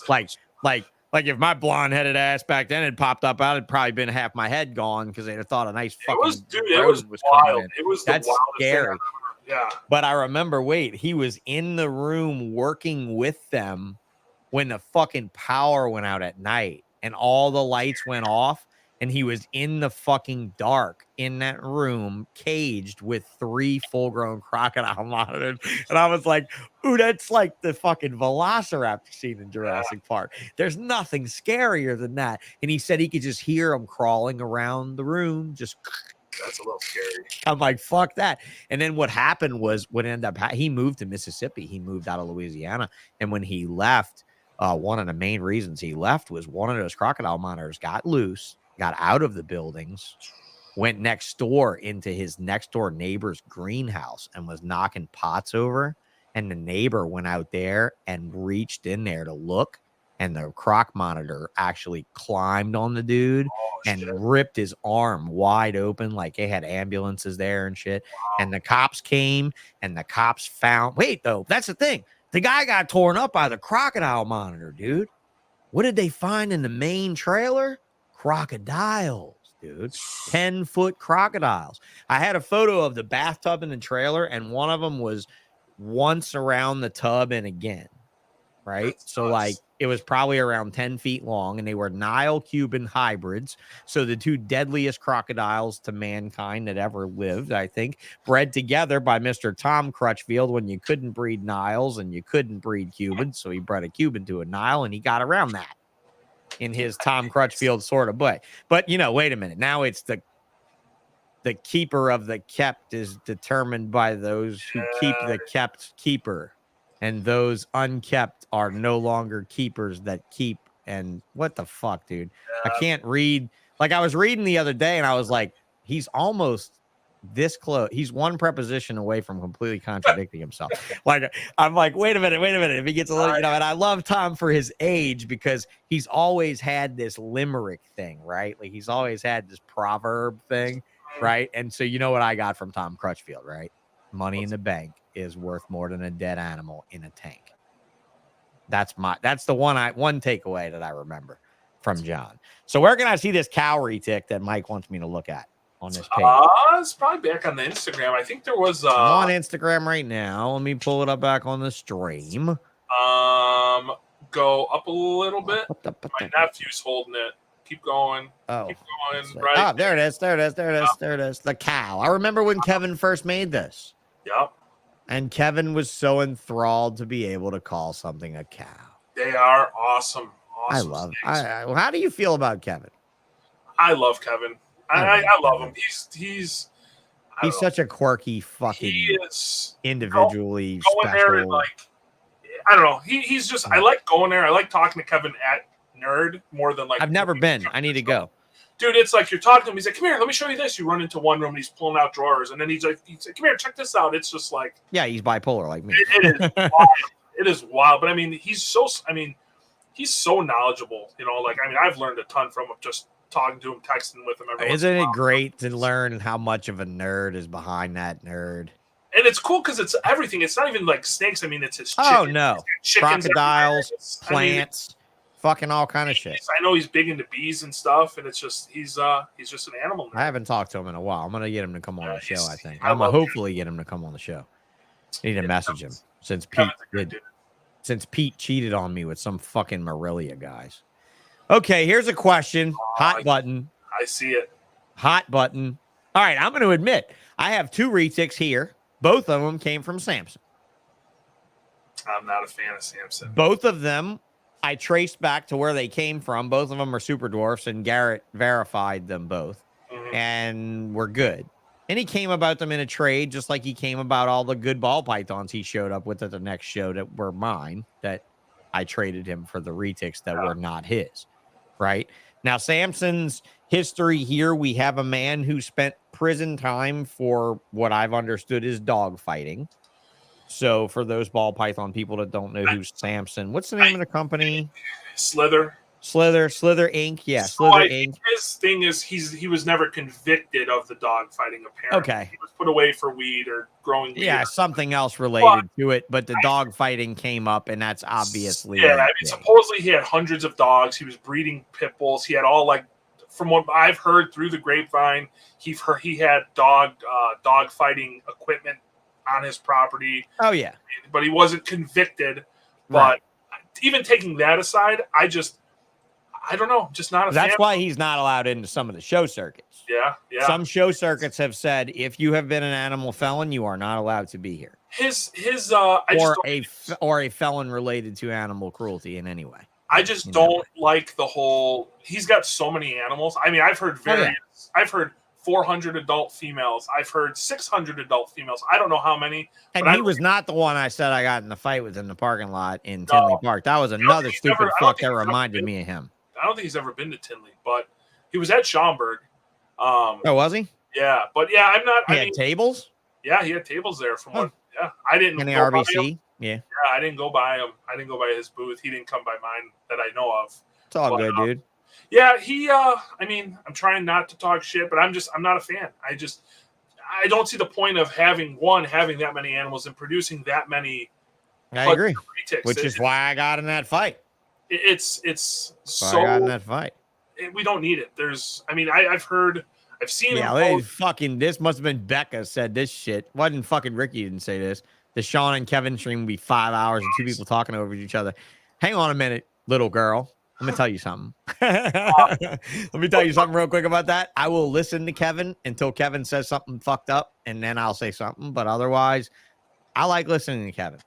Speaker 1: like if my blonde headed ass back then had popped up out, it'd probably been half my head gone because they'd have thought a nice fucking
Speaker 2: it was
Speaker 1: coming in.
Speaker 2: It was
Speaker 1: That's
Speaker 2: the wildest
Speaker 1: scary.
Speaker 2: Yeah.
Speaker 1: But I remember, he was in the room working with them when the fucking power went out at night and all the lights went off, and he was in the fucking dark in that room, caged with 3 full-grown crocodile monitors. And I was like, ooh, that's like the fucking velociraptor scene in Jurassic Park. There's nothing scarier than that. And he said he could just hear them crawling around the room, just...
Speaker 2: That's a little scary.
Speaker 1: I'm like, fuck that. And then what happened was, what ended up, he moved to Mississippi. He moved out of Louisiana. And when he left, one of the main reasons he left was one of those crocodile monitors got loose, got out of the buildings, went next door into his next door neighbor's greenhouse and was knocking pots over. And the neighbor went out there and reached in there to look. And the croc monitor actually climbed on the dude and ripped his arm wide open. Like they had ambulances there and shit.
Speaker 2: Wow.
Speaker 1: And the cops came and the cops found, wait, though, that's the thing. The guy got torn up by the crocodile monitor, dude. What did they find in the main trailer? Crocodiles, dude. 10-foot crocodiles. I had a photo of the bathtub in the trailer, and one of them was once around the tub and again. Right. So like it was probably around 10 feet long, and they were Nile Cuban hybrids. So the 2 deadliest crocodiles to mankind that ever lived, I think, bred together by Mr. Tom Crutchfield when you couldn't breed Niles and you couldn't breed Cubans. So he bred a Cuban to a Nile, and he got around that in his Tom Crutchfield sort of way. But, you know, wait a minute. Now it's the keeper of the kept is determined by those who keep the kept keeper. And those unkept are no longer keepers that keep. And what the fuck, dude? I can't read. Like I was reading the other day and I was like, he's almost this close. He's one preposition away from completely contradicting himself. Like, I'm like, wait a minute. If he gets a little, you know, and I love Tom for his age because he's always had this limerick thing, right? Like he's always had this proverb thing, right? And so you know what I got from Tom Crutchfield, right? Money in the bank is worth more than a dead animal in a tank. That's the one takeaway that I remember from John. So where can I see this cow retic that Mike wants me to look at on this page?
Speaker 2: It's probably back on the Instagram. I think there was
Speaker 1: I'm on Instagram right now. Let me pull it up back on the stream.
Speaker 2: Go up a little bit. My nephew's holding it. Keep going.
Speaker 1: Oh,
Speaker 2: keep going. Right.
Speaker 1: Oh, there it is. There it is. The cow. I remember when Kevin first made this.
Speaker 2: Yep.
Speaker 1: And Kevin was so enthralled to be able to call something a cow.
Speaker 2: They are awesome.
Speaker 1: I love. How do you feel about Kevin?
Speaker 2: I love Kevin. I love him. He's
Speaker 1: such a quirky fucking.
Speaker 2: He is
Speaker 1: individually
Speaker 2: going
Speaker 1: special.
Speaker 2: there and like, I don't know. He's just. I like going there. I like talking to Kevin at Nerd more than like.
Speaker 1: I've never been. I need to go.
Speaker 2: Dude, it's like you're talking to him. He's like, "Come here, let me show you this." You run into one room and he's pulling out drawers, and then he's like, "Come here, check this out." It's just like,
Speaker 1: yeah, he's bipolar like me.
Speaker 2: It is wild. It is wild, but I mean, he's so knowledgeable. You know, like I've learned a ton from him just talking to him, texting with him.
Speaker 1: Isn't it great to learn how much of a nerd is behind that nerd?
Speaker 2: And it's cool because it's everything. It's not even like snakes. I mean, it's his chicken.
Speaker 1: Oh no, crocodiles, plants. Fucking all kind of shit.
Speaker 2: I know he's big into bees and stuff, and it's just he's just an animal.
Speaker 1: I haven't talked to him in a while. I'm gonna get him to come on the show. I think I'm gonna hopefully get him to come on the show. I need to message him since Pete cheated on me with some fucking Morelia guys. Okay, here's a question. Hot button.
Speaker 2: I see it.
Speaker 1: Hot button. All right, I'm going to admit I have 2 retics here. Both of them came from Samson.
Speaker 2: I'm not a fan of Samson.
Speaker 1: Both of them I traced back to where they came from. Both of them are super dwarfs, and Garrett verified them both, and we're good. And he came about them in a trade, just like he came about all the good ball pythons he showed up with at the next show that were mine, that I traded him for the retics that were not his, right? Now, Samson's history here, we have a man who spent prison time for what I've understood is dog fighting. So for those ball python people that don't know who's Samson, what's the name of the company?
Speaker 2: Slither
Speaker 1: Inc. Yeah,
Speaker 2: So
Speaker 1: Slither
Speaker 2: I think
Speaker 1: Inc.
Speaker 2: his thing is he was never convicted of the dog fighting. Apparently,
Speaker 1: Okay.
Speaker 2: he was put away for weed or growing weed.
Speaker 1: Yeah, something else related to it, but the dog fighting came up, and that's obviously.
Speaker 2: Yeah, I mean, supposedly he had hundreds of dogs. He was breeding pit bulls. He had all, like, from what I've heard through the grapevine, he had dog fighting equipment on his property.
Speaker 1: Oh yeah,
Speaker 2: but he wasn't convicted. But
Speaker 1: right.
Speaker 2: even taking that aside, I don't know, just not a fan.
Speaker 1: That's why he's not allowed into some of the show circuits.
Speaker 2: Yeah.
Speaker 1: Some show circuits have said if you have been an animal felon, you are not allowed to be here. Or a felon related to animal cruelty in any way.
Speaker 2: I just don't like the whole. He's got so many animals. I mean, I've heard I've heard 400 adult females. I've heard 600 adult females. I don't know how many.
Speaker 1: And he was not the one I said I got in the fight with in the parking lot in Tinley Park. That was another stupid fuck that reminded me of him.
Speaker 2: I don't think he's ever been to Tinley, but he was at Schaumburg.
Speaker 1: Oh, was he?
Speaker 2: Yeah, but yeah, I'm not.
Speaker 1: He had tables?
Speaker 2: Yeah, he had tables there from what. Yeah, I didn't.
Speaker 1: In the RBC? Yeah,
Speaker 2: I didn't go by him. I didn't go by his booth. He didn't come by mine that I know of.
Speaker 1: It's all good, dude.
Speaker 2: Yeah, I mean, I'm trying not to talk shit, but I'm not a fan. I don't see the point of having that many animals and producing that many.
Speaker 1: I agree. Which is why I got in that fight.
Speaker 2: It's so.
Speaker 1: I got in that fight.
Speaker 2: We don't need it. I've seen.
Speaker 1: Yeah, fucking. This must have been Becca said this shit. Wasn't fucking Ricky didn't say this. The Sean and Kevin stream will be 5 hours and two people talking over each other. Hang on a minute, little girl. Let me tell you something. Let me tell you something real quick about that. I will listen to Kevin until Kevin says something fucked up, and then I'll say something. But otherwise, I like listening to Kevin.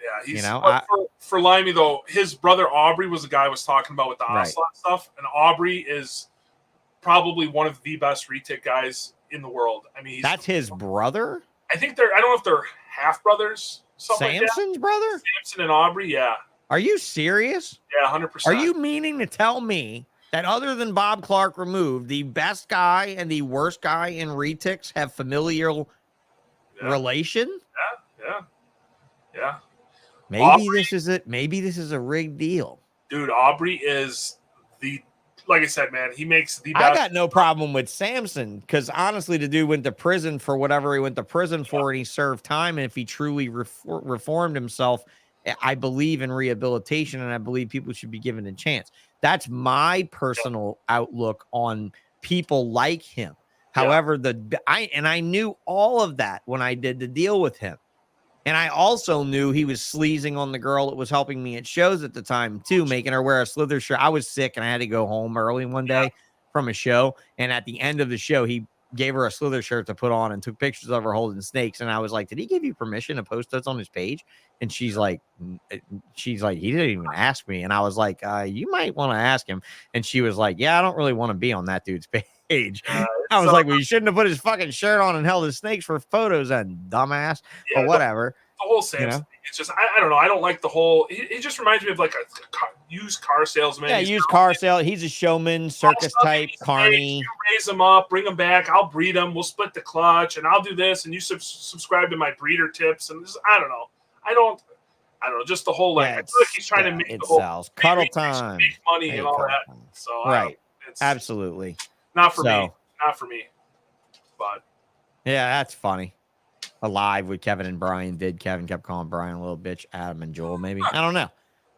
Speaker 2: Yeah, he's for Limey though. His brother Aubrey was the guy I was talking about with the ocelot stuff, and Aubrey is probably one of the best retic guys in the world. I mean,
Speaker 1: that's his brother.
Speaker 2: I think I don't know if they're half brothers.
Speaker 1: Samson's brother?
Speaker 2: Samson and Aubrey, yeah.
Speaker 1: Are you serious?
Speaker 2: Yeah, 100%.
Speaker 1: Are you meaning to tell me that other than Bob Clark removed, the best guy and the worst guy in RETICS have familial relation?
Speaker 2: Yeah.
Speaker 1: Maybe this is a rigged deal.
Speaker 2: Dude, Aubrey is like I said, man, he makes the best.
Speaker 1: I got no problem with Samson because honestly, the dude went to prison for whatever he went to prison for, and he served time. And if he truly reformed himself, I believe in rehabilitation, and I believe people should be given a chance. That's my personal outlook on people like him. However, I knew all of that when I did the deal with him. And I also knew he was sleazing on the girl that was helping me at shows at the time, too, making her wear a Slither shirt. I was sick, and I had to go home early one day from a show. And at the end of the show, he gave her a Slither shirt to put on and took pictures of her holding snakes. And I was like, did he give you permission to post those on his page? And she's like, he didn't even ask me. And I was like, you might want to ask him. And she was like, yeah, I don't really want to be on that dude's page. I was like, well, you shouldn't have put his fucking shirt on and held his snakes for photos, and dumbass, or whatever.
Speaker 2: The whole Samson thing, it's just, I don't know. I don't like the whole, it just reminds me of like a used car salesman.
Speaker 1: Yeah, used car sale. He's a showman, circus type, carny.
Speaker 2: You raise them up, bring them back. I'll breed them. We'll split the clutch, and I'll do this, and you subscribe to my breeder tips. And this, I don't know. I don't know. Just the whole, like, I feel like he's trying to make the whole
Speaker 1: sells. Cuddle time,
Speaker 2: make money and all that. So,
Speaker 1: it's absolutely
Speaker 2: not for me. Not for me. But
Speaker 1: yeah, that's funny. Alive with Kevin and Brian did. Kevin kept calling Brian a little bitch. Adam and Joel, maybe. I don't know.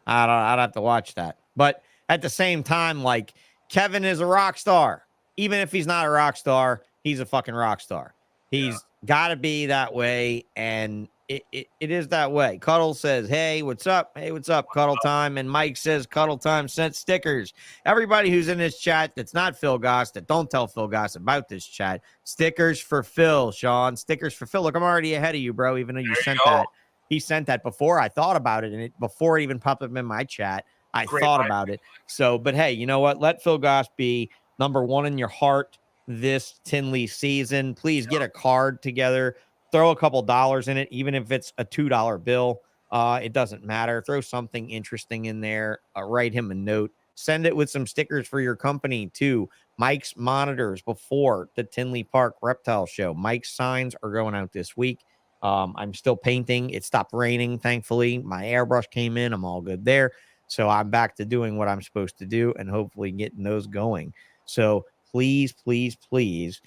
Speaker 1: I'd have to watch that. But at the same time, like, Kevin is a rock star. Even if he's not a rock star, he's a fucking rock star. He's got to be that way, and it is that way. Cuddle says, hey, what's up? Hey, what's up? Cuddle time. And Mike says, Cuddle time sent stickers. Everybody who's in this chat that's not Phil Goss, that don't tell Phil Goss about this chat, stickers for Phil, Sean. Stickers for Phil. Look, I'm already ahead of you, bro, even though you sent that. He sent that before I thought about it, and before it even popped up in my chat, I thought about it. So, but hey, you know what? Let Phil Goss be number one in your heart this Tinley season. Please get a card together. Throw a couple dollars in it, even if it's a $2 bill. It doesn't matter. Throw something interesting in there. Write him a note. Send it with some stickers for your company, too. Mike's monitors before the Tinley Park Reptile Show. Mike's signs are going out this week. I'm still painting. It stopped raining, thankfully. My airbrush came in. I'm all good there. So I'm back to doing what I'm supposed to do and hopefully getting those going. So please, please, please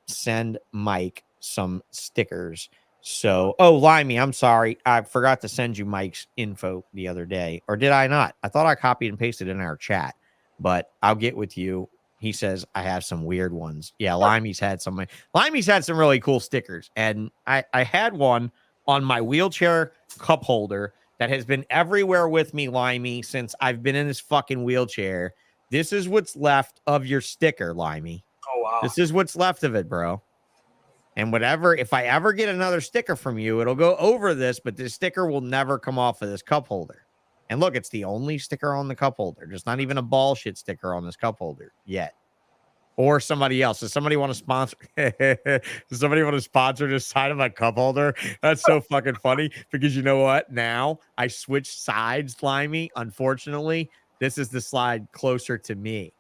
Speaker 1: send Mike some stickers. So, oh, Limey, I'm sorry. I forgot to send you Mike's info the other day. Or did I not? I thought I copied and pasted in our chat, but I'll get with you. He says I have some weird ones. Yeah, Limey's had some really cool stickers. And I had one on my wheelchair cup holder that has been everywhere with me, Limey, since I've been in this fucking wheelchair. This is what's left of your sticker, Limey.
Speaker 2: Oh, wow.
Speaker 1: This is what's left of it, bro. And whatever, if I ever get another sticker from you, it'll go over this, but this sticker will never come off of this cup holder. And look, it's the only sticker on the cup holder. There's not even a Ballsh sticker on this cup holder yet. Or somebody else. Does somebody want to sponsor? Does somebody want to sponsor this side of my cup holder? That's so fucking funny because you know what? Now I switched sides, Slimy. Unfortunately, this is the slide closer to me.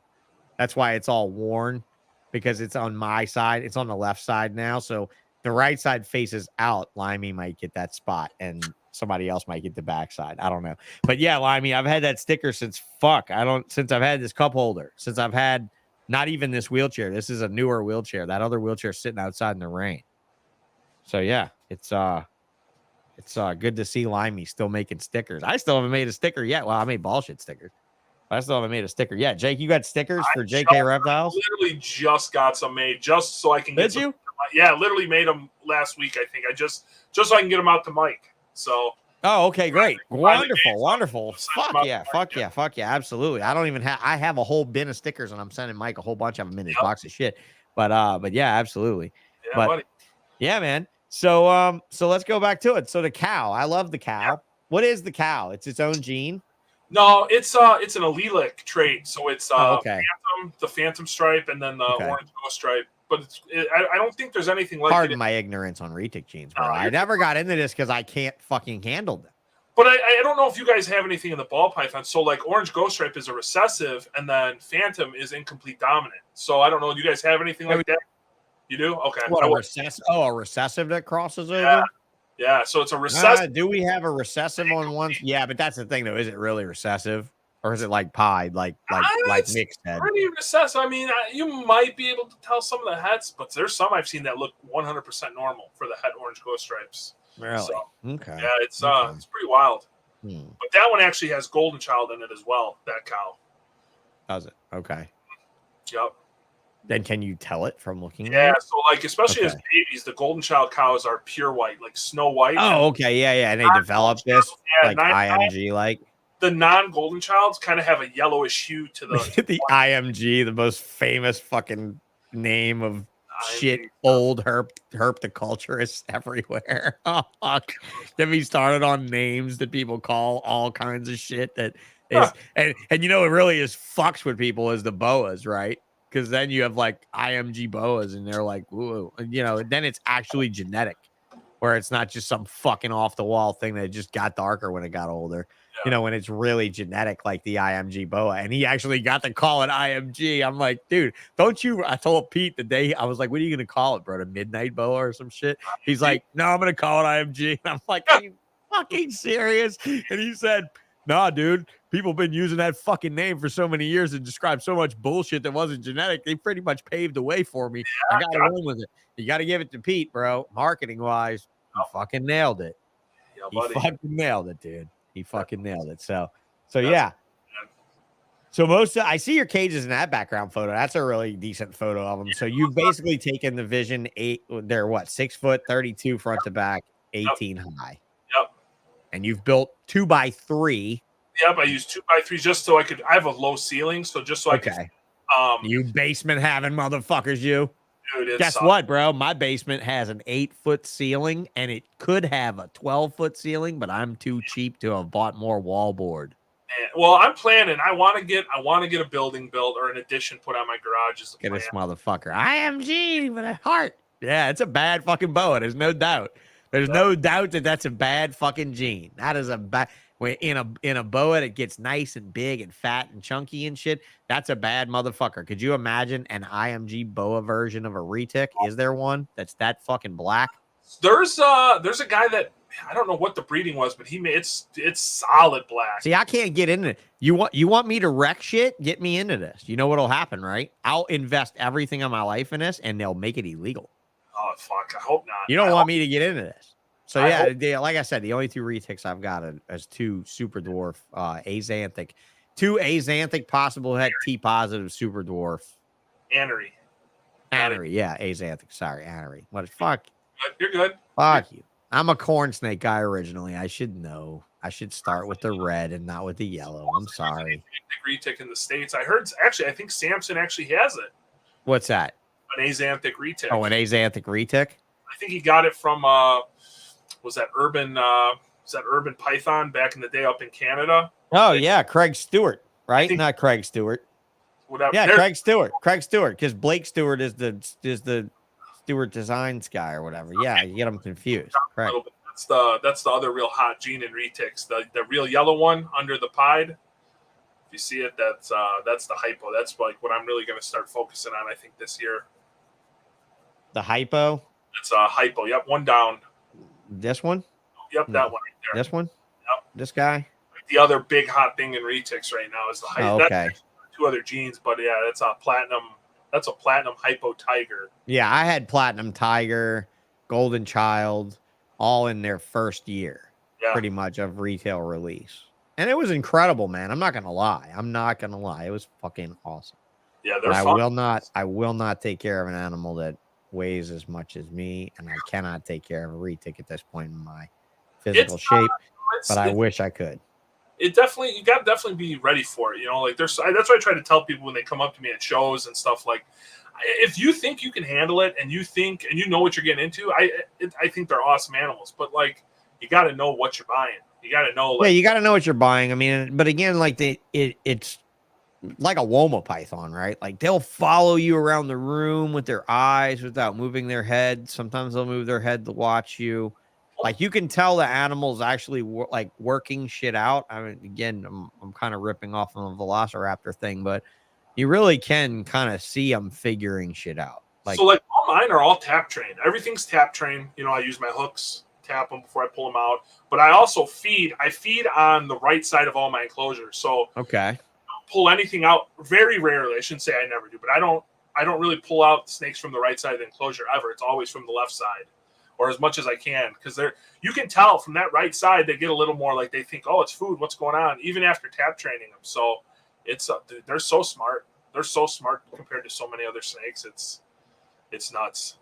Speaker 1: That's why it's all worn because it's on my side. It's on the left side now. So the right side faces out. Limey might get that spot and somebody else might get the back side. I don't know. But yeah, Limey, I've had that sticker since since I've had this cup holder, since I've had not even this wheelchair. This is a newer wheelchair. That other wheelchair sitting outside in the rain. So yeah, it's good to see Limey still making stickers. I still haven't made a sticker yet. Well, I made Ballsh stickers. But I still haven't made a sticker yet. Jake, you got stickers for JK Reptiles?
Speaker 2: I literally just got some made just so I can get
Speaker 1: Did you?
Speaker 2: Yeah, literally made them last week, I think. I just so I can get them out to Mike. So
Speaker 1: oh, okay, great. Wonderful. Fuck yeah, absolutely. I don't even I have a whole bin of stickers and I'm sending Mike a whole bunch of them in his box of shit. But yeah, absolutely.
Speaker 2: Yeah,
Speaker 1: but
Speaker 2: buddy.
Speaker 1: Yeah, man. So let's go back to it. So the cow, I love the cow. Yeah. What is the cow? It's its own gene?
Speaker 2: No, it's an allelic trait. So it's
Speaker 1: okay.
Speaker 2: the phantom stripe and then the orange ghost stripe. But I don't think there's anything like
Speaker 1: Pardon my ignorance on RETIC genes, bro. I never got into this because I can't fucking handle them.
Speaker 2: But I don't know if you guys have anything in the ball python. So like orange ghost stripe is a recessive and then phantom is incomplete dominant. So I don't know. Do you guys have anything like that? You do? Okay.
Speaker 1: What, a recessive that crosses over?
Speaker 2: Yeah. So it's a recessive.
Speaker 1: Do we have a recessive on one? Yeah, but that's the thing though. Is it really recessive? Or is it like pied, like Nick said?
Speaker 2: Pretty recessive. I mean, you might be able to tell some of the heads, but there's some I've seen that look 100% normal for the head orange ghost stripes.
Speaker 1: Really?
Speaker 2: So,
Speaker 1: okay.
Speaker 2: Yeah, it's pretty wild. But that one actually has golden child in it as well. That cow.
Speaker 1: Does it? Okay.
Speaker 2: Yep.
Speaker 1: Then can you tell it from looking?
Speaker 2: Yeah. So like, especially as babies, the golden child cows are pure white, like snow white.
Speaker 1: Oh, okay. Yeah. And they develop this like IMG like.
Speaker 2: The non-golden childs kind of have a yellowish hue to the
Speaker 1: the IMG, the most famous fucking name of shit old herpetoculturists everywhere. Oh fuck. Get me started on names that people call all kinds of shit that is and you know it really is fucks with people is the boas, right? Because then you have like IMG boas and they're like, whoa, you know, then it's actually genetic, where it's not just some fucking off the wall thing that just got darker when it got older. You know, when it's really genetic, like the IMG boa, and he actually got to call it IMG. I'm like, dude, don't you? I told Pete the day I was like, what are you gonna call it, bro? The midnight boa or some shit? He's like, no, I'm gonna call it IMG. And I'm like, are you fucking serious? And he said, nah, dude, people have been using that fucking name for so many years and describe so much bullshit that wasn't genetic. They pretty much paved the way for me. I got to run with it. You got to give it to Pete, bro. Marketing wise, he fucking nailed it.
Speaker 2: Yeah,
Speaker 1: he fucking nailed it, dude. He fucking nailed it. So yeah. So I see your cages in that background photo. That's a really decent photo of them. So you've basically taken the Vision 8. They're what, 6 foot, 32 front to back, 18 high.
Speaker 2: Yep.
Speaker 1: And you've built 2x3.
Speaker 2: Yep. I use 2x3 just so I have a low ceiling. So just so I could.
Speaker 1: You basement having motherfuckers, you.
Speaker 2: Dude,
Speaker 1: guess what, bro? My basement has an 8-foot ceiling, and it could have a 12-foot ceiling, but I'm too cheap to have bought more wallboard.
Speaker 2: Well, I'm planning. I want to get a building built or an addition put on my garage.
Speaker 1: Get this motherfucker. IMG with a heart. Yeah, it's a bad fucking boa. There's no doubt. There's no doubt that that's a bad fucking gene. That is a bad. In a boa that gets nice and big and fat and chunky and shit, that's a bad motherfucker. Could you imagine an IMG boa version of a retic? Is there one that's that fucking black?
Speaker 2: There's a guy that I don't know what the breeding was, but he made it's solid black.
Speaker 1: See, I can't get into it. You want me to wreck shit? Get me into this. You know what'll happen, right? I'll invest everything of my life in this, and they'll make it illegal.
Speaker 2: Oh fuck! I hope not.
Speaker 1: You don't want me to get into this. So
Speaker 2: I
Speaker 1: yeah, like I said, the only two retics I've got is two super dwarf axanthic, two axanthic possible heck T positive super dwarf
Speaker 2: Anery,
Speaker 1: yeah, axanthic. Sorry, anery. What the fuck?
Speaker 2: You're good.
Speaker 1: Fuck you. I'm a corn snake guy originally. I should know. I should start with the red and not with the yellow. I'm sorry.
Speaker 2: Retic in the States. I heard actually. I think Samson actually has it.
Speaker 1: What's that?
Speaker 2: An axanthic retic.
Speaker 1: Oh, an axanthic retic.
Speaker 2: I think he got it from was that Urban Python back in the day up in Canada?
Speaker 1: Oh yeah, Craig Stewart, right? Not Craig Stewart.
Speaker 2: Whatever.
Speaker 1: Yeah, Craig Stewart, because Blake Stewart is the Stewart Designs guy or whatever. Yeah, you get them confused. Correct.
Speaker 2: That's the other real hot gene in retics. The real yellow one under the pied. If you see it, that's the hypo. That's like what I'm really going to start focusing on. I think this year.
Speaker 1: The hypo.
Speaker 2: It's a hypo. Yep, one down.
Speaker 1: This one.
Speaker 2: Yep, that one right there.
Speaker 1: This one.
Speaker 2: Yep.
Speaker 1: This guy.
Speaker 2: The other big hot thing in retics right now is the hypo.
Speaker 1: Oh, okay.
Speaker 2: That's two other genes, but yeah, that's a platinum. That's a platinum hypo tiger.
Speaker 1: Yeah, I had platinum tiger, golden child, all in their first year, pretty much of retail release, and it was incredible, man. I'm not gonna lie. It was fucking awesome.
Speaker 2: Yeah, they're
Speaker 1: fun. I will not take care of an animal that weighs as much as me, and I cannot take care of a retic at this point in my physical shape. But I wish I could.
Speaker 2: You got to definitely be ready for it. You know, like that's what I try to tell people when they come up to me at shows and stuff. Like, if you think you can handle it and you know what you're getting into, I think they're awesome animals. But like, you got to know what you're buying. You got to know. Like,
Speaker 1: yeah, you got to know what you're buying. I mean, but again, like it's like a Woma python, right? Like they'll follow you around the room with their eyes without moving their head. Sometimes they'll move their head to watch you. Like you can tell the animals actually like working shit out. I mean, again, I'm kind of ripping off on the Velociraptor thing, but you really can kind of see them figuring shit out.
Speaker 2: Like all mine are all tap trained. Everything's tap trained. You know, I use my hooks, tap them before I pull them out. But I also feed. I feed on the right side of all my enclosures. So
Speaker 1: okay.
Speaker 2: Pull anything out very rarely. I shouldn't say I never do, but I don't really pull out snakes from the right side of the enclosure ever. It's always from the left side, or as much as I can, because you can tell from that right side they get a little more like they think, oh, it's food. What's going on? Even after tap training them, so they're so smart. They're so smart compared to so many other snakes. It's nuts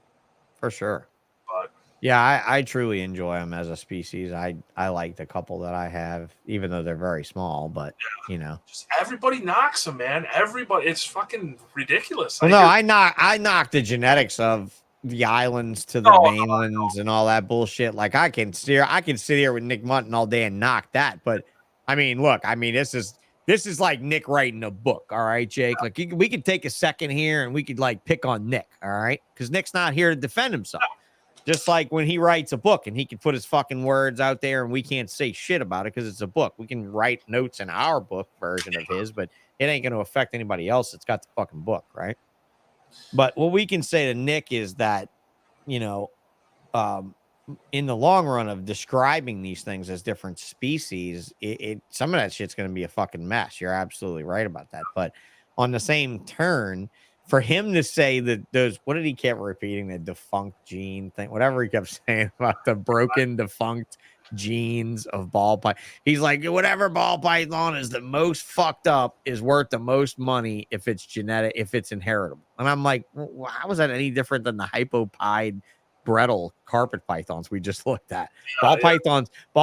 Speaker 1: for sure.
Speaker 2: But
Speaker 1: yeah, I truly enjoy them as a species. I like the couple that I have, even though they're very small. But you know,
Speaker 2: just everybody knocks them, man. Everybody, it's fucking ridiculous.
Speaker 1: Well, I knock the genetics of the islands to the mainlands and all that bullshit. Like I can sit here with Nick Mutton all day and knock that. But I mean, look, this is like Nick writing a book. All right, Jake. Like we could take a second here and we could like pick on Nick. All right, because Nick's not here to defend himself. Just like when he writes a book and he can put his fucking words out there and we can't say shit about it because it's a book. We can write notes in our book version of his, but it ain't going to affect anybody else that's got the fucking book, right? But what we can say to Nick is that, you know, in the long run of describing these things as different species, some of that shit's going to be a fucking mess. You're absolutely right about that. But on the same turn, for him to say that what did he keep repeating, the defunct gene thing, whatever he kept saying about the broken defunct genes of ball python. He's like, whatever ball python is the most fucked up is worth the most money if it's genetic, if it's inheritable. And I'm like, well, how is that any different than the hypopied brettle carpet pythons we just looked at? Ball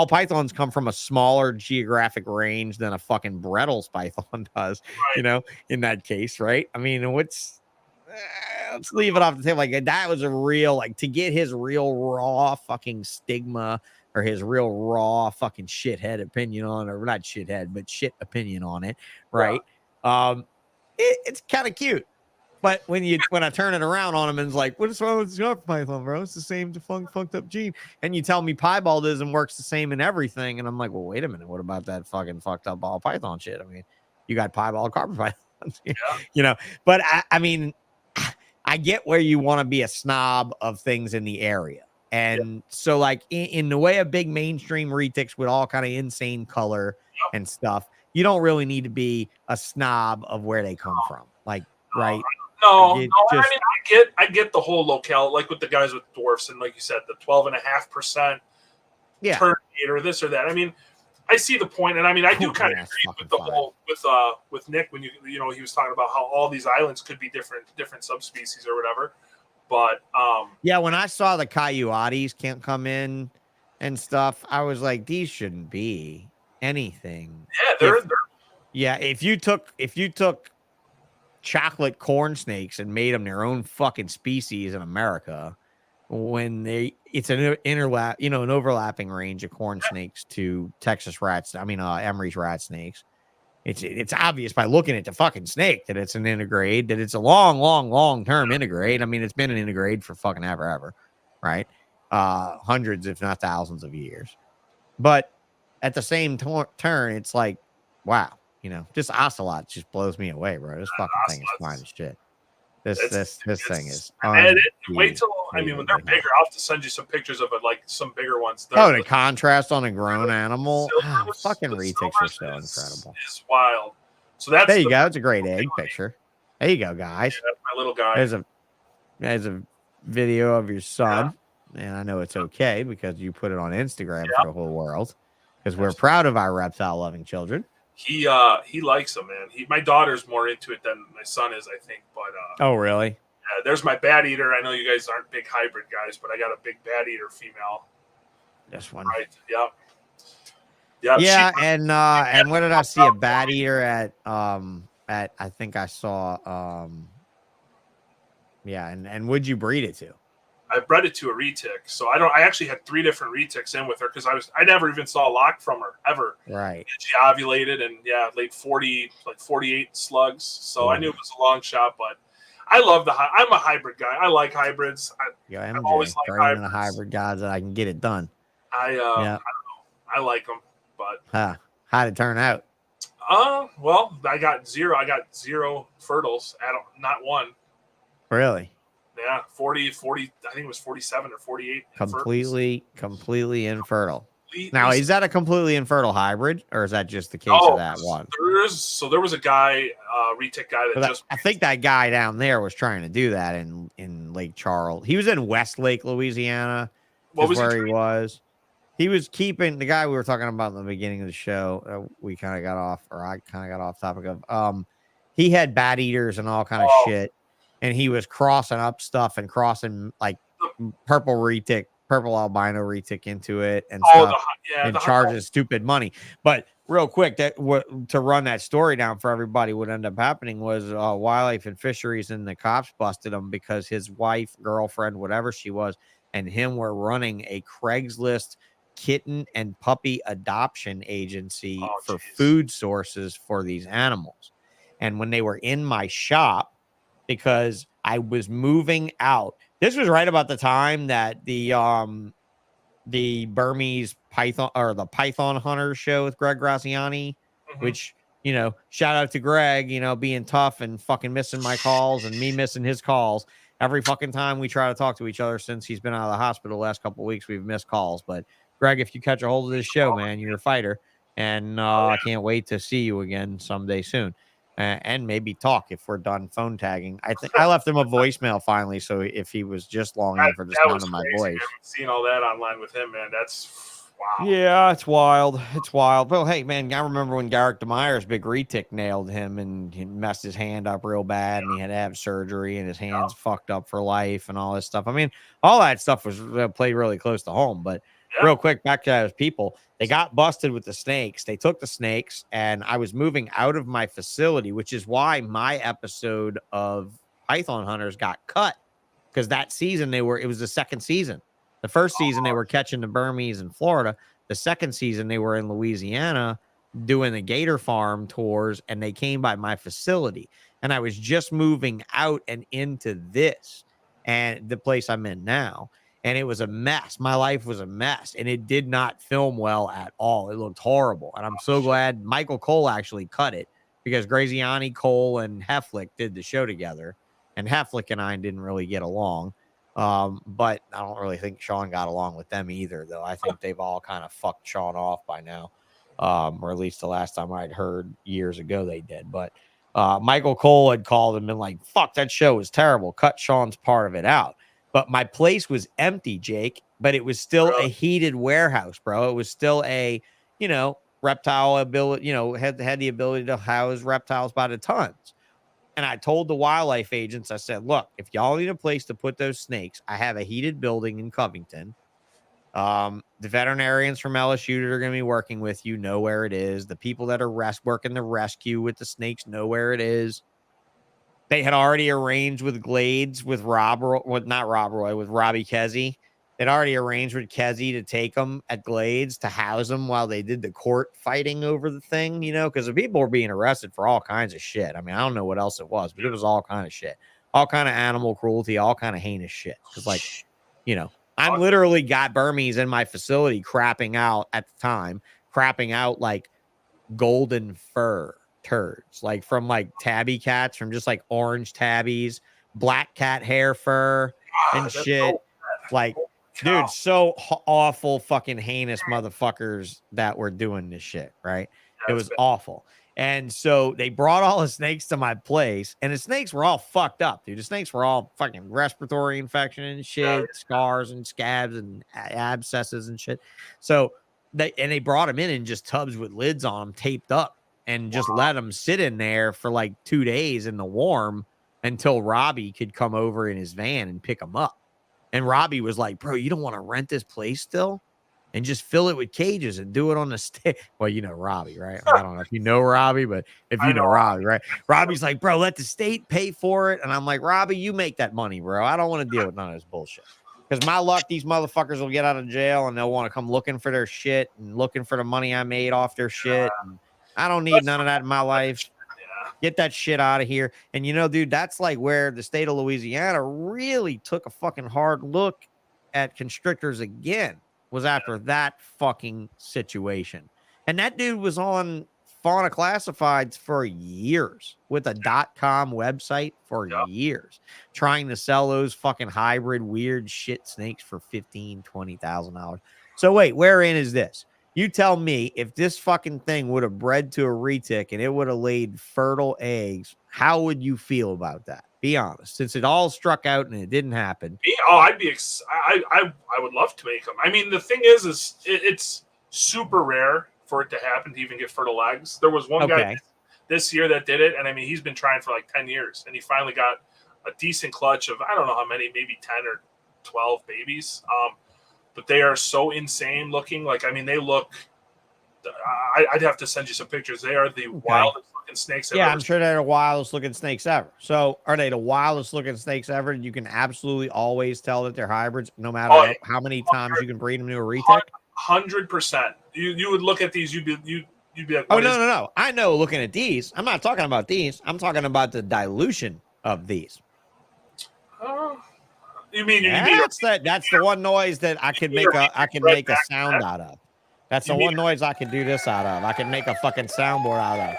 Speaker 1: pythons come from a smaller geographic range than a fucking brettles python does, you know, in that case, right? I mean, let's leave it off the table. Like that was a real, like, to get his real raw fucking stigma or his real raw fucking shithead opinion on it, or not shithead, but shit opinion on it, right? Yeah. It's kind of cute. But when I turn it around on him and it's like, what is wrong with the python, bro? It's the same funked up gene. And you tell me piebaldism works the same in everything. And I'm like, well, wait a minute. What about that fucking fucked up ball python shit? I mean, you got piebald carpet pythons, you know, but I mean, I get where you want to be a snob of things in the area. And so, like, in the way of big mainstream retics with all kind of insane color and stuff, you don't really need to be a snob of where they come from. Like, right?
Speaker 2: No,
Speaker 1: Like,
Speaker 2: no. I mean, I get the whole locale, like with the guys with dwarfs, and like you said, the 12.5% turn rate or this or that. I mean, I see the point, and I mean, I do kind of agree with the whole with Nick when you know he was talking about how all these islands could be different subspecies or whatever. But
Speaker 1: yeah, when I saw the coyotes can't come in and stuff, I was like, these shouldn't be anything.
Speaker 2: Yeah,
Speaker 1: yeah. If you took chocolate corn snakes and made them their own fucking species in America, when it's an an overlapping range of corn snakes to Texas rats. I mean, Emery's rat snakes. It's obvious by looking at the fucking snake that it's an intergrade, that it's a long term intergrade. I mean, it's been an intergrade for fucking ever, right? Hundreds, if not thousands of years. But at the same turn, it's like, wow, just ocelots just blows me away, bro. This fucking thing is fine as shit. This thing is.
Speaker 2: Wait till when they're bigger, I'll have to send you some pictures of it, like some bigger ones.
Speaker 1: The contrast on a grown animal. Fucking retics are so incredible.
Speaker 2: It's wild. So that's
Speaker 1: there you go. It's a great egg picture. There you go, guys.
Speaker 2: Yeah, that's my little guy.
Speaker 1: There's a video of your son, and I know it's okay because you put it on Instagram for the whole world because we're proud of our reptile loving children.
Speaker 2: He likes them, man. My daughter's more into it than my son is, I think. But
Speaker 1: oh, really?
Speaker 2: Yeah, there's my bat eater. I know you guys aren't big hybrid guys, but I got a big bat eater female.
Speaker 1: This one,
Speaker 2: right? Yep. Yep.
Speaker 1: Yeah, and what did I see? A bat eater at I think I saw and would you breed it to?
Speaker 2: I bred it to a retic, so I actually had 3 different retics in with her because I never even saw a lock from her ever.
Speaker 1: Right.
Speaker 2: And she ovulated and late 40, like 48 slugs. So I knew it was a long shot, but I love I'm a hybrid guy. I like hybrids.
Speaker 1: I'm always like hybrids. Hybrid guys that I can get it done.
Speaker 2: I don't know. I like them, but
Speaker 1: how'd it turn out?
Speaker 2: Well, I got 0 fertiles. Not one.
Speaker 1: Really?
Speaker 2: Yeah, 40, I think it was 47 or 48.
Speaker 1: Completely infertile. Now, is that a completely infertile hybrid, or is that just the case of that one?
Speaker 2: There was a guy, retic guy that
Speaker 1: I think that guy down there was trying to do that in Lake Charles. He was in Westlake, Louisiana. What was where he was? He was keeping the guy we were talking about in the beginning of the show. We kind of got off, or I kind of got off topic of. He had bat eaters and all kind of shit. And he was crossing up stuff and crossing like purple albino retic into it and stuff and charging stupid money. But real quick, to run that story down for everybody, what ended up happening was Wildlife and Fisheries and the cops busted him because his wife, girlfriend, whatever she was, and him were running a Craigslist kitten and puppy adoption agency for food sources for these animals. And when they were in my shop, because I was moving out. This was right about the time that the Burmese Python or the Python Hunter show with Greg Graziani, which, shout out to Greg, being tough and fucking missing my calls and me missing his calls. Every fucking time we try to talk to each other since he's been out of the hospital the last couple of weeks, we've missed calls. But Greg, if you catch a hold of this show, man, you're a fighter. And I can't wait to see you again someday soon. And maybe talk if we're done phone tagging. I think I left him a voicemail finally, so if he was just longing for the sound of my voice.
Speaker 2: Seeing all that online with him, man, that's wow.
Speaker 1: Yeah, it's wild. It's wild. Well, hey, man, I remember when Garrick DeMeyer's big retic nailed him and he messed his hand up real bad, and he had to have surgery, and his hands fucked up for life, and all this stuff. I mean, all that stuff was played really close to home, but. Real quick, back to those people. They got busted with the snakes. They took the snakes, and I was moving out of my facility, which is why my episode of Python Hunters got cut. Because that season it was the second season. The first season they were catching the Burmese in Florida. The second season they were in Louisiana doing the gator farm tours, and they came by my facility. And I was just moving out and into this and the place I'm in now. And it was a mess. My life was a mess. And it did not film well at all. It looked horrible. And I'm so glad Michael Cole actually cut it because Graziani, Cole, and Heflick did the show together. And Heflick and I didn't really get along.
Speaker 3: But I don't really think Sean got along with them either, though. I think they've all kind of fucked Sean off by now. Or at least the last time I'd heard years ago they did. But Michael Cole had called him and like, fuck, that show was terrible. Cut Sean's part of it out. But my place was empty, Jake, but it was still a heated warehouse, bro. It was still a, reptile ability, had the ability to house reptiles by the tons. And I told the wildlife agents, I said, look, if y'all need a place to put those snakes, I have a heated building in Covington. The veterinarians from LSU that are going to be working with you know where it is. The people that are working the rescue with the snakes know where it is. They had already arranged with Glades with Robbie Kesey. They'd already arranged with Kesey to take them at Glades to house them while they did the court fighting over the thing, because the people were being arrested for all kinds of shit. I mean, I don't know what else it was, but it was all kind of shit, all kind of animal cruelty, all kind of heinous shit. Because, I'm literally got Burmese in my facility crapping out like golden fur turds, like from like tabby cats, from just like orange tabbies, black cat hair fur and shit. Like, dude, so awful, fucking heinous motherfuckers that were doing this shit, right? It was awful. And so they brought all the snakes to my place, and the snakes were all fucked up, dude. The snakes were all fucking respiratory infection and shit, scars and scabs and abscesses and shit. So they brought them in just tubs with lids on them, taped up, and just let them sit in there for like 2 days in the warm until Robbie could come over in his van and pick them up. And Robbie was like, bro, you don't want to rent this place still? And just fill it with cages and do it on the stage. Well, Robbie, right? Like, I don't know if you know Robbie, but if you know Robbie, right? Robbie's like, bro, let the state pay for it. And I'm like, Robbie, you make that money, bro. I don't want to deal with none of this bullshit. Because my luck, these motherfuckers will get out of jail and they'll want to come looking for their shit and looking for the money I made off their shit. And I don't need none of that in my life. Get that shit out of here. And dude, that's like where the state of Louisiana really took a fucking hard look at constrictors again, was after that fucking situation. And that dude was on Fauna Classifieds for years with a .com website for years, trying to sell those fucking hybrid weird shit snakes for $15,000-$20,000. So wait, wherein is this? You tell me, if this fucking thing would have bred to a retic and it would have laid fertile eggs, how would you feel about that? Be honest, since it all struck out and it didn't happen.
Speaker 2: I'd be. I would love to make them. I mean, the thing is it's super rare for it to happen to even get fertile eggs. There was one guy this year that did it, and I mean, he's been trying for like 10 years, and he finally got a decent clutch of, I don't know how many, maybe 10 or 12 babies. But they are so insane looking. Like, I mean, they look. I'd have to send you some pictures. They are the wildest looking snakes I've ever
Speaker 3: I'm sure they're the wildest looking snakes ever. So, are they the wildest looking snakes ever? You can absolutely always tell that they're hybrids, no matter how many times you can breed them to a retic.
Speaker 2: 100%. You would look at these. You'd be like,
Speaker 3: oh no. I know. Looking at these, I'm not talking about these. I'm talking about the dilution of these.
Speaker 2: You mean
Speaker 3: that's the one noise that I can make a sound out of. That's the one noise I can do this out of. I can make a fucking soundboard out of.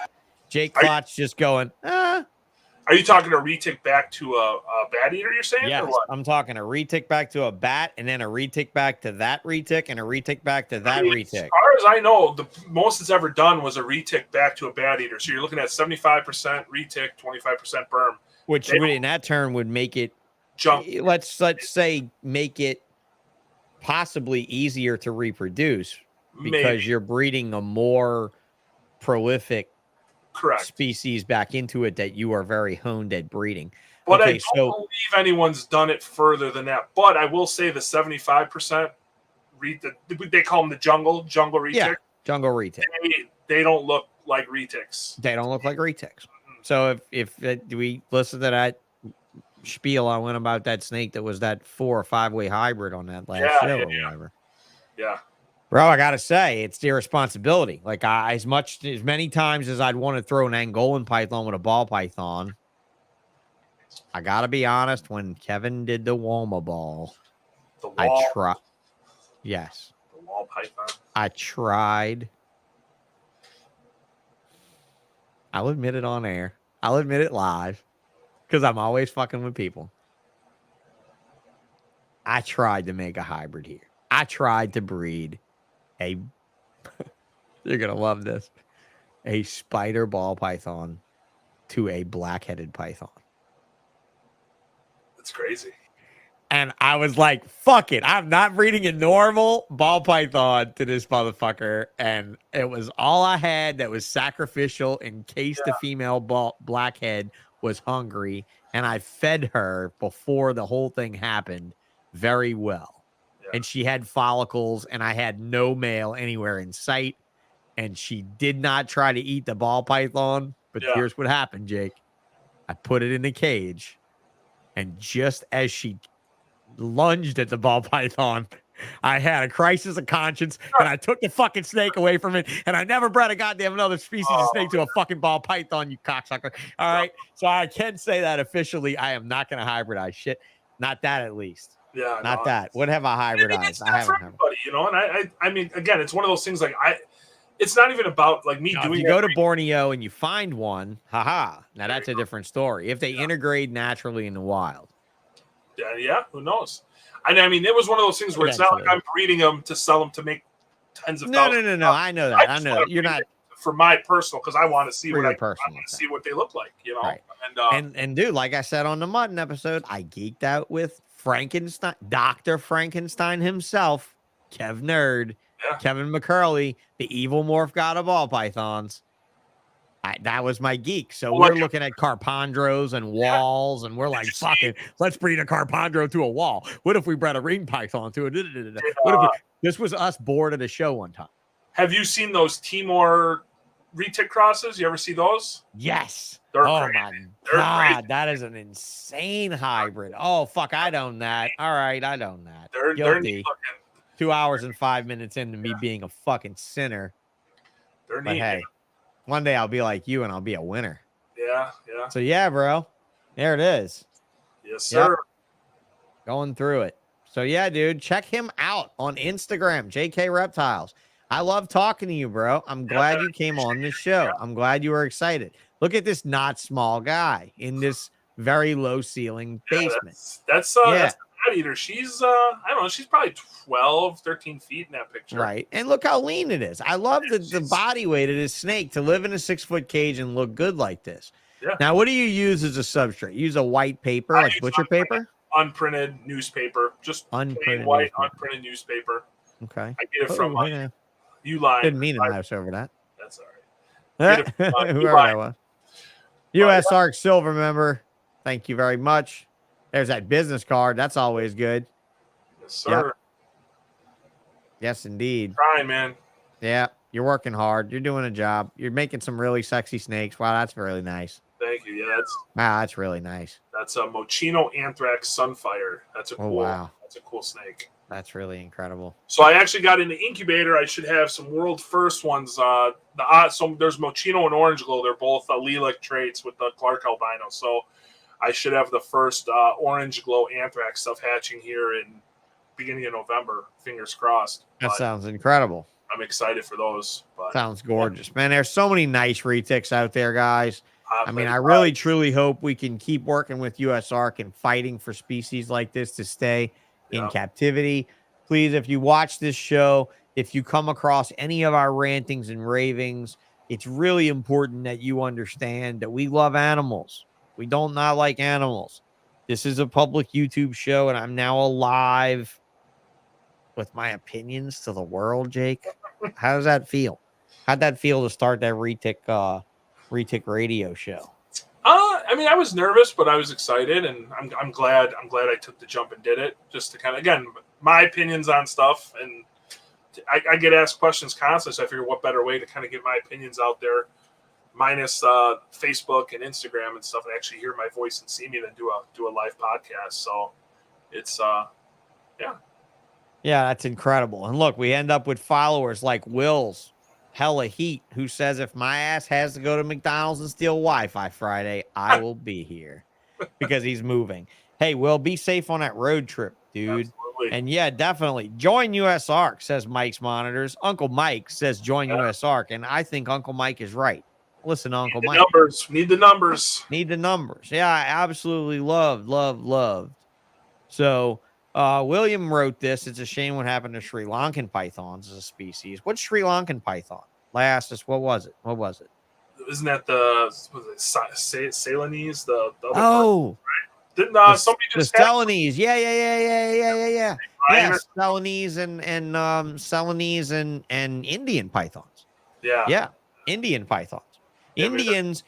Speaker 3: Jake Klotz just going,
Speaker 2: Are you talking a retic back to a bat eater, you're saying?
Speaker 3: Yes,
Speaker 2: or what?
Speaker 3: I'm talking a retic back to a bat, and then a retic back to that retic, and a retic back to that retic.
Speaker 2: As far as I know, the most it's ever done was a retic back to a bat eater. So you're looking at 75% retic, 25% berm.
Speaker 3: Which in that turn would make it
Speaker 2: jump.
Speaker 3: Let's say make it possibly easier to reproduce because you're breeding a more prolific species back into it that you are very honed at breeding.
Speaker 2: But I don't believe anyone's done it further than that. But I will say the 75% they call them the jungle retic.
Speaker 3: Yeah, jungle retic.
Speaker 2: They don't look like retics.
Speaker 3: They don't look like retics. So if we listen to that spiel I went about that snake that was that 4 or 5-way hybrid on that last show or whatever.
Speaker 2: Yeah.
Speaker 3: Bro, I gotta say, it's their responsibility. Like, as many times as I'd want to throw an Angolan python with a ball python, I gotta be honest, when Kevin did the Woma ball, I tried. Yes.
Speaker 2: The wall python.
Speaker 3: I tried. I'll admit it on air. I'll admit it live. Because I'm always fucking with people. I tried to make a hybrid here. I tried to breed a, you're going to love this, a spider ball python to a black-headed python.
Speaker 2: That's crazy.
Speaker 3: And I was like, fuck it. I'm not breeding a normal ball python to this motherfucker. And it was all I had that was sacrificial in case the female blackhead was hungry. And I fed her before the whole thing happened very well.
Speaker 2: Yeah.
Speaker 3: And she had follicles, and I had no male anywhere in sight. And she did not try to eat the ball python. But here's what happened, Jake. I put it in a cage. And just as she lunged at the ball python, I had a crisis of conscience, and I took the fucking snake away from it, and I never bred a goddamn another species of snake to a fucking ball python, you cocksucker. All right, so I can say that officially, I am not going to hybridize shit. Not that, at least.
Speaker 2: Yeah,
Speaker 3: not that. What have I hybridized?
Speaker 2: It's not for everybody, you know. And I mean, again, it's one of those things. Like it's not even about like me doing.
Speaker 3: If you go to Borneo and you find one, haha. Now that's a different story. If they integrate naturally in the wild.
Speaker 2: Yeah, who knows? And I mean, it was one of those things where it's not like I'm breeding them to sell them to make tens of thousands.
Speaker 3: No. I know that. I know that. You're not
Speaker 2: for my personal, because I want to see what I
Speaker 3: want
Speaker 2: to see what they look like, you know.
Speaker 3: Right. And dude, like I said on the Mutton episode, I geeked out with Frankenstein, Dr. Frankenstein himself, Kev Nerd, Kevin McCurley, the evil morph god of all pythons. That was my geek. So we're looking at carpandros and walls, and we're like, fuck it, let's breed a carpandro to a wall. What if we bred a ring python to it? What if this was us bored at a show one time?
Speaker 2: Have you seen those Timor retic crosses? You ever see those?
Speaker 3: Yes.
Speaker 2: They're
Speaker 3: my
Speaker 2: crazy.
Speaker 3: God, that is an insane hybrid. Oh, fuck, I'd own that. All right, I'd own that.
Speaker 2: They're
Speaker 3: Guilty. 2 hours and 5 minutes into me being a fucking sinner.
Speaker 2: They're
Speaker 3: but
Speaker 2: neat.
Speaker 3: Hey, one day I'll be like you and I'll be a winner.
Speaker 2: Yeah.
Speaker 3: So yeah, bro. There it is.
Speaker 2: Yes, sir. Yep.
Speaker 3: Going through it. So yeah, dude, check him out on Instagram, JK Reptiles. I love talking to you, bro. I'm glad you came on this show. I'm glad you were excited. Look at this not small guy in this very low ceiling basement.
Speaker 2: That's a eater. She's I don't know, she's probably 12, 13 feet in that picture.
Speaker 3: Right. And look how lean it is. I love the body weight of this snake to live in a 6-foot cage and look good like this.
Speaker 2: Yeah.
Speaker 3: Now, what do you use as a substrate? Use a white paper, like butcher paper?
Speaker 2: Unprinted newspaper. Just
Speaker 3: unprinted
Speaker 2: white, unprinted newspaper.
Speaker 3: Okay.
Speaker 2: I get it from Uline.
Speaker 3: Didn't mean a mouse over that.
Speaker 2: That's all right.
Speaker 3: Whoever that was. US Arc Silver member. Thank you very much. There's that business card. That's always good.
Speaker 2: Yes, sir.
Speaker 3: Yep. Yes, indeed.
Speaker 2: Trying, man.
Speaker 3: Yeah, you're working hard. You're doing a job. You're making some really sexy snakes. Wow, that's really nice.
Speaker 2: Thank you. Yeah,
Speaker 3: that's really nice.
Speaker 2: That's a Mochino Anthrax Sunfire. That's a cool.
Speaker 3: Wow.
Speaker 2: That's a cool snake.
Speaker 3: That's really incredible.
Speaker 2: So I actually got in the incubator. I should have some world first ones. So there's Mochino and Orange Glow. They're both allelic traits with the Clark albino. So I should have the first Orange Glow Anthrax stuff hatching here in beginning of November. Fingers crossed.
Speaker 3: That sounds incredible.
Speaker 2: I'm excited for those. But,
Speaker 3: sounds gorgeous, man. There's so many nice retics out there, guys. I mean, I really, truly hope we can keep working with US Arc and fighting for species like this to stay in captivity. Please, if you watch this show, if you come across any of our rantings and ravings, it's really important that you understand that we love animals. We don't not like animals. This is a public YouTube show, and I'm now alive with my opinions to the world, Jake. How does that feel? How'd that feel to start that RETIC radio show?
Speaker 2: I mean, I was nervous, but I was excited, and I'm glad I took the jump and did it, just to kind of, again, my opinions on stuff, and I get asked questions constantly, so I figure what better way to kind of get my opinions out there, minus Facebook and Instagram and stuff, and actually hear my voice and see me than do a live podcast. So it's
Speaker 3: that's incredible. And look, we end up with followers like Will's Hella Heat, who says if my ass has to go to McDonald's and steal Wi-Fi Friday, I will be here, because he's moving. Hey, Will, be safe on that road trip, dude.
Speaker 2: Absolutely.
Speaker 3: And yeah, definitely join US Arc, says Mike's Monitors. Uncle Mike says join US Arc, and I think Uncle Mike is right. Listen, Uncle Mike.
Speaker 2: Need the numbers.
Speaker 3: Need the numbers. Yeah, I absolutely loved. So William wrote this. It's a shame what happened to Sri Lankan pythons as a species. What's Sri Lankan python? I asked us, what was it? What was it?
Speaker 2: Isn't that the Ceylonese? The other
Speaker 3: Oh,
Speaker 2: didn't somebody
Speaker 3: the
Speaker 2: just have
Speaker 3: Ceylonese. Yeah. Yeah,
Speaker 2: mine?
Speaker 3: Ceylonese and Ceylonese and Indian pythons.
Speaker 2: Yeah.
Speaker 3: Yeah, Indian pythons.
Speaker 2: Yeah, but
Speaker 3: Indians,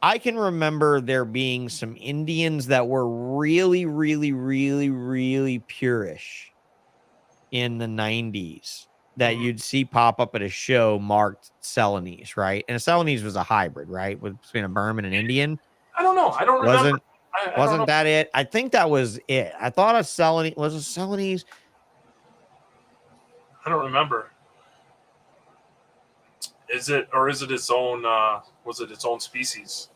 Speaker 3: I can remember there being some Indians that were really, really, really, really purish in the 90s that you'd see pop up at a show marked Ceylonese, right? And a Ceylonese was a hybrid, right? Between a Burman and Indian.
Speaker 2: I don't know. I don't remember. I don't know.
Speaker 3: That it? I think that was it. I thought a Ceylonese was a Ceylonese.
Speaker 2: I don't remember. Is it its own? Was it its own species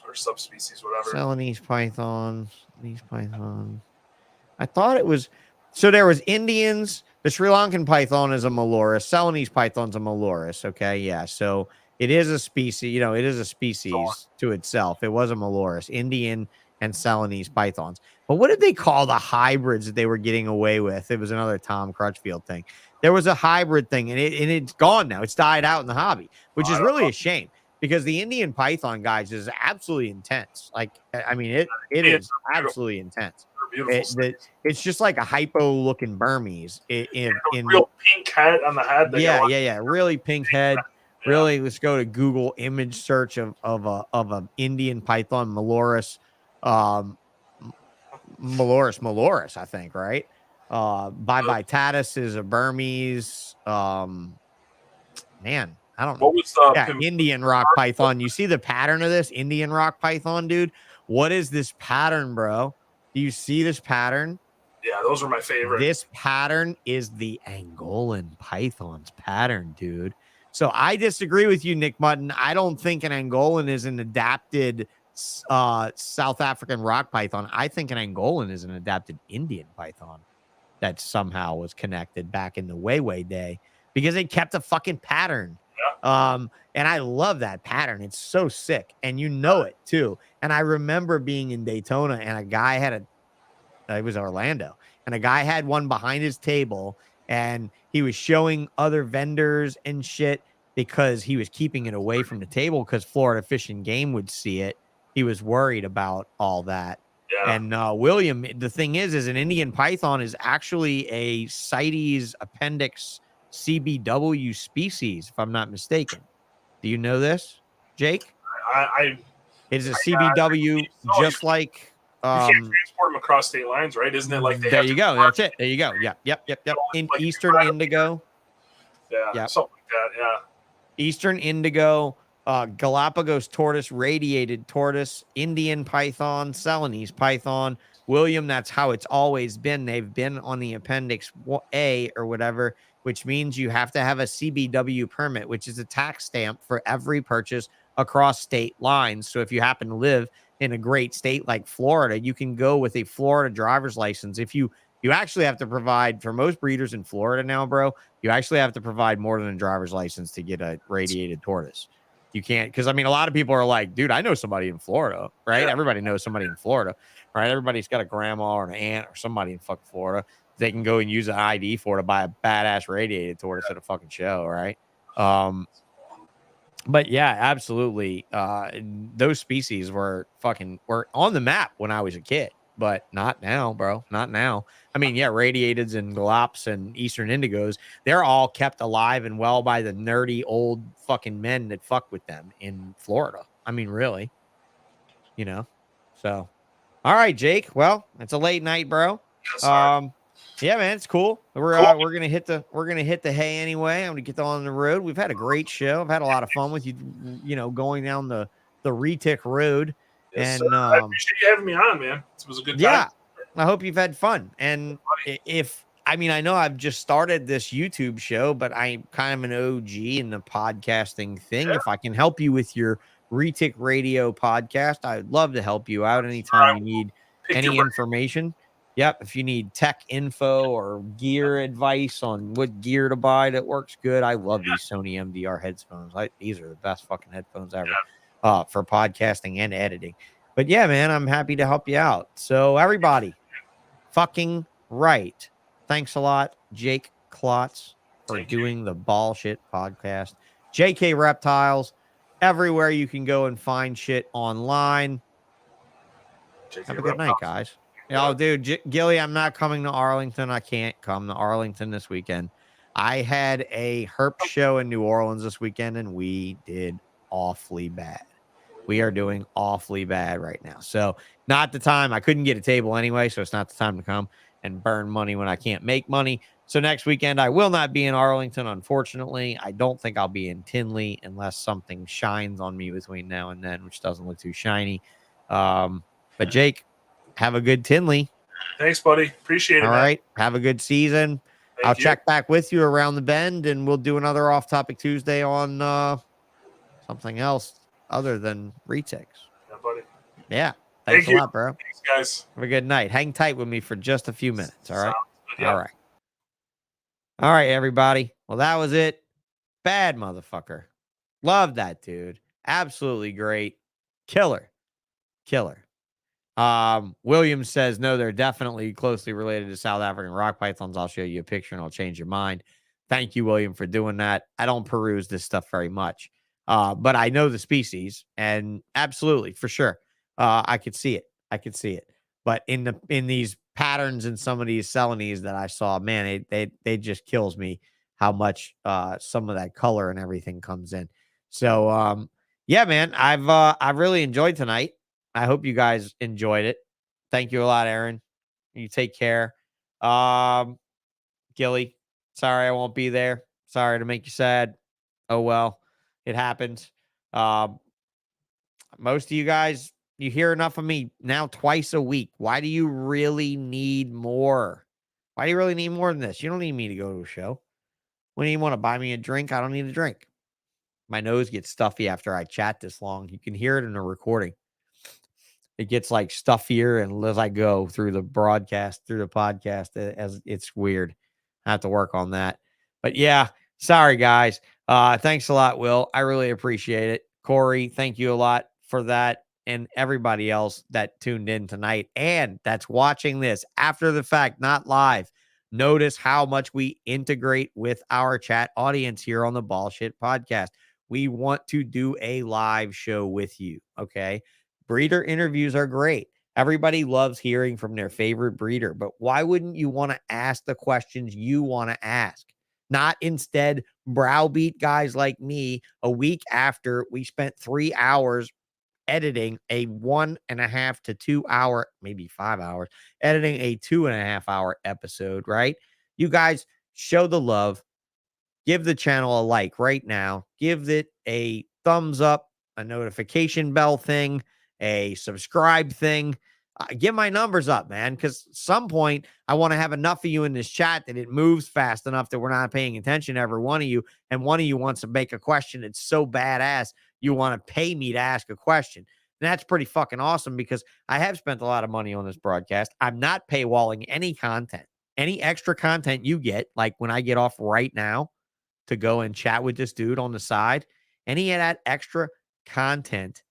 Speaker 2: or subspecies, whatever?
Speaker 3: Ceylonese python. These python. I thought it was. So there was Indians. The Sri Lankan python is a Meloris. Ceylonese python's a Meloris. Okay, yeah. So it is a species. You know, it is a species to itself. It was a Meloris, Indian and Ceylonese pythons. But what did they call the hybrids that they were getting away with? It was another Tom Crutchfield thing. There was a hybrid thing, and it's gone now. It's died out in the hobby, which is really a shame because the Indian python, guys, is absolutely intense. Like, I mean, it is absolutely intense. It's just like a hypo-looking Burmese. In
Speaker 2: real pink head on the head.
Speaker 3: Yeah. Really pink head. Yeah. Really, let's go to Google image search of a Indian python, Meloris, Meloris, I think, right? Bivitatis is a Burmese. Man, I don't know.
Speaker 2: What was
Speaker 3: Indian rock python? You see the pattern of this Indian rock python, dude? What is this pattern, bro? Do you see this pattern?
Speaker 2: Yeah, those are my favorite.
Speaker 3: This pattern is the Angolan python's pattern, dude. So I disagree with you, Nick Mutton. I don't think an Angolan is an adapted South African rock python. I think an Angolan is an adapted Indian python that somehow was connected back in the way day because they kept a fucking pattern. Yeah. And I love that pattern. It's so sick. And you know it too. And I remember being in Daytona and a guy had it was Orlando, and a guy had one behind his table and he was showing other vendors and shit because he was keeping it away from the table because Florida Fish and Game would see it. He was worried about all that. Yeah. And William, the thing is an Indian python is actually a CITES appendix CBW species, if I'm not mistaken. Do you know this, Jake?
Speaker 2: It
Speaker 3: is a CBW, just like
Speaker 2: you can't transport them across state lines, right? Isn't it like they
Speaker 3: there you go? That's it. There you go. Yep. In like Eastern Indigo.
Speaker 2: Yeah, something like that. Yeah.
Speaker 3: Eastern Indigo, Galapagos tortoise, radiated tortoise, Indian python, Ceylonese python. William, that's how it's always been. They've been on the Appendix A or whatever, which means you have to have a CBW permit, which is a tax stamp for every purchase across state lines. So if you happen to live in a great state like Florida, you can go with a Florida driver's license. If you actually have to provide, for most breeders in Florida now, bro, you actually have to provide more than a driver's license to get a radiated tortoise. You can't, because I mean, a lot of people are like, dude, I know somebody in Florida, right? Yeah. Everybody knows somebody in Florida, right? Everybody's got a grandma or an aunt or somebody in fucking Florida. They can go and use an ID for to buy a badass radiated tortoise at a fucking show, right? But yeah, absolutely. Those species were on the map when I was a kid, but not now, bro. Not now. I mean, yeah, radiateds and galops and Eastern Indigos, they're all kept alive and well by the nerdy old fucking men that fuck with them in Florida. I mean, really, so. All right, Jake. Well, it's a late night, bro. Yeah, man, it's cool. We're gonna hit the hay anyway. I'm gonna get on the road. We've had a great show. I've had a lot of fun with you, going down the RETIC road.
Speaker 2: Yes,
Speaker 3: and
Speaker 2: I appreciate you having me on, man. It was a good time.
Speaker 3: Yeah, I hope you've had fun. And I know I've just started this YouTube show, but I'm kind of an OG in the podcasting thing. Yeah. If I can help you with your RETIC Radio podcast, I'd love to help you out anytime you need any information. Yep. If you need tech info or gear advice on what gear to buy that works good, I love these Sony MDR headphones. These are the best fucking headphones ever for podcasting and editing. But yeah, man, I'm happy to help you out. So everybody, fucking right. Thanks a lot, Jake Klotz, for
Speaker 2: Thank you.
Speaker 3: doing the Ballsh podcast. JK Reptiles, everywhere you can go and find shit online.
Speaker 2: JK
Speaker 3: Have a good night,
Speaker 2: Reptiles.
Speaker 3: guys.
Speaker 2: Yeah.
Speaker 3: Oh, dude, Gilly, I'm not coming to Arlington. I can't come to Arlington this weekend. I had a herp show in New Orleans this weekend, and we did awfully bad. We are doing awfully bad right now. So, not the time. I couldn't get a table anyway, so it's not the time to come and burn money when I can't make money. So, next weekend, I will not be in Arlington, unfortunately. I don't think I'll be in Tinley unless something shines on me between now and then, which doesn't look too shiny. But Jake, have a good Tinley.
Speaker 2: Thanks, buddy. Appreciate it.
Speaker 3: All
Speaker 2: man.
Speaker 3: right. Have a good season.
Speaker 2: Thank
Speaker 3: I'll
Speaker 2: you.
Speaker 3: check back with you around the bend, and we'll do another off-topic Tuesday on something else other than RETICS.
Speaker 2: Yeah, buddy.
Speaker 3: Yeah. Thanks
Speaker 2: Thank
Speaker 3: a
Speaker 2: you.
Speaker 3: lot, bro.
Speaker 2: Thanks, guys.
Speaker 3: Have a good night. Hang tight with me for just a few minutes. All right.
Speaker 2: Sounds good, yeah.
Speaker 3: All right. All right, everybody. Well, that was it. Bad motherfucker. Love that dude. Absolutely great. Killer. Williams says, no, they're definitely closely related to South African rock pythons. I'll show you a picture and I'll change your mind. Thank you, William, for doing that. I don't peruse this stuff very much, but I know the species, and absolutely, for sure, I could see it. But in these patterns and some of these Selenies that I saw, man, they just kills me how much some of that color and everything comes in. So yeah, man, I've really enjoyed tonight. I hope you guys enjoyed it. Thank you a lot, Aaron. You take care. Gilly, sorry I won't be there. Sorry to make you sad. Oh well, it happens. Most of you guys, you hear enough of me now twice a week. Why do you really need more? Why do you really need more than this? You don't need me to go to a show. When you want to buy me a drink, I don't need a drink. My nose gets stuffy after I chat this long. You can hear it in the recording. It gets like stuffier and as I go through the podcast, as it's weird. I have to work on that. But yeah, sorry guys. Thanks a lot, Will. I really appreciate it. Corey, thank you a lot for that. And everybody else that tuned in tonight and that's watching this after the fact, not live. Notice how much we integrate with our chat audience here on the Ballsh podcast. We want to do a live show with you. Okay. Breeder interviews are great. Everybody loves hearing from their favorite breeder, but why wouldn't you want to ask the questions you want to ask? Not instead browbeat guys like me a week after we spent 3 hours editing a 1.5 to 2 hour, maybe 5 hours, editing a 2.5 hour episode, right? You guys show the love. Give the channel a like right now. Give it a thumbs up, a notification bell thing, a subscribe thing. Get my numbers up, man, because at some point I want to have enough of you in this chat that it moves fast enough that we're not paying attention to every one of you, and one of you wants to make a question. It's so badass you want to pay me to ask a question. And that's pretty fucking awesome because I have spent a lot of money on this broadcast. I'm not paywalling any content. Any extra content you get, like when I get off right now to go and chat with this dude on the side, any of that extra content,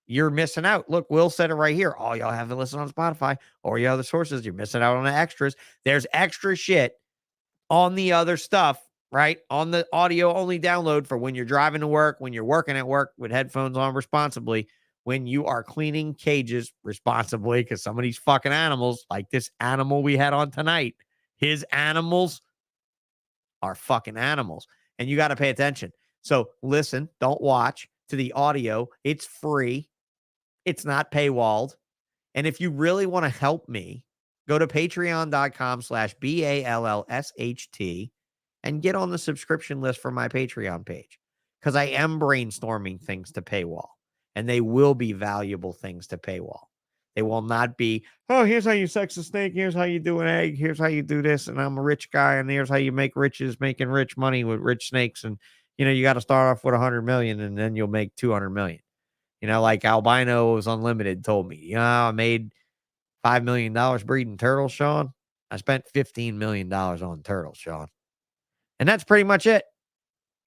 Speaker 3: you're missing out. Look, Will said it right here. All y'all haven't listened on Spotify or your other sources. You're missing out on the extras. There's extra shit on the other stuff, right? On the audio only download for when you're driving to work, when you're working at work with headphones on responsibly, when you are cleaning cages responsibly, because some of these fucking animals, like this animal we had on tonight, his animals are fucking animals. And you got to pay attention. So listen, don't watch to the audio. It's free. It's not paywalled. And if you really want to help me, go to patreon.com/BALLSHT and get on the subscription list for my Patreon page. Because I am brainstorming things to paywall. And they will be valuable things to paywall. They will not be, oh, here's how you sex a snake. Here's how you do an egg. Here's how you do this. And I'm a rich guy. And here's how you make riches, making rich money with rich snakes. And, you got to start off with 100 million and then you'll make 200 million. Like Albino's Unlimited told me, I made $5 million breeding turtles, Sean. I spent $15 million on turtles, Sean. And that's pretty much it.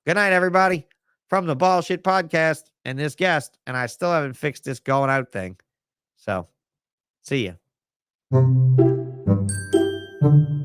Speaker 3: Good night, everybody. From the Ballsh podcast and this guest. And I still haven't fixed this going out thing. So, see ya.
Speaker 1: you.